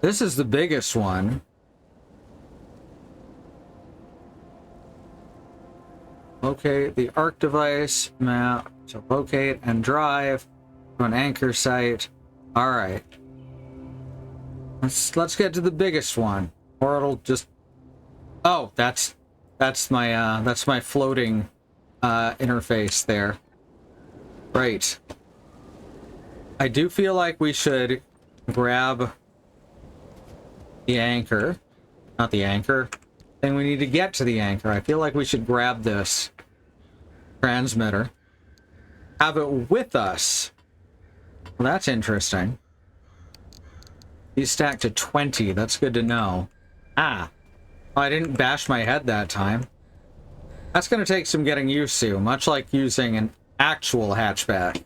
This is the biggest one. Locate the ARC device map to locate and drive to an anchor site. Alright. Let's get to the biggest one. Or it'll just... Oh, that's my floating interface there. Right. I do feel like we should grab the anchor. Not the anchor. Then we need to get to the anchor. I feel like we should grab this transmitter. Have it with us. Well, that's interesting. He's stacked to 20. That's good to know. Ah. Well, I didn't bash my head that time. That's going to take some getting used to, much like using an actual hatchback.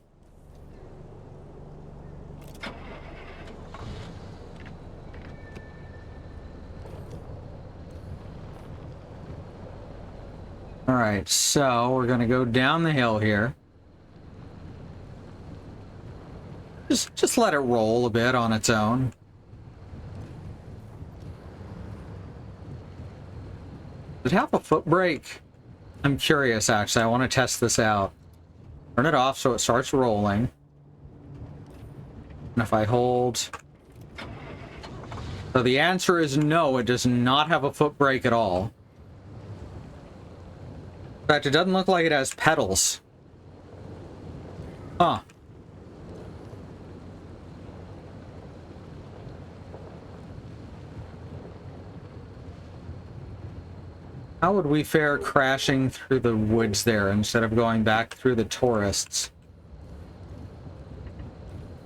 Alright, so we're going to go down the hill here. Just let it roll a bit on its own. Does it have a foot brake? I'm curious, actually. I want to test this out. Turn it off so it starts rolling. And if I hold... So the answer is no, it does not have a foot brake at all. In fact, it doesn't look like it has pedals. Huh. How would we fare crashing through the woods there instead of going back through the tourists?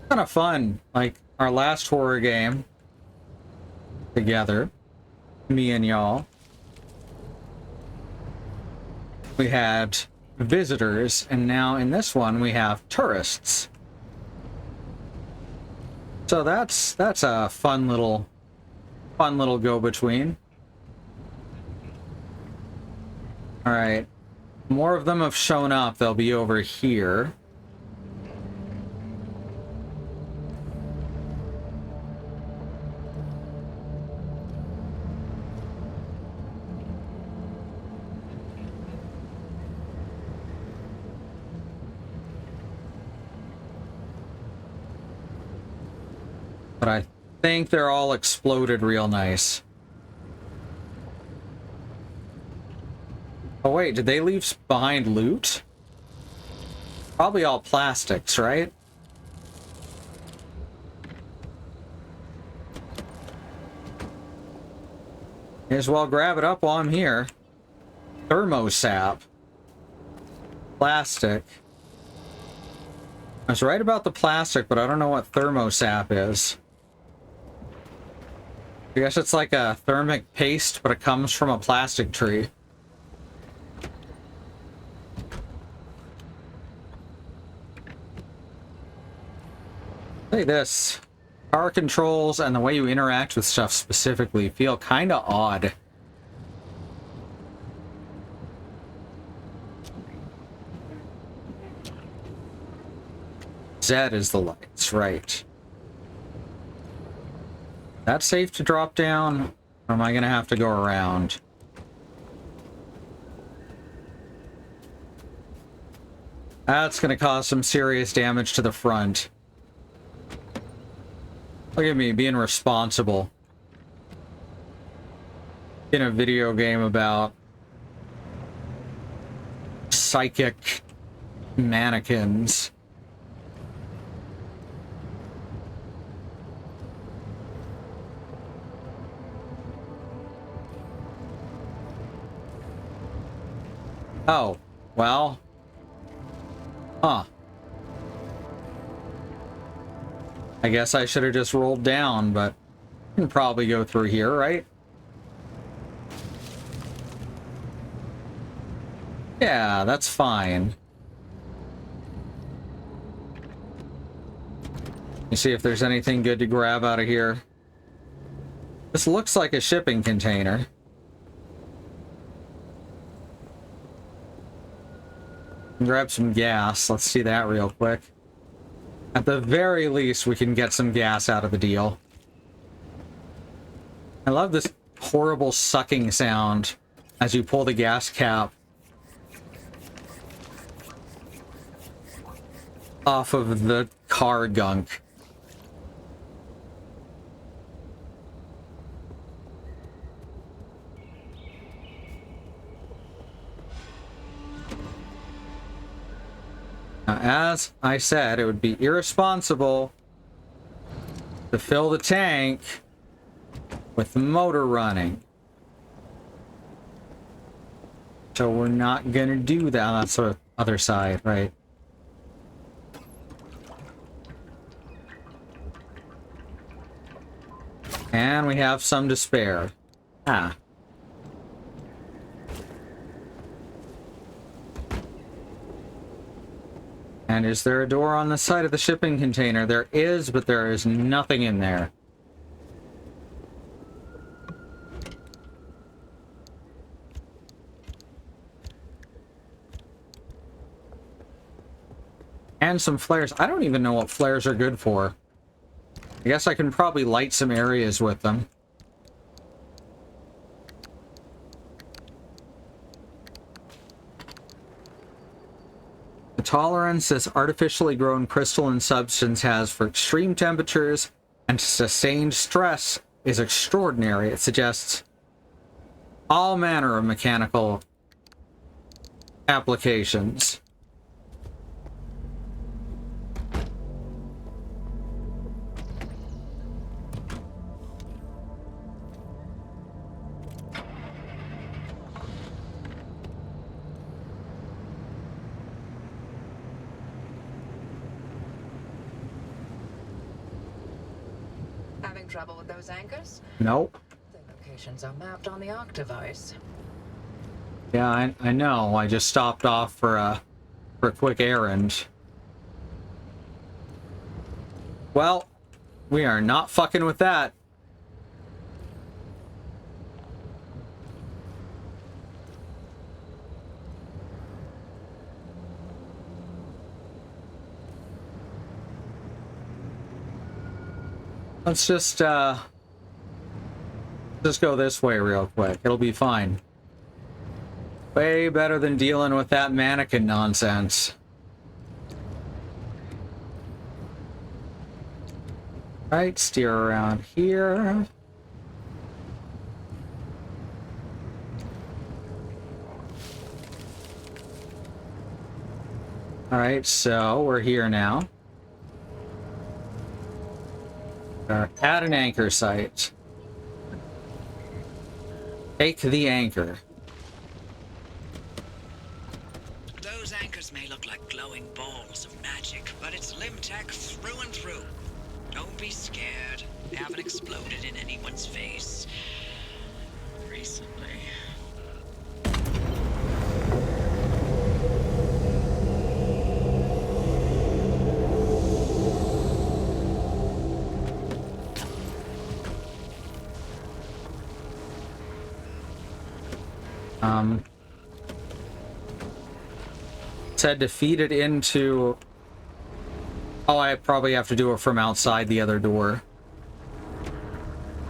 Kind of fun, like our last horror game together, me and y'all. We had visitors, and now in this one we have tourists. So that's a fun little go-between. All right, more of them have shown up. They'll be over here. But I think they're all exploded real nice. Oh wait, did they leave behind loot? Probably all plastics, right? May as well grab it up while I'm here. Thermosap. Plastic. I was right about the plastic, but I don't know what thermosap is. I guess it's like a thermic paste, but it comes from a plastic tree. Look at this. Power controls and the way you interact with stuff specifically feel kind of odd. Z is the lights, right. That's safe to drop down, or am I gonna have to go around? That's gonna cause some serious damage to the front. Look at me being responsible in a video game about psychic mannequins. Oh, well. Huh. I guess I should have just rolled down, but I can probably go through here, right? Yeah, that's fine. You see if there's anything good to grab out of here. This looks like a shipping container. Grab some gas. Let's see that real quick. At the very least, we can get some gas out of the deal. I love this horrible sucking sound as you pull the gas cap off of the car gunk. Now, as I said, it would be irresponsible to fill the tank with the motor running. So we're not gonna do that. That's the other side, right? And we have some to spare. Ah. And is there a door on the side of the shipping container? There is, but there is nothing in there. And some flares. I don't even know what flares are good for. I guess I can probably light some areas with them. The tolerance this artificially grown crystalline substance has for extreme temperatures and sustained stress is extraordinary. It suggests all manner of mechanical applications. Having trouble with those anchors? Nope. The locations are mapped on the Octavice. Yeah, I know. I just stopped off for a quick errand. Well, we are not fucking with that. Let's just go this way real quick. It'll be fine. Way better than dealing with that mannequin nonsense. Right, steer around here. Alright, so we're here now. We're at an anchor site. Take the anchor. Those anchors may look like glowing balls of magic, but it's Limtech through and through. Don't be scared. They haven't exploded in anyone's face recently. Said to feed it into... Oh, I probably have to do it from outside the other door.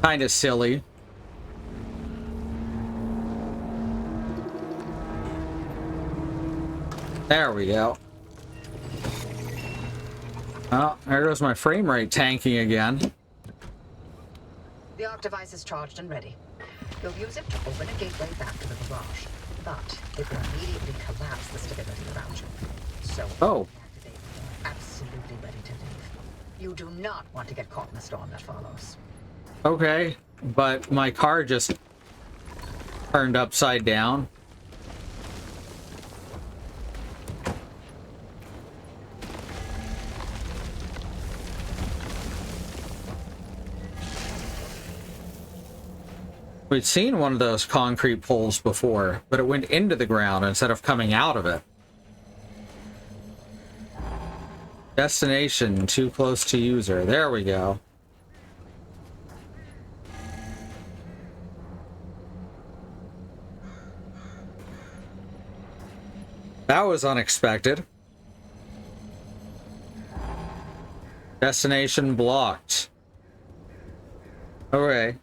Kinda silly. There we go. Oh, there goes my frame rate tanking again. The Octavice is charged and ready. You'll use it to open a gateway back to the garage, but it will immediately collapse the stability around you. So, Oh. activate, absolutely ready to leave. You do not want to get caught in the storm that follows. Okay, but my car just turned upside down. We'd seen one of those concrete poles before, but it went into the ground instead of coming out of it. Destination, too close to user. There we go. That was unexpected. Destination blocked. Okay.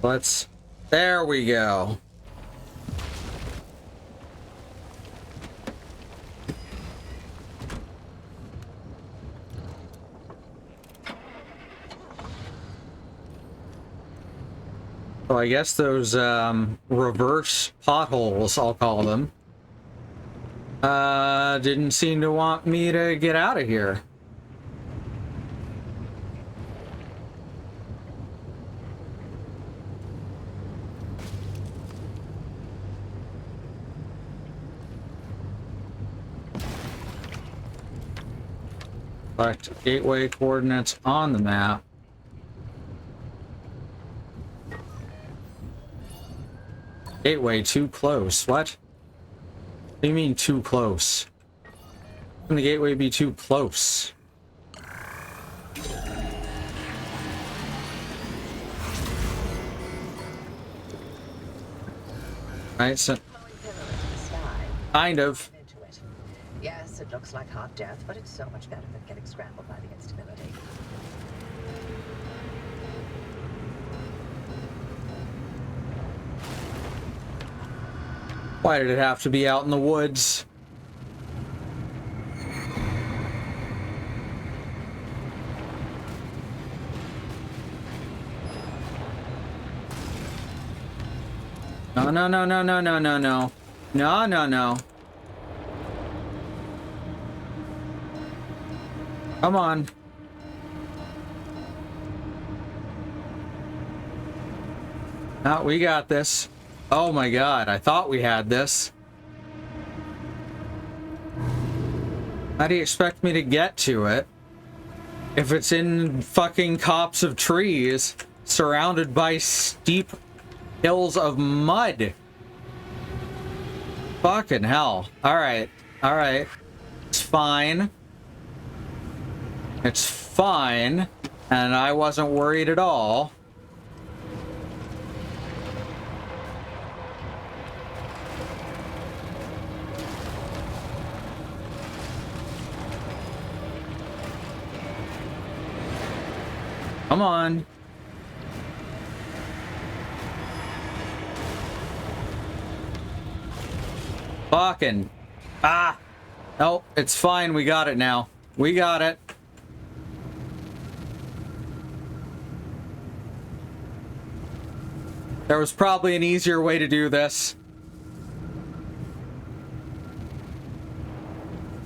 Let's... There we go. So I guess those reverse potholes, I'll call them, didn't seem to want me to get out of here. Select gateway coordinates on the map. Gateway too close. What? What do you mean too close? How can the gateway be too close? Right, so kind of. Yes, it looks like hot death, but it's so much better than getting scrambled by the instability. Why did it have to be out in the woods? No, no, no, no, no, no, no, no. No, no, no. Come on. No, we got this. Oh my god, I thought we had this. How do you expect me to get to it if it's in fucking copse of trees surrounded by steep hills of mud? Fucking hell. Alright, alright. It's fine. It's fine. And I wasn't worried at all. Come on. Fucking. Ah. Nope, it's fine. We got it now. We got it. There was probably an easier way to do this.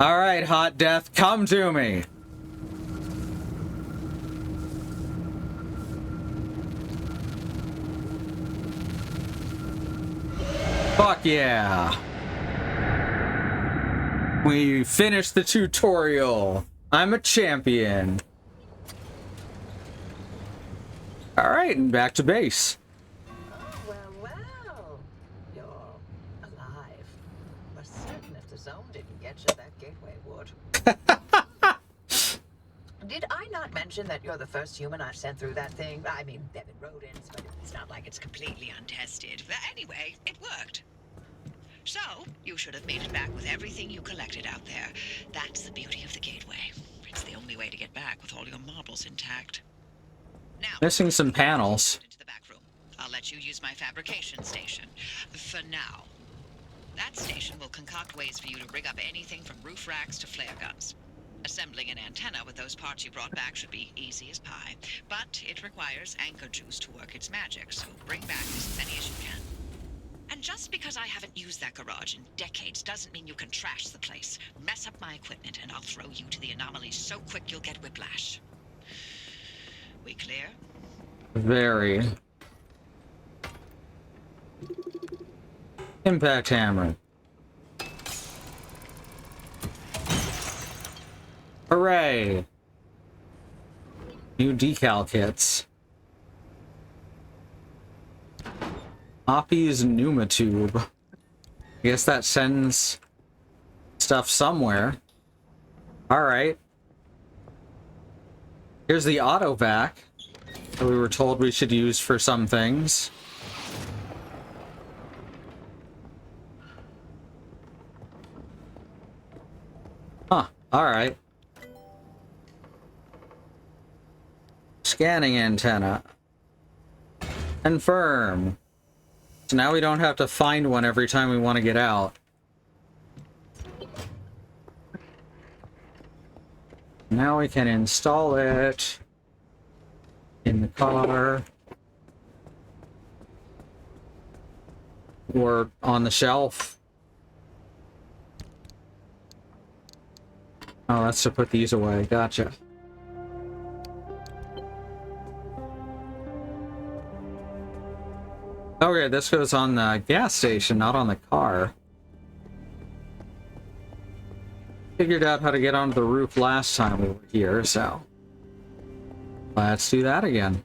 All right, Hot Death, come to me. Fuck yeah. We finished the tutorial. I'm a champion. Alright, and back to base. Oh, well. You're alive. For certain if the zone didn't get you, that gateway would. Did I not mention that you're the first human I've sent through that thing? I mean, they've been rodents, but It's not like it's completely untested. But anyway, it worked. So, you should have made it back with everything you collected out there. That's the beauty of the gateway. It's the only way to get back with all your marbles intact. Now, Missing some panels. into the back room. I'll let you use my fabrication station. For now. That station will concoct ways for you to rig up anything from roof racks to flare guns. Assembling an antenna with those parts you brought back should be easy as pie. But it requires anchor juice to work its magic, so bring back as many as you can. And just because I haven't used that garage in decades doesn't mean you can trash the place. Mess up my equipment and I'll throw you to the anomalies so quick you'll get whiplash. We clear? Very. Impact hammer. Hooray! New decal kits. Poppy's pneumatube. I guess that sends stuff somewhere. Alright. Here's the auto vac that we were told we should use for some things. Huh, alright. Scanning antenna. Confirm. So now we don't have to find one every time we want to get out. Now we can install it in the car or on the shelf. Oh, that's to put these away. Gotcha. Okay, this goes on the gas station, not on the car. Figured out how to get onto the roof last time we were here, so let's do that again.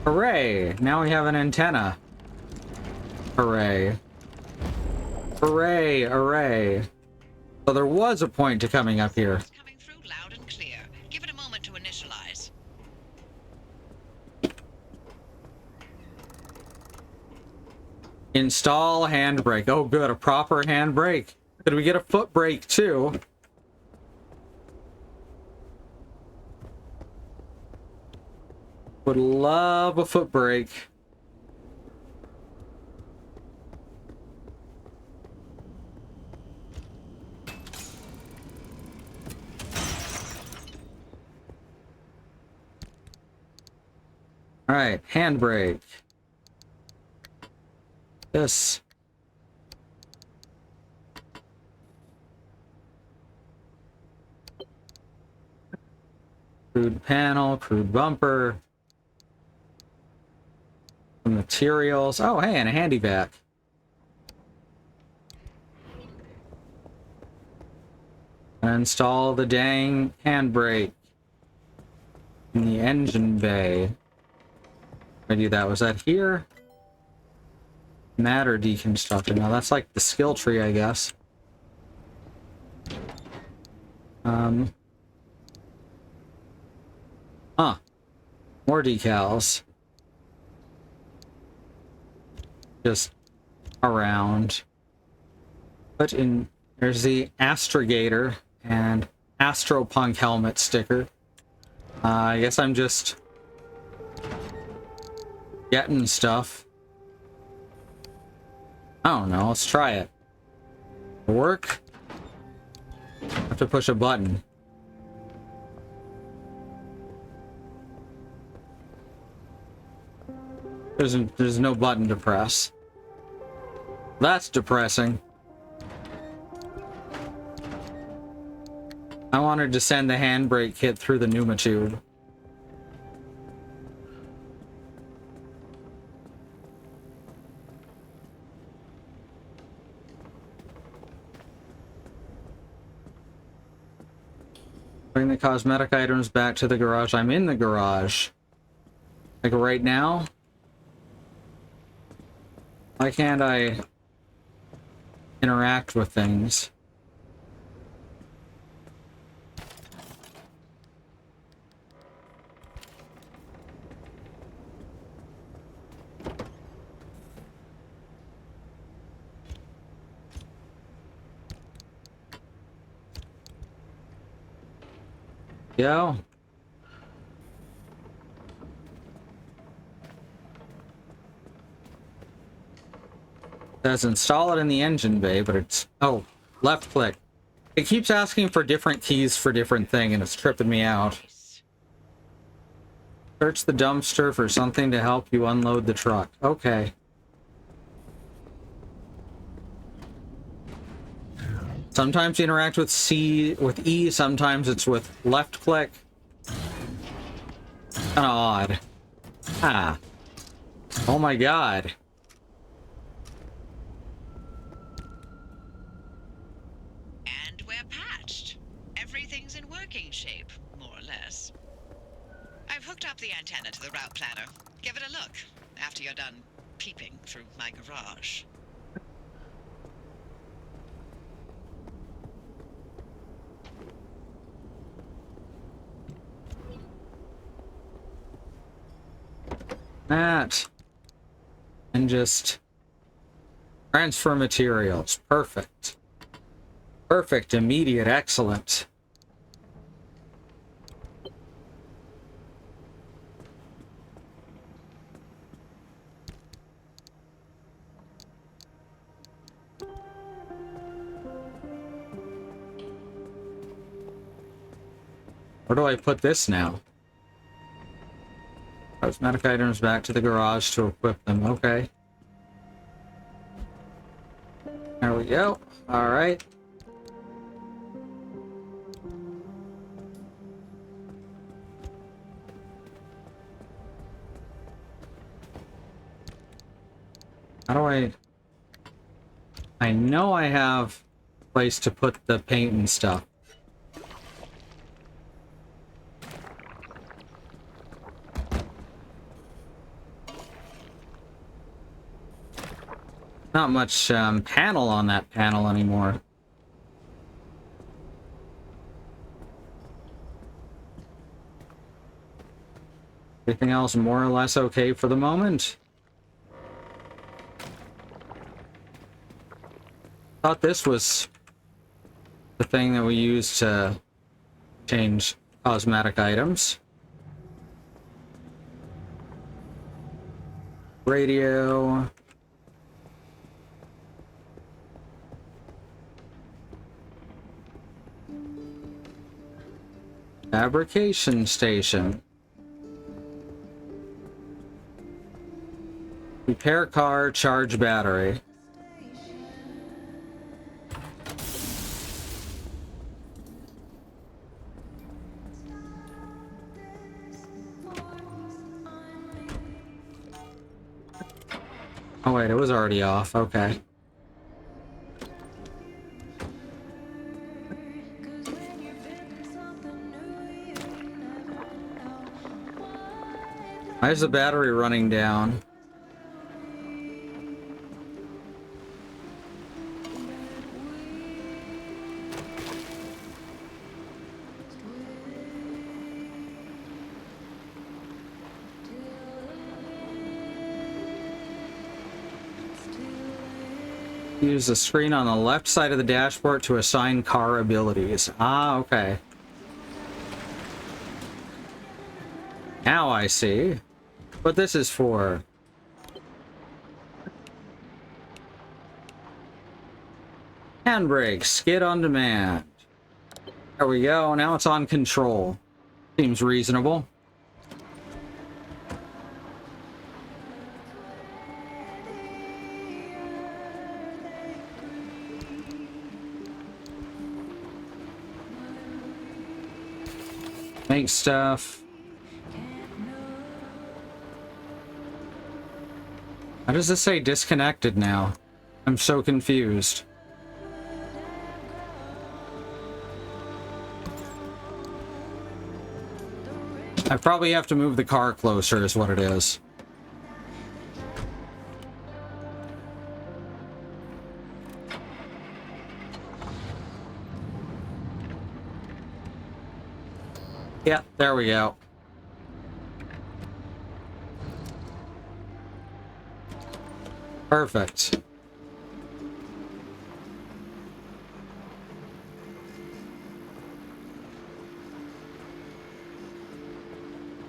Hooray! Now we have an antenna. Hooray. Hooray, hooray. So there was a point to coming up here. It's coming through loud and clear. Give it a moment to initialize. Install handbrake. Oh good, a proper handbrake. Could we get a foot brake too? Would love a foot brake. All right, handbrake. This. Crude panel, crude bumper. Materials. Oh, hey, and a handy vac. Install the dang handbrake in the engine bay. I do that. Was that here? Matter deconstructor. Now that's like the skill tree, I guess. Huh. More decals. Just around. But in there's the Astrogator and Astropunk helmet sticker. I guess I'm just getting stuff. I don't know, let's try it. Work? I have to push a button. There's no button to press. That's depressing. I wanted to send the handbrake kit through the pneumatube. Bring the cosmetic items back to the garage. I'm in the garage. Like right now? Why can't I interact with things? Go. It says install it in the engine bay, but it's... Oh, left click. It keeps asking for different keys for different thing, and it's tripping me out. Search the dumpster for something to help you unload the truck. Okay. Sometimes you interact with E, sometimes it's with left click. Kinda odd. Ah. Oh my god. And we're patched. Everything's in working shape, more or less. I've hooked up the antenna to the route planner. Give it a look after you're done peeping through my garage. That. And just transfer materials. Perfect. Perfect, immediate, excellent. Where do I put this now? Cosmetic items back to the garage to equip them. Okay. There we go. All right. How do I know I have a place to put the paint and stuff. Not much panel on that panel anymore. Everything else more or less okay for the moment. Thought this was the thing that we used to change cosmetic items. Radio. Fabrication station. Repair car, charge battery. Oh wait, it was already off. Okay. Why is the battery running down? Use the screen on the left side of the dashboard to assign car abilities. Ah, okay. Now I see what this is for. Handbrake, skid on demand. There we go. Now it's on control. Seems reasonable. Make stuff. How does this say disconnected now? I'm so confused. I probably have to move the car closer is what it is. Yeah, there we go. Perfect.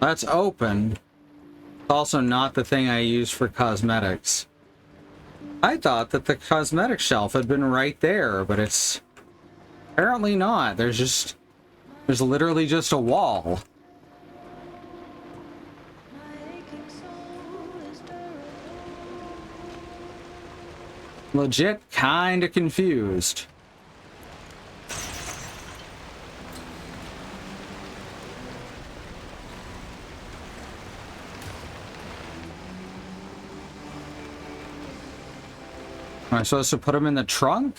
That's open. It's also not the thing I use for cosmetics. I thought that the cosmetic shelf had been right there, but it's apparently not. There's literally just a wall. Legit kinda confused. Am I supposed to put them in the trunk?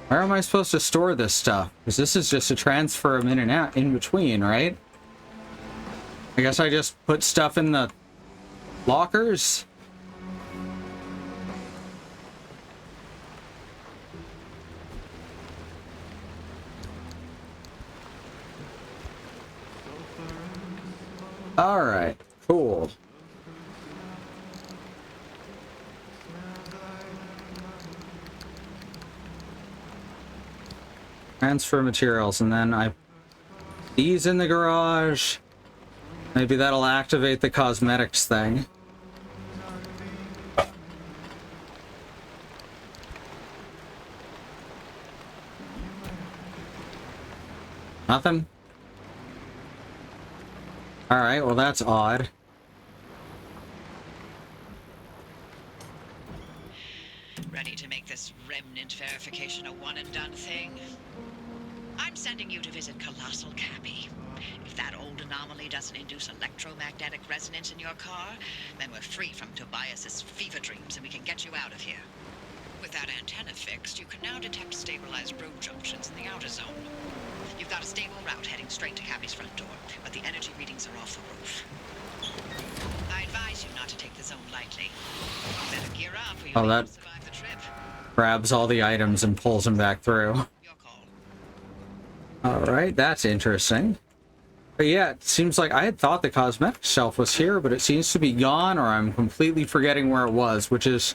Where am I supposed to store this stuff? Because this is just to transfer them in and out in between, right? I guess I just put stuff in the lockers. All right, cool. Transfer materials, and then I these in the garage. Maybe that'll activate the cosmetics thing. Nothing? Alright, well that's odd. Ready to make this remnant verification a one-and-done thing? I'm sending you to visit Colossal Cappy. If that old anomaly doesn't induce electromagnetic resonance in your car, then we're free from Tobias's fever dreams and we can get you out of here. With that antenna fixed, you can now detect stabilized road junctions in the outer zone. You've got a stable route heading straight to Cappy's front door, but the energy readings are off the roof. I advise you not to take the zone lightly. You better gear up or you'll that survive the trip. grabs all the items and pulls them back through. Your call. Alright, that's interesting. But yeah, it seems like I had thought the cosmetic shelf was here, but it seems to be gone, or I'm completely forgetting where it was, which is,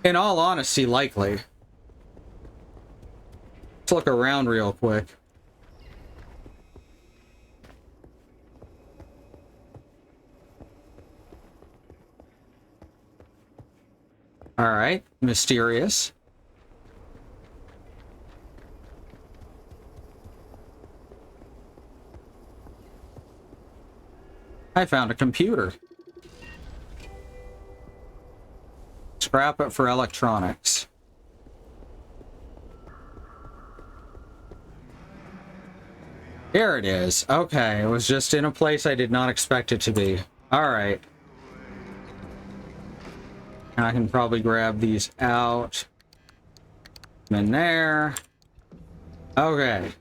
in all honesty, likely. Let's look around real quick. Alright, mysterious. I found a computer. Scrap it for electronics. Here it is. Okay, it was just in a place I did not expect it to be. Alright. I can probably grab these out. In there. Okay.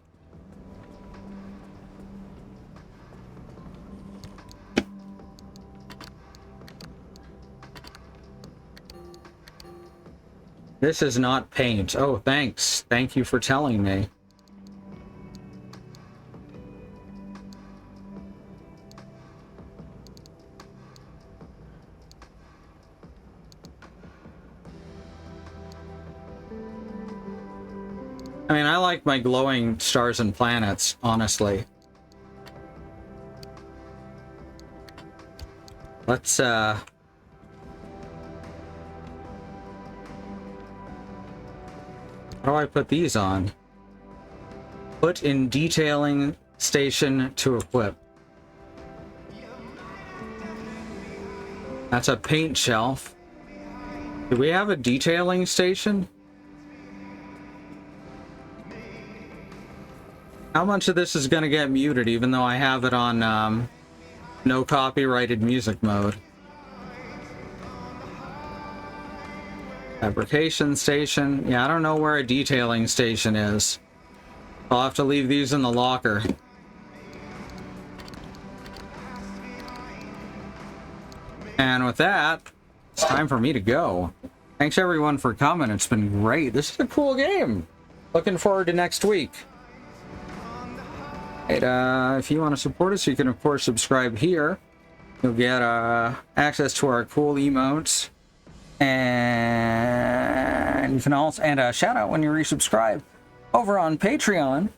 This is not paint. Oh, thanks. Thank you for telling me. I mean, I like my glowing stars and planets, honestly. Let's, How do I put these on? Put in detailing station to equip. That's a paint shelf. Do we have a detailing station? How much of this is going to get muted, even though I have it on no copyrighted music mode? Fabrication station. Yeah, I don't know where a detailing station is. I'll have to leave these in the locker. And with that, it's time for me to go. Thanks everyone for coming. It's been great. This is a cool game. Looking forward to next week. And, if you want to support us, you can of course subscribe here. You'll get access to our cool emotes. And you can also, and a shout out when you resubscribe over on Patreon.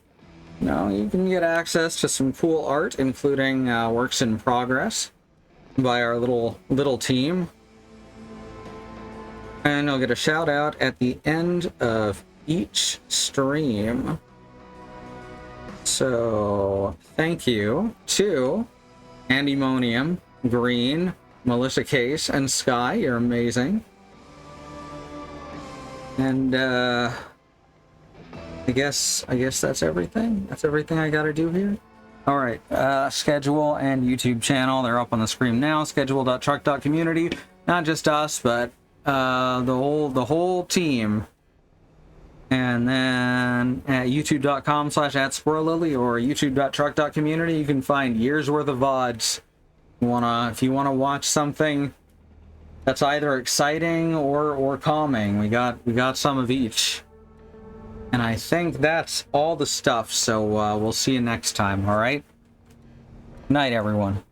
You know, you can get access to some cool art, including works in progress by our little team. And you'll get a shout out at the end of each stream. So thank you to Andymonium, Green, Melissa Case and Sky, you're amazing. And I guess that's everything. That's everything I gotta do here. All right, schedule and YouTube channel, they're up on the screen now. Schedule.truck.community, not just us, but the whole team. And then at youtube.com/@SpoilerLily or youtube.truck.community, you can find years worth of VODs. If you wanna watch something that's either exciting or calming, we got some of each. And I think that's all the stuff, so we'll see you next time, alright? Night, everyone.